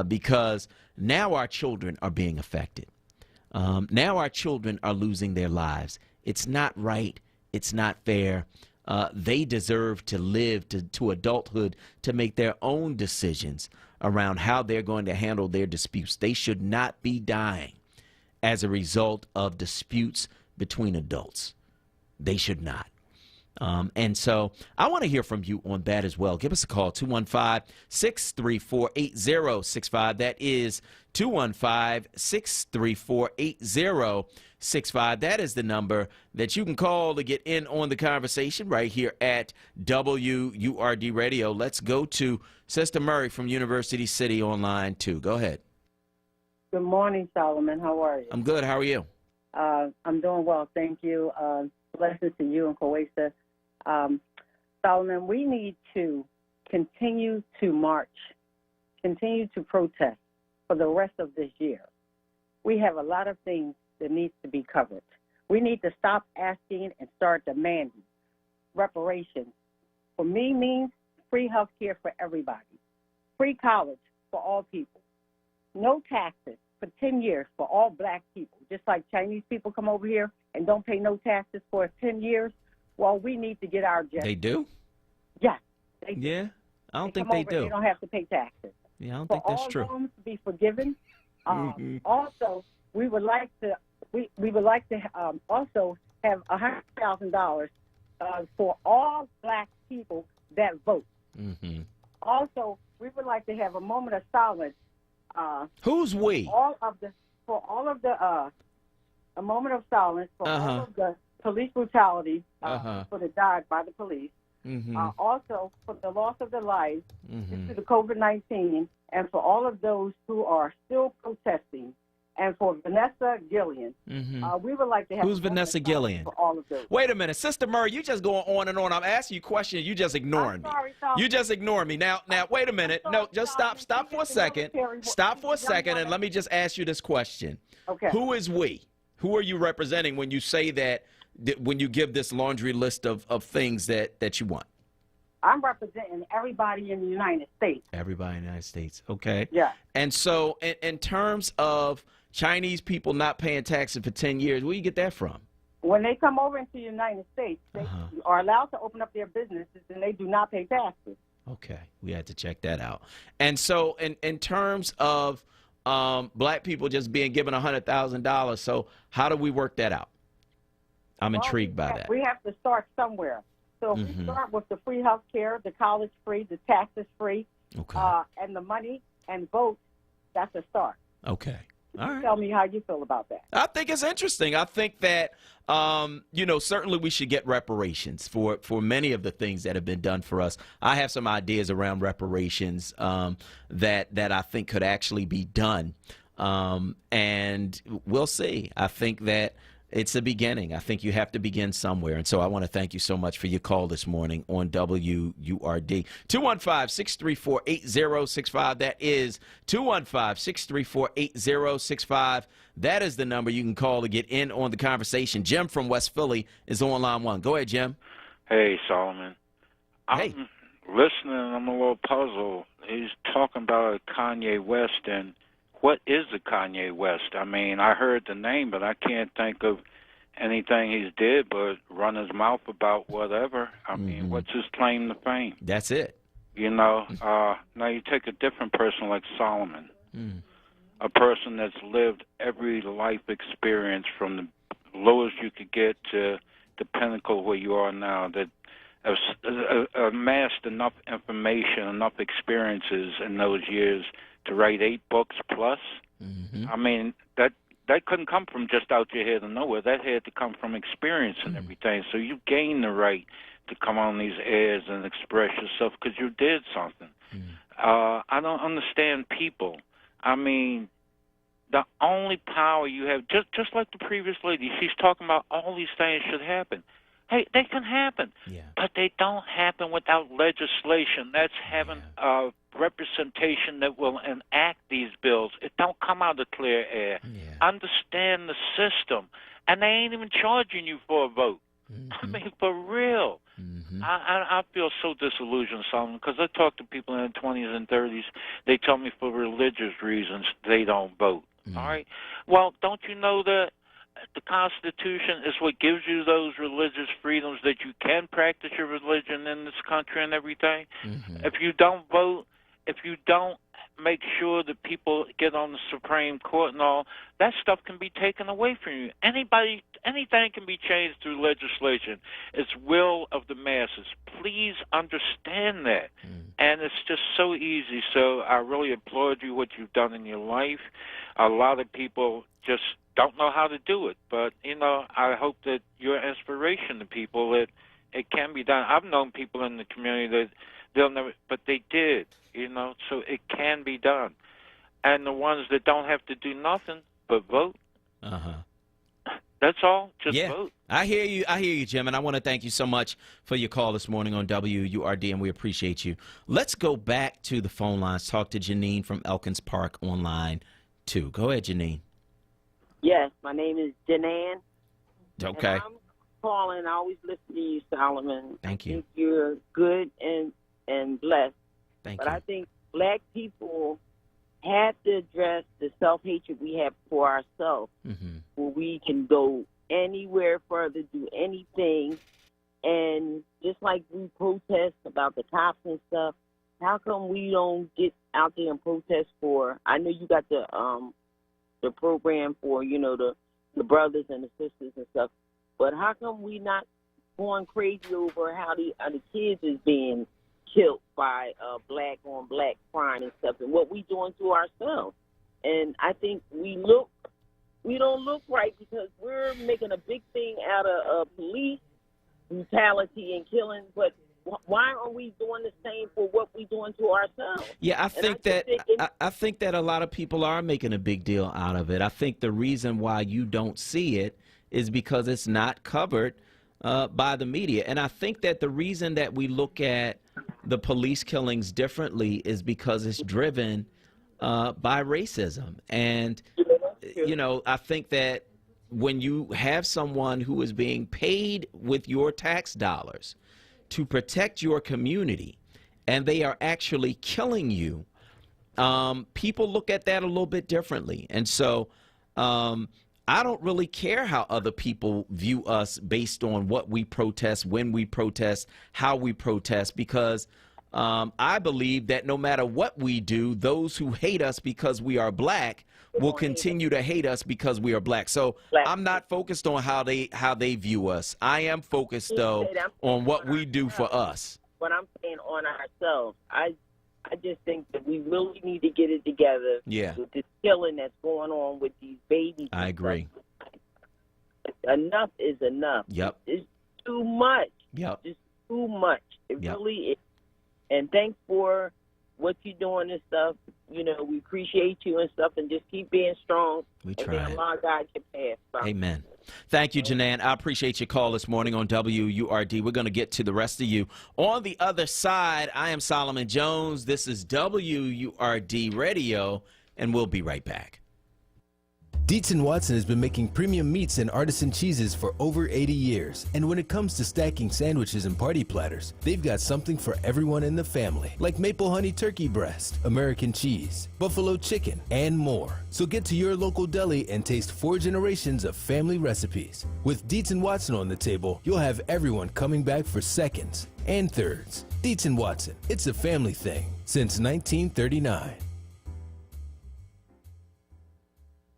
because now our children are being affected. Now our children are losing their lives. It's not right. It's not fair. They deserve to live to adulthood to make their own decisions around how they're going to handle their disputes. They should not be dying as a result of disputes between adults. They should not. And so I want to hear from you on that as well. Give us a call, 215-634-8065. That is 215-634-8065. That is the number that you can call to get in on the conversation right here at WURD Radio. Let's go to Sister Murray from University City on line 2. Go ahead. Good morning, Solomon. How are you? I'm good. How are you? I'm doing well, thank you. Blessings to you and Kawesa. Solomon, we need to continue to march, continue to protest for the rest of this year. We have a lot of things that needs to be covered. We need to stop asking and start demanding. Reparations, for me, means free health care for everybody, free college for all people, no taxes for 10 years for all Black people, just like Chinese people come over here and don't pay no taxes for 10 years. Well, we need to get our justice. They do? Yes. They do. Yeah, I don't think come they over, do. They don't have to pay taxes. Yeah, I don't For think that's all true. loans to be forgiven. Also, we would like to also have $100,000 for all Black people that vote. Mm-hmm. Also, we would like to have a moment of silence. Who's we? A moment of silence for all of the police brutality for the died by the police. Also, for the loss of their lives Mm-hmm. due to the COVID-19, and for all of those who are still protesting, and for Vanessa Gillian, we would like to have Who's a Vanessa Gillian? for all of those. Wait a minute, Sister Murray, you just going on and on. I'm asking you questions, you just ignoring me. You just ignoring me. Now, wait a minute. No, just stop for a second. Stop for a second, and let me just ask you this question. Okay. Who is we? Who are you representing when you say that, when you give this laundry list of things that you want? I'm representing everybody in the United States. Everybody in the United States. Okay. Yeah. And so in terms of Chinese people not paying taxes for 10 years, where do you get that from? When they come over into the United States, they are allowed to open up their businesses, and they do not pay taxes. Okay. We had to check that out. And so in terms of black people just being given $100,000, so how do we work that out? I'm intrigued by that. We have to start somewhere. So if we start with the free health care, the college free, the taxes free, and the money and votes, that's a start. Okay. All right. Tell me how you feel about that. I think it's interesting. I think that, certainly we should get reparations for many of the things that have been done for us. I have some ideas around reparations that I think could actually be done. And we'll see. I think that it's the beginning. I think you have to begin somewhere. And so I want to thank you so much for your call this morning on WURD. 215-634-8065. That is 215-634-8065. That is the number you can call to get in on the conversation. Jim from West Philly is on line one. Go ahead, Jim. Hey, Solomon. I'm listening. I'm a little puzzled. He's talking about Kanye West, and what is the Kanye West? I mean, I heard the name, but I can't think of anything he's did but run his mouth about whatever. I mean, what's his claim to fame? That's it. Now you take a different person like Solomon, a person that's lived every life experience from the lowest you could get to the pinnacle where you are now, that has amassed enough information, enough experiences in those years to write 8 books plus. I mean, that couldn't come from just out your head of nowhere. That had to come from experience and everything. So you gain the right to come on these airs and express yourself because you did something. I don't understand people. I mean, the only power you have, just like the previous lady, she's talking about all these things should happen. Hey, they can happen, but they don't happen without legislation. That's having representation that will enact these bills. It don't come out of clear air. Understand the system, and they ain't even charging you for a vote. I mean, for real. I feel so disillusioned, Solomon, because I talk to people in their 20s and 30s. They tell me for religious reasons they don't vote. All right? Well, don't you know that the Constitution is what gives you those religious freedoms that you can practice your religion in this country and everything? If you don't vote, if you don't make sure that people get on the Supreme Court and all, that stuff can be taken away from you. Anything can be changed through legislation. It's will of the masses. Please understand that. And it's just so easy. So I really applaud you, what you've done in your life. A lot of people just don't know how to do it. But, I hope that you're an inspiration to people that it can be done. I've known people in the community that they'll never, but they did, so it can be done. And the ones that don't have to do nothing but vote, that's all, just vote. I hear you, Jim, and I want to thank you so much for your call this morning on WURD, and we appreciate you. Let's go back to the phone lines, talk to Janine from Elkins Park on line 2. Go ahead, Janine. Yes, my name is Janan. Okay. And I'm calling. I always listen to you, Solomon. Thank you. I think you're good and blessed. Thank you. But I think black people have to address the self-hatred we have for ourselves, where we can go anywhere further, do anything. And just like we protest about the cops and stuff, how come we don't get out there and protest for, I know you got the program for, the brothers and the sisters and stuff, but how come we not going crazy over how the kids is being killed by black on black crime and stuff, and what we doing to ourselves? And I think we don't look right because we're making a big thing out of police brutality and killing, but why are we doing the same for what we doing to ourselves? Yeah, I think that a lot of people are making a big deal out of it. I think the reason why you don't see it is because it's not covered by the media. And I think that the reason that we look at the police killings differently is because it's driven by racism. And, you know, I think that when you have someone who is being paid with your tax dollars to protect your community and they are actually killing you, people look at that a little bit differently. And so I don't really care how other people view us based on what we protest, when we protest, how we protest, because I believe that no matter what we do, those who hate us because we are black will continue to hate us because we are black. So I'm not focused on how they view us. I am focused, though, on what we do for us. But I'm saying on ourselves. I just think that we really need to get it together with this killing that's going on with these babies. I agree. Enough is enough. Yep. It's too much. Yep. It's too much. It really is. And thanks for what you're doing and stuff. You know, we appreciate you and stuff, and just keep being strong. We try. And then Allah God can pass. Amen. Thank you, Janan. I appreciate your call this morning on WURD. We're going to get to the rest of you on the other side. I am Solomon Jones. This is WURD Radio, and we'll be right back. Dietz & Watson has been making premium meats and artisan cheeses for over 80 years. And when it comes to stacking sandwiches and party platters, they've got something for everyone in the family, like maple honey turkey breast, American cheese, buffalo chicken, and more. So get to your local deli and taste 4 generations of family recipes. With Dietz & Watson on the table, you'll have everyone coming back for seconds and thirds. Dietz & Watson, it's a family thing since 1939.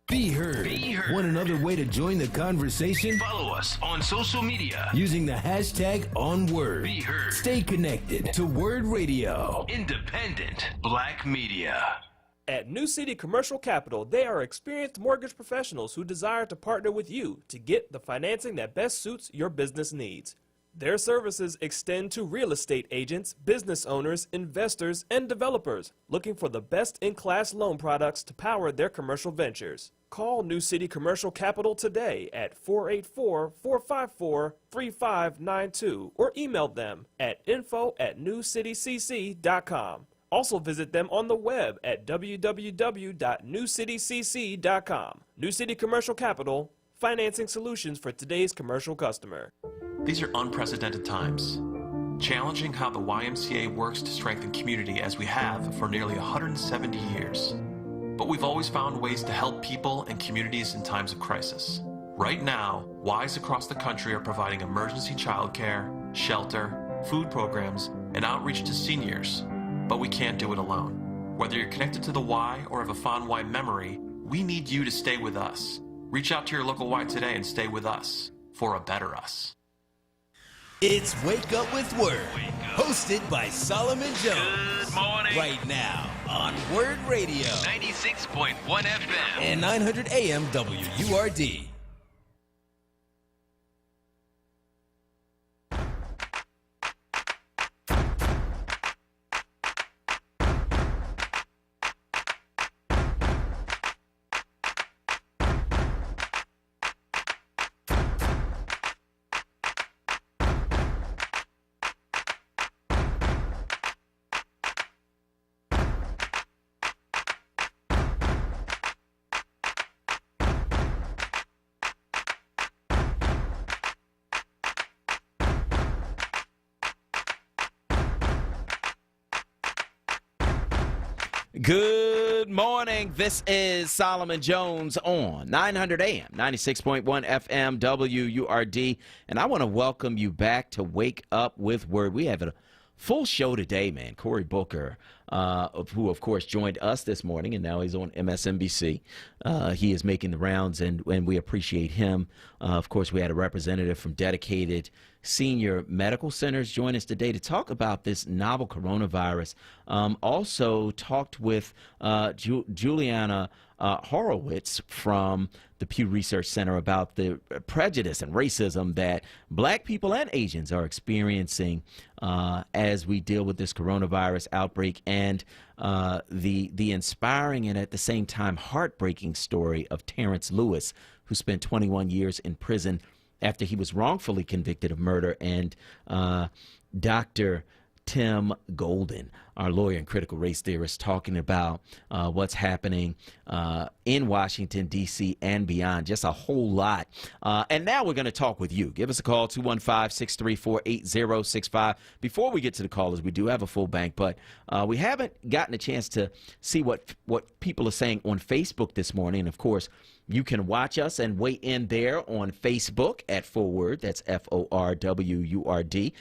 Be heard. Want another way to join the conversation? Follow us on social media using the hashtag onWURD. Be heard. Stay connected to Word Radio. Independent Black Media. At New City Commercial Capital, they are experienced mortgage professionals who desire to partner with you to get the financing that best suits your business needs. Their services extend to real estate agents, business owners, investors, and developers looking for the best-in-class loan products to power their commercial ventures. Call New City Commercial Capital today at 484-454-3592 or email them at info@newcitycc.com. Also visit them on the web at www.newcitycc.com. New City Commercial Capital, financing solutions for today's commercial customer. These are unprecedented times, challenging how the YMCA works to strengthen community as we have for nearly 170 years. But we've always found ways to help people and communities in times of crisis. Right now, Ys across the country are providing emergency childcare, shelter, food programs, and outreach to seniors. But we can't do it alone. Whether you're connected to the Y or have a fond Y memory, we need you to stay with us. Reach out to your local Y today and stay with us for a better us. It's Wake Up with Word, hosted by Solomon Jones. Good morning. Right now on Word Radio. 96.1 FM. And 900 AM WURD. Good morning. This is Solomon Jones on 900 AM, 96.1 FM, WURD. And I want to welcome you back to Wake Up with Word. We have a full show today, man. Cory Booker who, of course, joined us this morning, and now he's on MSNBC. He is making the rounds, and we appreciate him. Of course, we had a representative from Dedicated Senior Medical Centers join us today to talk about this novel coronavirus. Also talked with Juliana Horowitz from the Pew Research Center about the prejudice and racism that black people and Asians are experiencing as we deal with this coronavirus outbreak, and the inspiring and at the same time heartbreaking story of Terrence Lewis, who spent 21 years in prison after he was wrongfully convicted of murder, and Dr. Tim Golden, our lawyer and critical race theorist, talking about what's happening in Washington, D.C. and beyond. Just a whole lot. And now we're going to talk with you. Give us a call, 215-634-8065. Before we get to the callers, we do have a full bank, but we haven't gotten a chance to see what people are saying on Facebook this morning. And, of course, you can watch us and weigh in there on Facebook at onWURD. That's FORWURD.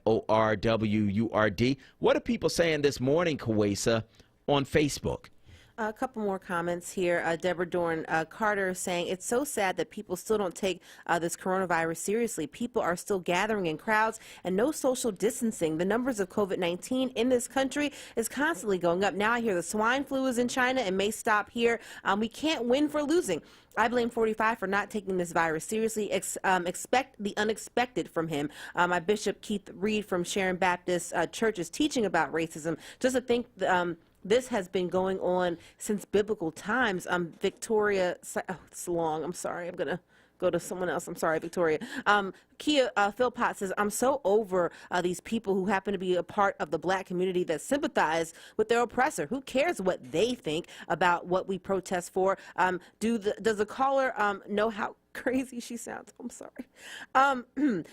FORWURD. What are people saying this morning, Kawesa, on Facebook? A couple more comments here. Deborah Dorn Carter saying, it's so sad that people still don't take this coronavirus seriously. People are still gathering in crowds and no social distancing. The numbers of COVID-19 in this country is constantly going up. Now I hear the swine flu is in China and may stop here. We can't win for losing. I blame 45 for not taking this virus seriously. Expect the unexpected from him. My Bishop Keith Reed from Sharon Baptist Church is teaching about racism. Just to think this has been going on since biblical times. Victoria, it's long. I'm sorry. I'm going to go to someone else. I'm sorry, Victoria. Kia Philpott says, I'm so over these people who happen to be a part of the black community that sympathize with their oppressor. Who cares what they think about what we protest for? Does the caller know how crazy she sounds? I'm sorry.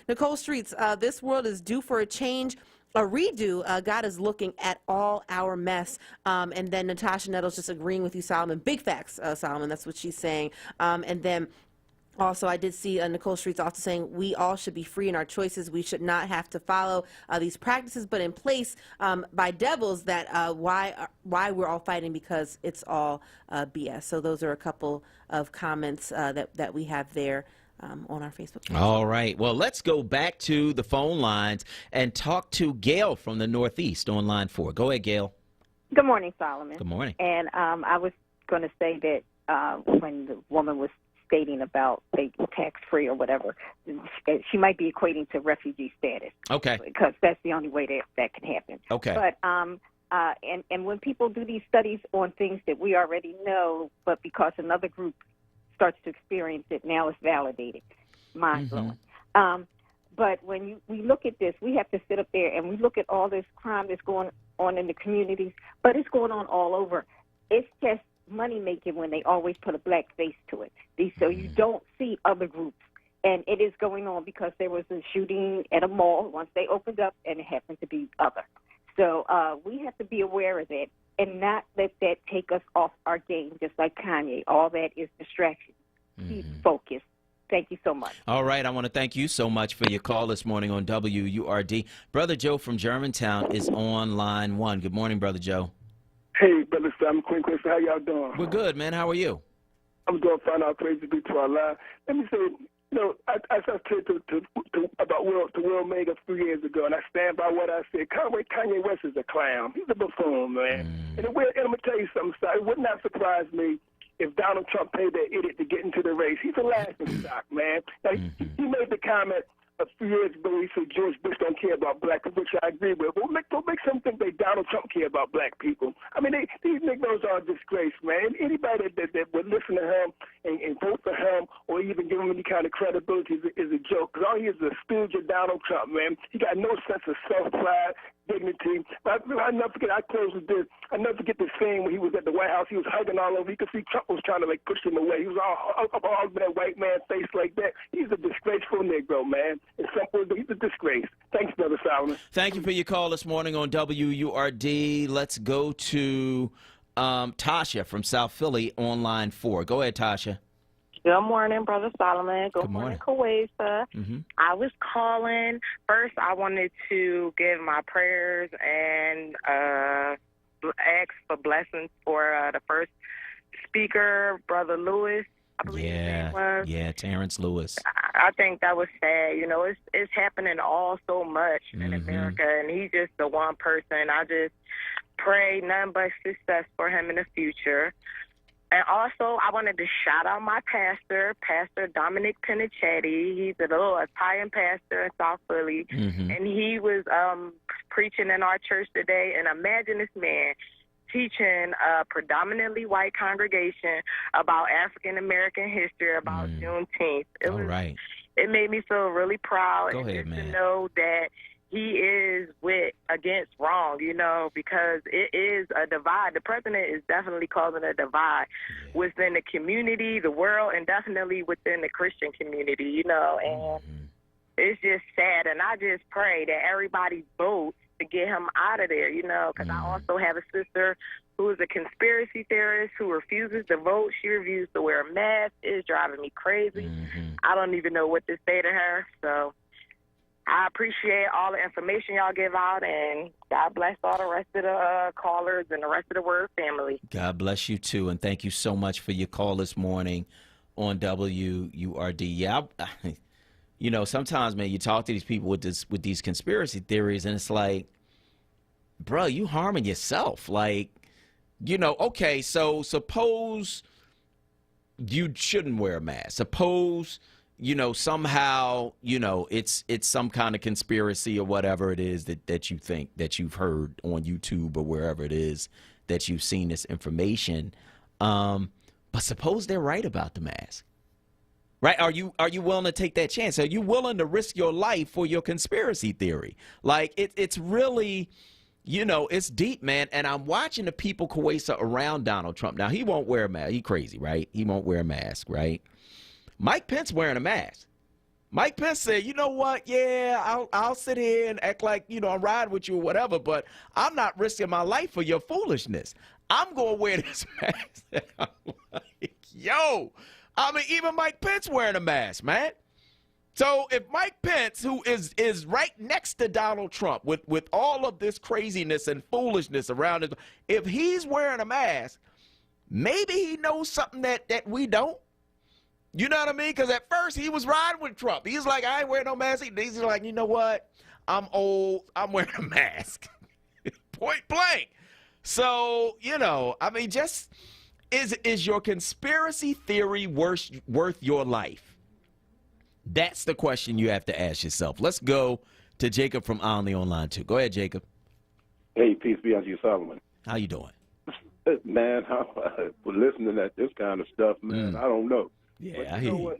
Nicole Streets, this world is due for a change. A redo. God is looking at all our mess. And then Natasha Nettles just agreeing with you, Solomon. Big facts, Solomon. That's what she's saying. And then also, I did see Nicole Streets also saying we all should be free in our choices. We should not have to follow these practices, but in place by devils that why we're all fighting because it's all BS. So those are a couple of comments that we have there. On our Facebook page. All right. Well, let's go back to the phone lines and talk to Gail from the Northeast on line 4. Go ahead, Gail. Good morning, Solomon. Good morning. And I was going to say that when the woman was stating about they tax-free or whatever, she might be equating to refugee status. Okay. Because that's the only way that can happen. Okay. But and when people do these studies on things that we already know, but because another group starts to experience it, now it's validated. Mind-blowing. But when we look at this, we have to sit up there and we look at all this crime that's going on in the communities, but it's going on all over. It's just money-making when they always put a black face to it. So you don't see other groups. And it is going on because there was a shooting at a mall once they opened up, and it happened to be other. So we have to be aware of that and not let that take us off our game, just like Kanye. All that is distraction. Keep focused. Thank you so much. All right. I want to thank you so much for your call this morning on WURD. Brother Joe from Germantown is on line 1. Good morning, Brother Joe. Hey, Brother Sam, Quinn, how y'all doing? We're good, man. How are you? I'm doing fine. All praise be to Allah. Let me say, I said about Will Mega 3 years ago, and I stand by what I said. Kanye West is a clown. He's a buffoon, man. And I'm going to tell you something, so it would not surprise me if Donald Trump paid that idiot to get into the race. He's a laughing stock, man. Now, he made the comment a few years ago, he said George Bush don't care about black people, which I agree with. But don't make some think that Donald Trump care about black people. I mean, these Negroes are a disgrace, man. Anybody that would listen to him and vote for him or even give him any kind of credibility is a joke. Because all he is a stooge of Donald Trump, man. He got no sense of self-pride, dignity. But I never forget, I close with this. I never forget the scene when he was at the White House. He was hugging all over. You could see Trump was trying to, push him away. He was all over that white man's face like that. He's a disgraceful Negro, man. It's simple. He's a disgrace. Thanks, Brother Solomon. Thank you for your call this morning on WURD. Let's go to Tasha from South Philly on line 4. Go ahead, Tasha. Good morning, Brother Solomon. Good morning, Kawesa. I was calling. First, I wanted to give my prayers and ask for blessings for the first speaker, Brother Lewis. I believe his name was. Yeah, Terrence Lewis. I think that was sad. You know, it's happening all so much in America, and he's just the one person. I just pray nothing but success for him in the future. And also, I wanted to shout out my pastor, Pastor Dominic Pinichetti. He's a little Italian pastor in South Philly, and he was preaching in our church today. And imagine this man teaching a predominantly white congregation about African American history, about Juneteenth. It made me feel really proud to know that he is against wrong, you know, because it is a divide. The president is definitely causing a divide within the community, the world, and definitely within the Christian community, you know, and it's just sad. And I just pray that everybody votes to get him out of there, you know, because I also have a sister who is a conspiracy theorist who refuses to vote. She refuses to wear a mask. It's driving me crazy. I don't even know what to say to her. So I appreciate all the information y'all give out, and God bless all the rest of the callers and the rest of the Word family. God bless you, too, and thank you so much for your call this morning on WURD. Yeah, you know, sometimes, man, you talk to these people with these conspiracy theories, and it's like, bro, you harming yourself. Like, you know, okay, so suppose you shouldn't wear a mask. Suppose, you know, somehow, you know, it's some kind of conspiracy or whatever it is that you think that you've heard on YouTube or wherever it is that you've seen this information. But suppose they're right about the mask. Right? Are you willing to take that chance? Are you willing to risk your life for your conspiracy theory? Like, it's really, you know, it's deep, man. And I'm watching the people, Kuwaisa, around Donald Trump. Now, he won't wear a mask. He crazy, right? He won't wear a mask, right? Mike Pence wearing a mask. Mike Pence said, you know what? Yeah, I'll sit here and act like, you know, I'm riding with you or whatever, but I'm not risking my life for your foolishness. I'm going to wear this mask. I'm like, yo. I mean, even Mike Pence wearing a mask, man. So if Mike Pence, who is right next to Donald Trump with all of this craziness and foolishness around it, if he's wearing a mask, maybe he knows something that we don't. You know what I mean? Because at first he was riding with Trump. He's like, I ain't wearing no mask. He's like, you know what? I'm old. I'm wearing a mask. Point blank. So, you know, I mean, just... Is your conspiracy theory worth your life? That's the question you have to ask yourself. Let's go to Jacob from Olney online too. Go ahead, Jacob. Hey, peace be unto you, Solomon. How you doing? Man, for listening to this kind of stuff, man, I don't know. Yeah, but you know what?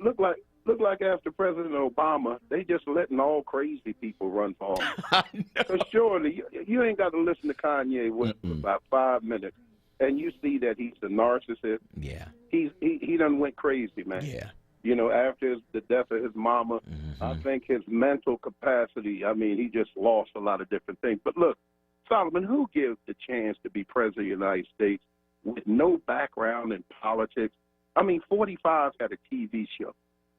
Look like after President Obama, they just letting all crazy people run for office. So surely you ain't got to listen to Kanye West for about 5 minutes. And you see that he's a narcissist. Yeah. He done went crazy, man. Yeah. You know, after the death of his mama, I think his mental capacity, I mean, he just lost a lot of different things. But look, Solomon, who gives the chance to be president of the United States with no background in politics? I mean, 45 had a TV show.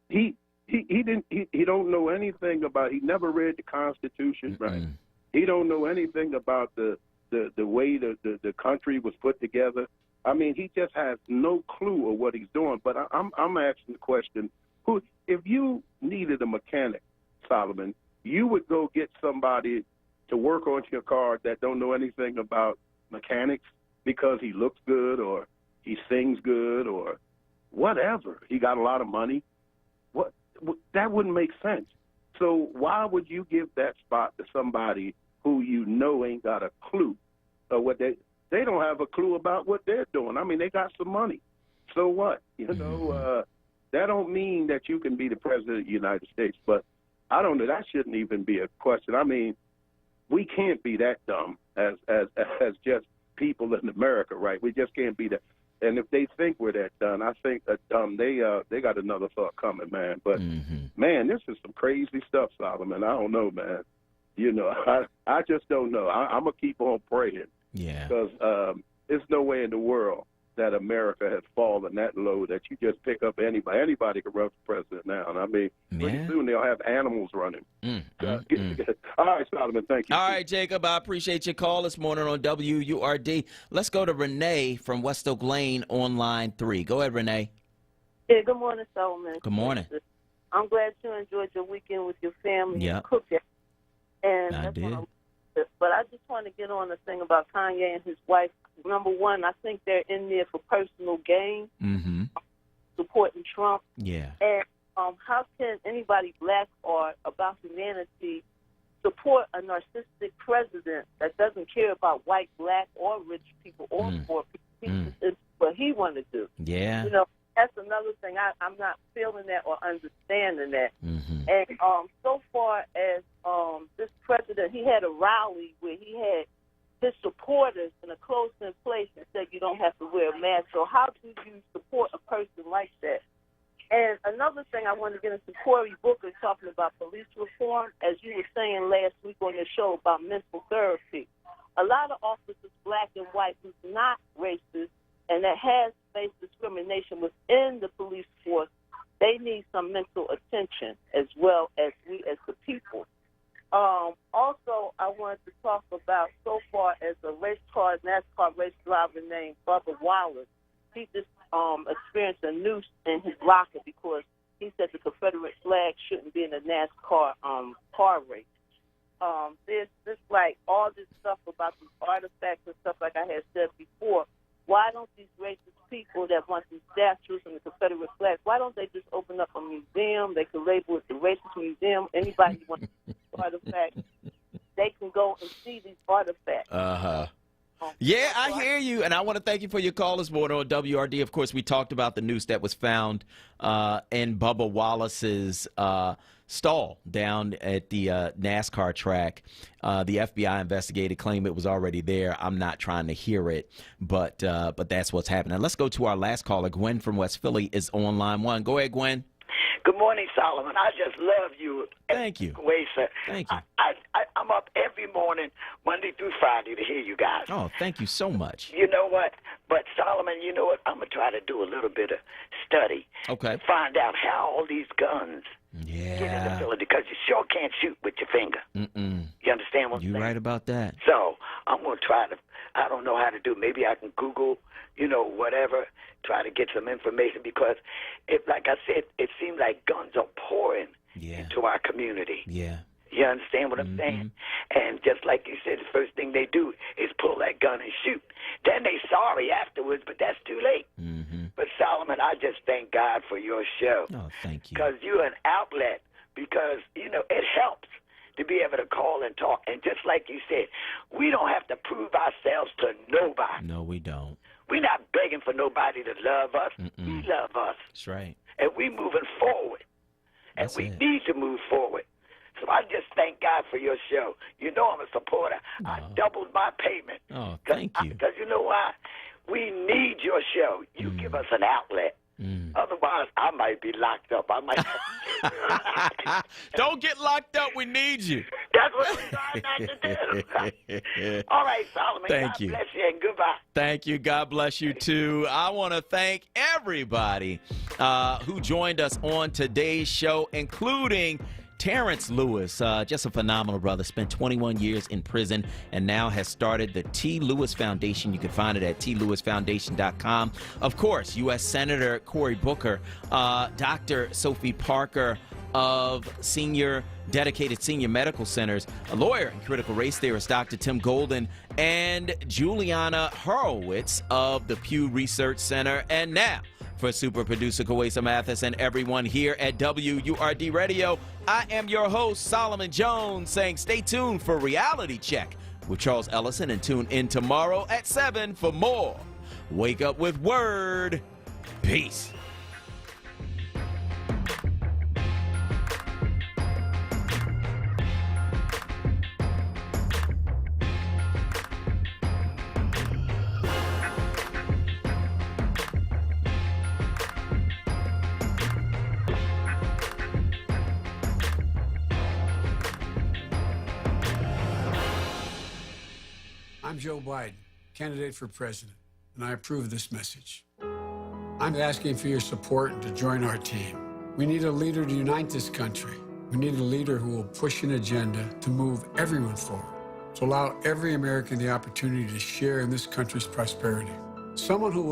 He don't know anything about, he never read the Constitution, right? He don't know anything about the way the country was put together. I mean, he just has no clue of what he's doing. But I'm asking the question, if you needed a mechanic, Solomon, you would go get somebody to work on your car that don't know anything about mechanics because he looks good or he sings good or whatever. He got a lot of money. That wouldn't make sense. So why would you give that spot to somebody who you know ain't got a clue of what they don't have a clue about what they're doing. I mean, they got some money. So what? You know, that don't mean that you can be the president of the United States. But I don't know. That shouldn't even be a question. I mean, we can't be that dumb as just people in America, right? We just can't be that. And if they think we're that dumb, I think that they got another thought coming, man. But man, this is some crazy stuff, Solomon. I don't know, man. You know, I just don't know. I'm going to keep on praying. Yeah. Because there's no way in the world that America has fallen that low that you just pick up anybody. Anybody can run for president now. And I mean, pretty soon they'll have animals running. All right, Solomon, thank you. All right, Jacob, I appreciate your call this morning on WURD. Let's go to Renee from West Oak Lane on line 3. Go ahead, Renee. Yeah, good morning, Solomon. Good morning. I'm glad you enjoyed your weekend with your family Yeah. and cooking. And I did. But I just want to get on the thing about Kanye and his wife. Number one, I think they're in there for personal gain, supporting Trump. Yeah. And how can anybody black or about humanity support a narcissistic president that doesn't care about white, black, or rich people or poor people? It's what he want to do. Yeah. You know, that's another thing. I'm not feeling that or understanding that. And so far as this president, he had a rally where he had his supporters in a close-in place and said you don't have to wear a mask. So how do you support a person like that? And another thing I want to get into, Cory Booker talking about police reform, as you were saying last week on your show about mental therapy. A lot of officers, black and white, who's not racist and that has faced discrimination within the police force, they need some mental attention as well as we as the people. Also, I wanted to talk about so far as a NASCAR race driver named Bubba Wallace. He just experienced a noose in his locker because he said the Confederate flag shouldn't be in a NASCAR car race. There's like all this stuff about these artifacts and stuff like I had said before. Why don't these racist people that want these statues and the Confederate flag, why don't they just open up a museum? They could label it the Racist Museum. Anybody who wants artifacts, they can go and see these artifacts. Yeah, I hear you, and I want to thank you for your call this morning on WRD. Of course, we talked about the noose that was found in Bubba Wallace's stall down at the NASCAR track. The FBI investigated, claimed it was already there. I'm not trying to hear it, but that's what's happening. Let's go to our last caller. Gwen from West Philly is on line 1. Go ahead, Gwen. Good morning, Solomon. I just love you. Thank you. Thank you. I'm up every morning, Monday through Friday, to hear you guys. Oh, thank you so much. You know what? But, Solomon, you know what? I'm going to try to do a little bit of study. Okay. Find out how all these guns get in the building, because you sure can't shoot with your finger. You understand what I'm saying? You're right about that. So I'm going to try to, I don't know how to do. Maybe I can Google, whatever, try to get some information, because, like I said, it seems like guns are pouring into our community. Yeah. You understand what I'm saying? And just like you said, the first thing they do is pull that gun and shoot. Then they sorry afterwards, but that's too late. But, Solomon, I just thank God for your show. Oh, thank you. Because you're an outlet, because, it helps to be able to call and talk. And just like you said, we don't have to prove ourselves to nobody. No, we don't. We're not begging for nobody to love us. We love us. That's right. And we're moving forward. And we need to move forward. So I just thank God for your show. You know I'm a supporter. I doubled my payment. Oh, thank you. Because you know why? We need your show. You give us an outlet. Otherwise, I might be locked up. I might. Don't get locked up. We need you. That's what we're trying not to do. All right, Solomon. Thank God you. bless you and goodbye. Thank you. God bless you, too. I want to thank everybody who joined us on today's show, including Terrence Lewis, just a phenomenal brother, spent 21 years in prison and now has started the T. Lewis Foundation. You can find it at tlewisfoundation.com. Of course, U.S. Senator Cory Booker, Dr. Sophie Parker of Dedicated Senior Medical Centers, a lawyer and critical race theorist, Dr. Tim Golden, and Juliana Horowitz of the Pew Research Center. And now, for super producer Kawesa Mathis and everyone here at WURD Radio, I am your host, Solomon Jones, saying stay tuned for Reality Check with Charles Ellison, and tune in tomorrow at 7 for more Wake Up with Word. Peace. I'm Joe Biden, candidate for president. and I approve this message. I'm asking for your support and to join our team. We need a leader to unite this country. We need a leader who will push an agenda to move everyone forward, to allow every American the opportunity to share in this country's prosperity. Someone who will